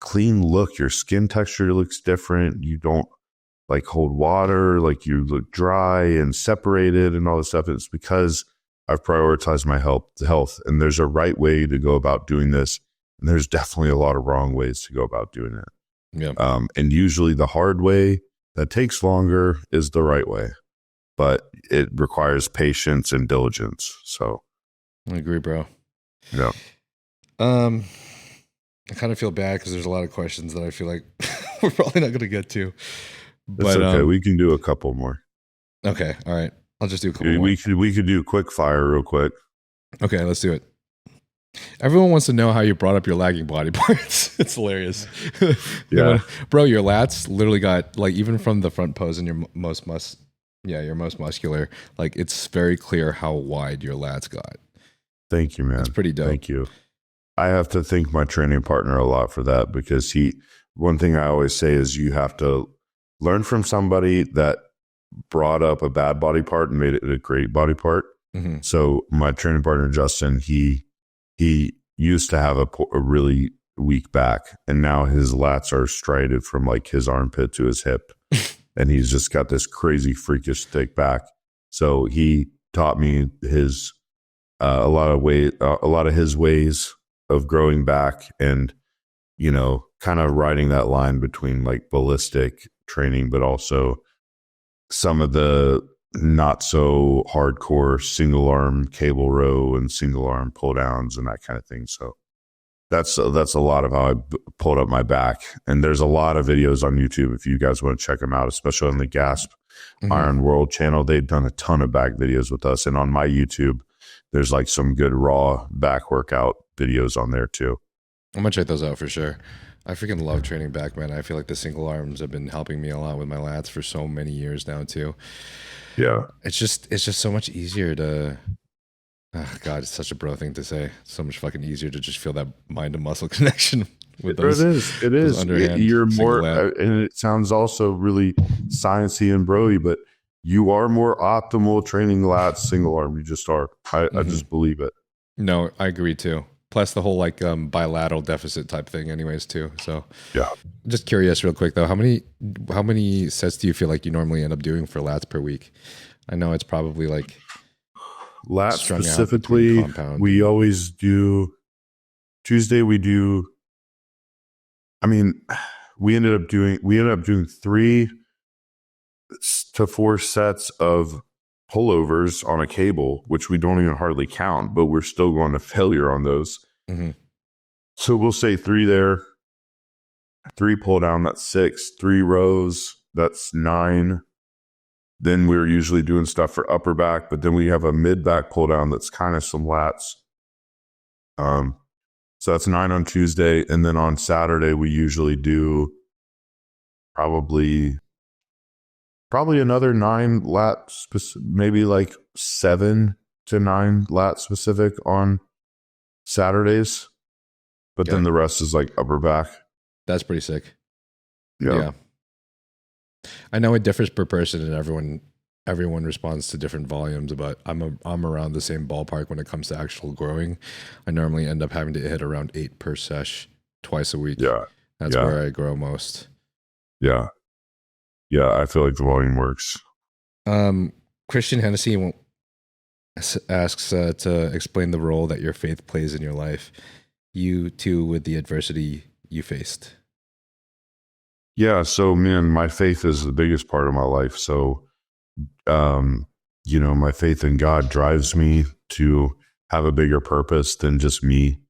Speaker 3: clean look. Your skin texture looks different. You don't like hold water, like you look dry and separated and all this stuff. It's because I've prioritized my health, and there's a right way to go about doing this, and there's definitely a lot of wrong ways to go about doing it.
Speaker 1: Yeah.
Speaker 3: And usually the hard way that takes longer is the right way, but it requires patience and diligence. So
Speaker 1: I agree, bro.
Speaker 3: Yeah.
Speaker 1: I kind of feel bad because there's a lot of questions that I feel like we're probably not going to get to. But
Speaker 3: it's okay. We can do a couple more.
Speaker 1: Okay. All right. I'll just do a couple more.
Speaker 3: We could do quick fire real quick.
Speaker 1: Okay, let's do it. Everyone wants to know how you brought up your lagging body parts. It's hilarious.
Speaker 3: Yeah.
Speaker 1: Bro, your lats literally got, like, even from the front pose and your most muscular, like, it's very clear how wide your lats got.
Speaker 3: Thank you, man.
Speaker 1: It's pretty dope.
Speaker 3: Thank you. I have to thank my training partner a lot for that, because one thing I always say is you have to learn from somebody that brought up a bad body part and made it a great body part.
Speaker 1: Mm-hmm.
Speaker 3: So my training partner, Justin, he used to have a really weak back, and now his lats are striated from like his armpit to his hip. And he's just got this crazy freakish thick back. So he taught me a lot of his ways of growing back, and kind of riding that line between like ballistic training, but also some of the not so hardcore single arm cable row and single arm pull downs and that kind of thing. So that's a lot of how I pulled up my back. And there's a lot of videos on YouTube if you guys want to check them out, especially on the Gasp Iron World channel. They've done a ton of back videos with us. And on my YouTube, there's like some good raw back workout videos on there too.
Speaker 1: I'm going to check those out for sure. I freaking love training back, man. I feel like the single arms have been helping me a lot with my lats for so many years now too.
Speaker 3: Yeah.
Speaker 1: It's just so much easier to, oh God, it's such a bro thing to say. It's so much fucking easier to just feel that mind to muscle connection with those.
Speaker 3: It is. You're more, and it sounds also really sciencey and broy, but you are more optimal training lats single arm. You just are. I just believe it.
Speaker 1: No, I agree too. Plus the whole like bilateral deficit type thing anyways too. So
Speaker 3: yeah.
Speaker 1: Just curious real quick though, how many sets do you feel like you normally end up doing for lats per week? I know it's probably like
Speaker 3: lats specifically, we always do Tuesday. We ended up doing 3 to 4 sets of pullovers on a cable, which we don't even hardly count, but we're still going to failure on those. So we'll say 3 there, 3 pull down, that's 6, 3 rows, that's 9. Then we're usually doing stuff for upper back, but then we have a mid back pull down that's kind of some lats. So that's 9 on Tuesday. And then on Saturday, we usually do probably another 9 lat, maybe like 7 to 9 lat specific on Saturdays. But then the rest is like upper back.
Speaker 1: That's pretty sick.
Speaker 3: Yeah.
Speaker 1: I know it differs per person and everyone responds to different volumes, but I'm around the same ballpark when it comes to actual growing. I normally end up having to hit around 8 per sesh twice a week.
Speaker 3: Yeah.
Speaker 1: That's where I grow most.
Speaker 3: Yeah. Yeah, I feel like the volume works.
Speaker 1: Christian Hennessy asks to explain the role that your faith plays in your life. You too, with the adversity you faced.
Speaker 3: Yeah, so man, my faith is the biggest part of my life. So, my faith in God drives me to have a bigger purpose than just me.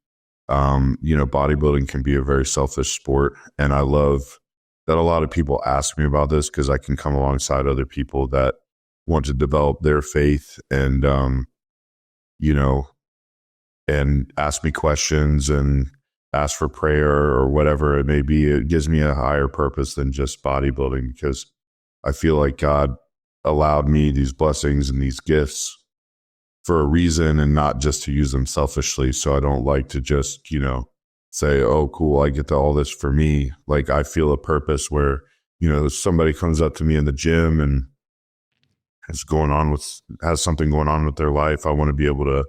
Speaker 3: Bodybuilding can be a very selfish sport, and I love that a lot of people ask me about this because I can come alongside other people that want to develop their faith and, and ask me questions and ask for prayer or whatever it may be. It gives me a higher purpose than just bodybuilding because I feel like God allowed me these blessings and these gifts for a reason and not just to use them selfishly. So I don't like to just, say, oh, cool, I get to all this for me. Like I feel a purpose where, somebody comes up to me in the gym and has something going on with their life. I want to be able to,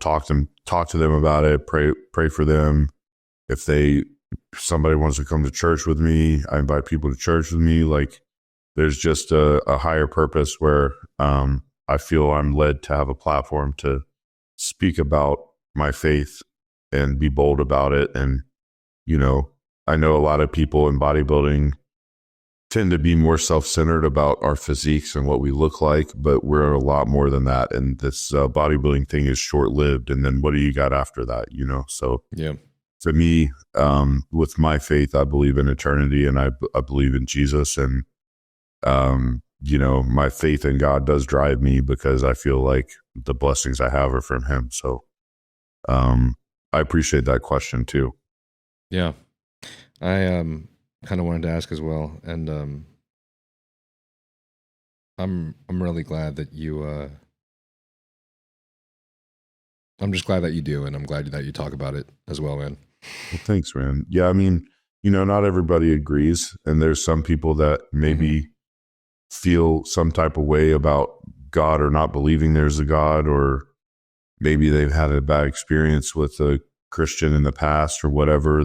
Speaker 3: talk to them about it, pray for them. If somebody wants to come to church with me, I invite people to church with me. Like there's just a higher purpose where I feel I'm led to have a platform to speak about my faith and be bold about it. And, I know a lot of people in bodybuilding tend to be more self-centered about our physiques and what we look like, but we're a lot more than that. And this bodybuilding thing is short-lived. And then what do you got after that? So
Speaker 1: yeah,
Speaker 3: for me, with my faith, I believe in eternity and I believe in Jesus. And, my faith in God does drive me because I feel like the blessings I have are from him. So, I appreciate that question too.
Speaker 1: Yeah. I kind of wanted to ask as well. And I'm really glad that you I'm just glad that you do, and I'm glad that you talk about it as well, man.
Speaker 3: Well, thanks, man. Yeah, I mean, not everybody agrees, and there's some people that maybe feel some type of way about God or not believing there's a God, or maybe they've had a bad experience with a Christian in the past or whatever.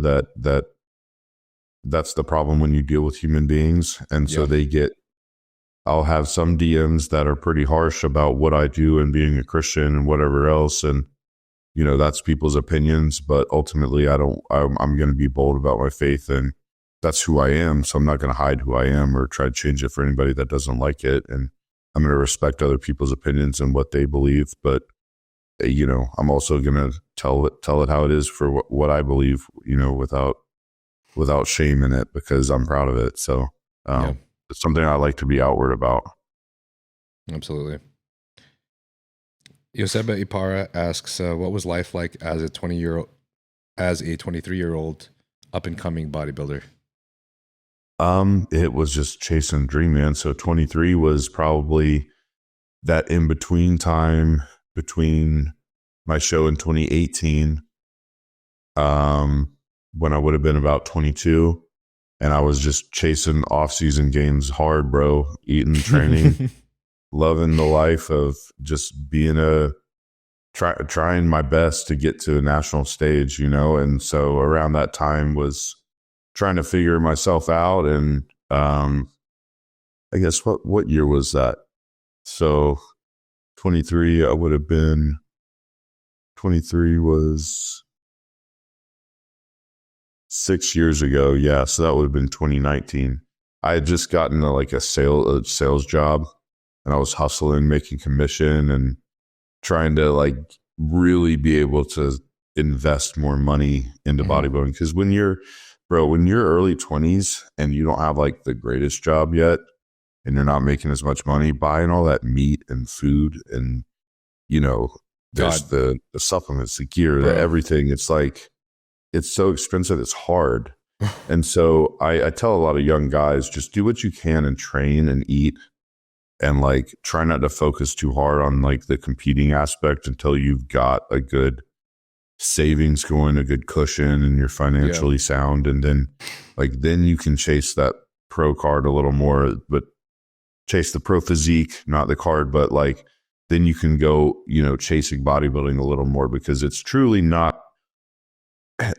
Speaker 3: That's the problem when you deal with human beings, and so I'll have some DMs that are pretty harsh about what I do and being a Christian and whatever else. And that's people's opinions, but ultimately I'm going to be bold about my faith, and that's who I am. So I'm not going to hide who I am or try to change it for anybody that doesn't like it. And I'm going to respect other people's opinions and what they believe. But, I'm also going to tell it how it is for what I believe, without shame in it, because I'm proud of it. So it's something I like to be outward about.
Speaker 1: Absolutely. Yoseba Ipara asks, what was life like as a 23-year-old up and coming bodybuilder?
Speaker 3: It was just chasing a dream, man. So 23 was probably that in between time between my show in 2018, when I would have been about 22, and I was just chasing off-season games hard, bro, eating, training, loving the life of just being trying my best to get to a national stage, and so around that time was trying to figure myself out. And I guess what year was that? So 23, I would have been 23 was 6 years ago. Yeah, so that would have been 2019. I had just gotten a sales job, and I was hustling, making commission, and trying to really be able to invest more money into bodybuilding. Because when you're early 20s and you don't have the greatest job yet, and you're not making as much money, buying all that meat and food and there's the supplements, the gear, everything. It's so expensive. It's hard. And so I tell a lot of young guys, just do what you can and train and eat, and try not to focus too hard on the competing aspect until you've got a good savings going, a good cushion, and you're financially sound. And then then you can chase that pro card a little more, but chase the pro physique, not the card, but then you can go, chasing bodybuilding a little more, because it's truly not.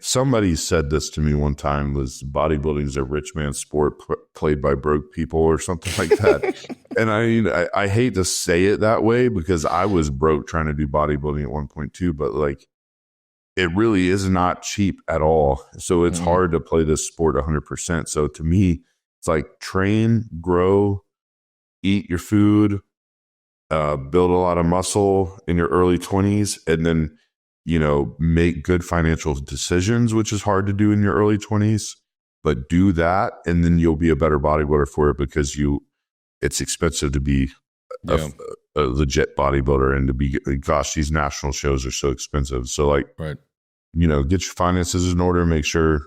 Speaker 3: Somebody said this to me one time, was bodybuilding is a rich man's sport played by broke people or something like that. And I hate to say it that way, because I was broke trying to do bodybuilding at one point too, but it really is not cheap at all. So it's hard to play this sport 100%. So to me, it's train, grow, eat your food, build a lot of muscle in your early 20s, and then, make good financial decisions, which is hard to do in your early 20s, but do that. And then you'll be a better bodybuilder for it, because it's expensive to be a legit bodybuilder, and to be, these national shows are so expensive. So get your finances in order, make sure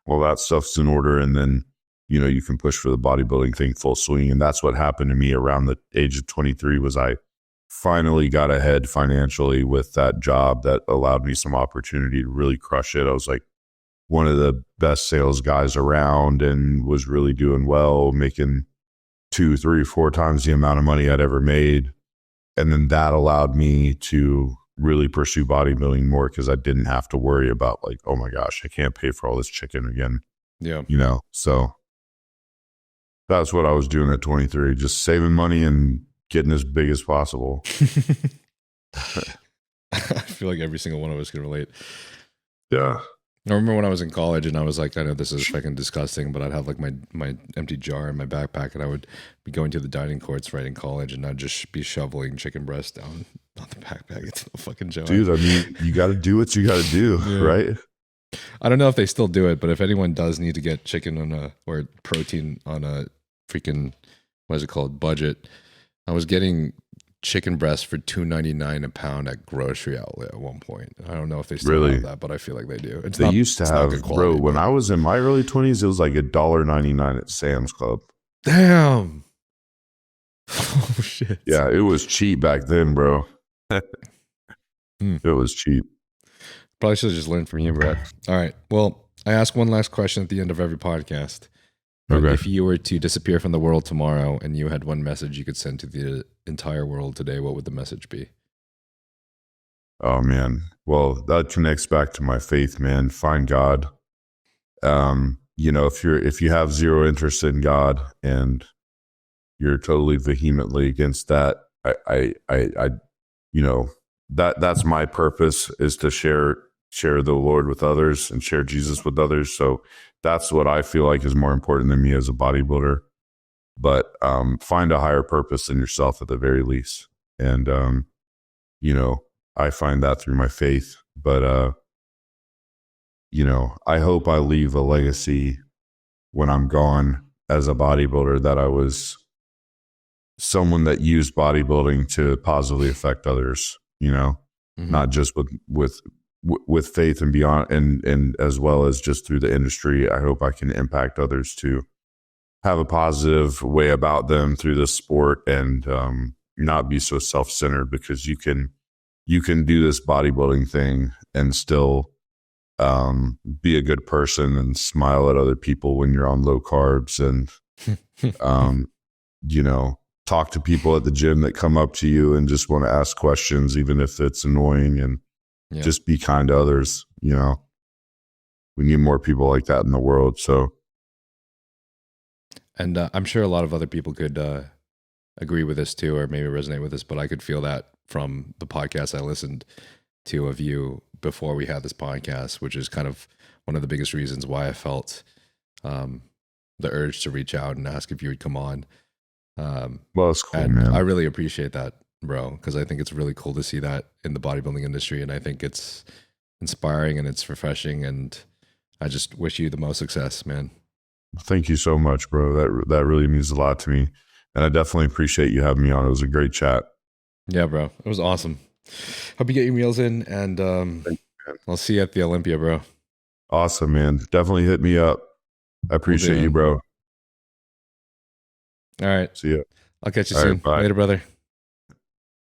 Speaker 3: all that stuff's in order. And then, you can push for the bodybuilding thing full swing. And that's what happened to me around the age of 23, was I finally got ahead financially with that job that allowed me some opportunity to really crush it. I was one of the best sales guys around, and was really doing well, making 2, 3, 4 times the amount of money I'd ever made. And then that allowed me to really pursue bodybuilding more, because I didn't have to worry about oh my gosh, I can't pay for all this chicken again. Yeah. So that's what I was doing at 23, just saving money and getting as big as possible.
Speaker 1: I feel like every single one of us can relate.
Speaker 3: Yeah.
Speaker 1: I remember when I was in college, and I was I know this is fucking disgusting, but I'd have my empty jar in my backpack, and I would be going to the dining courts right in college, and I'd just be shoveling chicken breast down the backpack. It's no fucking joke.
Speaker 3: Dude, you got to do what you got to do, right?
Speaker 1: I don't know if they still do it, but if anyone does need to get chicken or protein on a freaking, what is it called, budget, I was getting chicken breast for $2.99 a pound at grocery outlet at one point. I don't know if they still have that, but I feel like they do.
Speaker 3: They used to have, bro, when I was in my early 20s, it was $1.99 at Sam's Club.
Speaker 1: Damn. Oh, shit.
Speaker 3: Yeah, it was cheap back then, bro. It was cheap.
Speaker 1: Probably should have just learned from you, Brett. All right. Well, I ask one last question at the end of every podcast. Okay. If you were to disappear from the world tomorrow and you had one message you could send to the entire world today, what would the message be?
Speaker 3: Oh, man. Well, that connects back to my faith, man. Find God. If you have zero interest in God and you're totally vehemently against that, I that's my purpose, is to share the Lord with others and share Jesus with others. So that's what I feel like is more important than me as a bodybuilder. But find a higher purpose than yourself at the very least. And, you know, I find that through my faith. But, you know, I hope I leave a legacy when I'm gone as a bodybuilder, that I was someone that used bodybuilding to positively affect others, you know, not just with faith and beyond, and as well as just through the industry. I hope I can impact others to have a positive way about them through this sport, and not be so self-centered, because you can do this bodybuilding thing and still be a good person and smile at other people when you're on low carbs, and you know, talk to people at the gym that come up to you and just want to ask questions, even if it's annoying, and just be kind to others. You know, we need more people like that in the world. So,
Speaker 1: and I'm sure a lot of other people could agree with this too, or maybe resonate with this, but I could feel that from the podcast I listened to of you before we had this podcast, which is kind of one of the biggest reasons why I felt the urge to reach out and ask if you would come on.
Speaker 3: Well, that's cool,
Speaker 1: and
Speaker 3: man.
Speaker 1: I really appreciate that, bro, because I think it's really cool to see that in the bodybuilding industry, and I think it's inspiring and it's refreshing, and I just wish you the most success, man.
Speaker 3: Thank you so much, bro. That really means a lot to me, and I definitely appreciate you having me on. It was a great chat.
Speaker 1: Yeah, bro, it was awesome. Hope you get your meals in, and I'll see you at the Olympia, bro.
Speaker 3: Awesome, man. Definitely hit me up. I appreciate you, bro.
Speaker 1: All right.
Speaker 3: See ya.
Speaker 1: I'll catch you
Speaker 3: All
Speaker 1: soon.
Speaker 3: right, bye.
Speaker 1: Later, brother.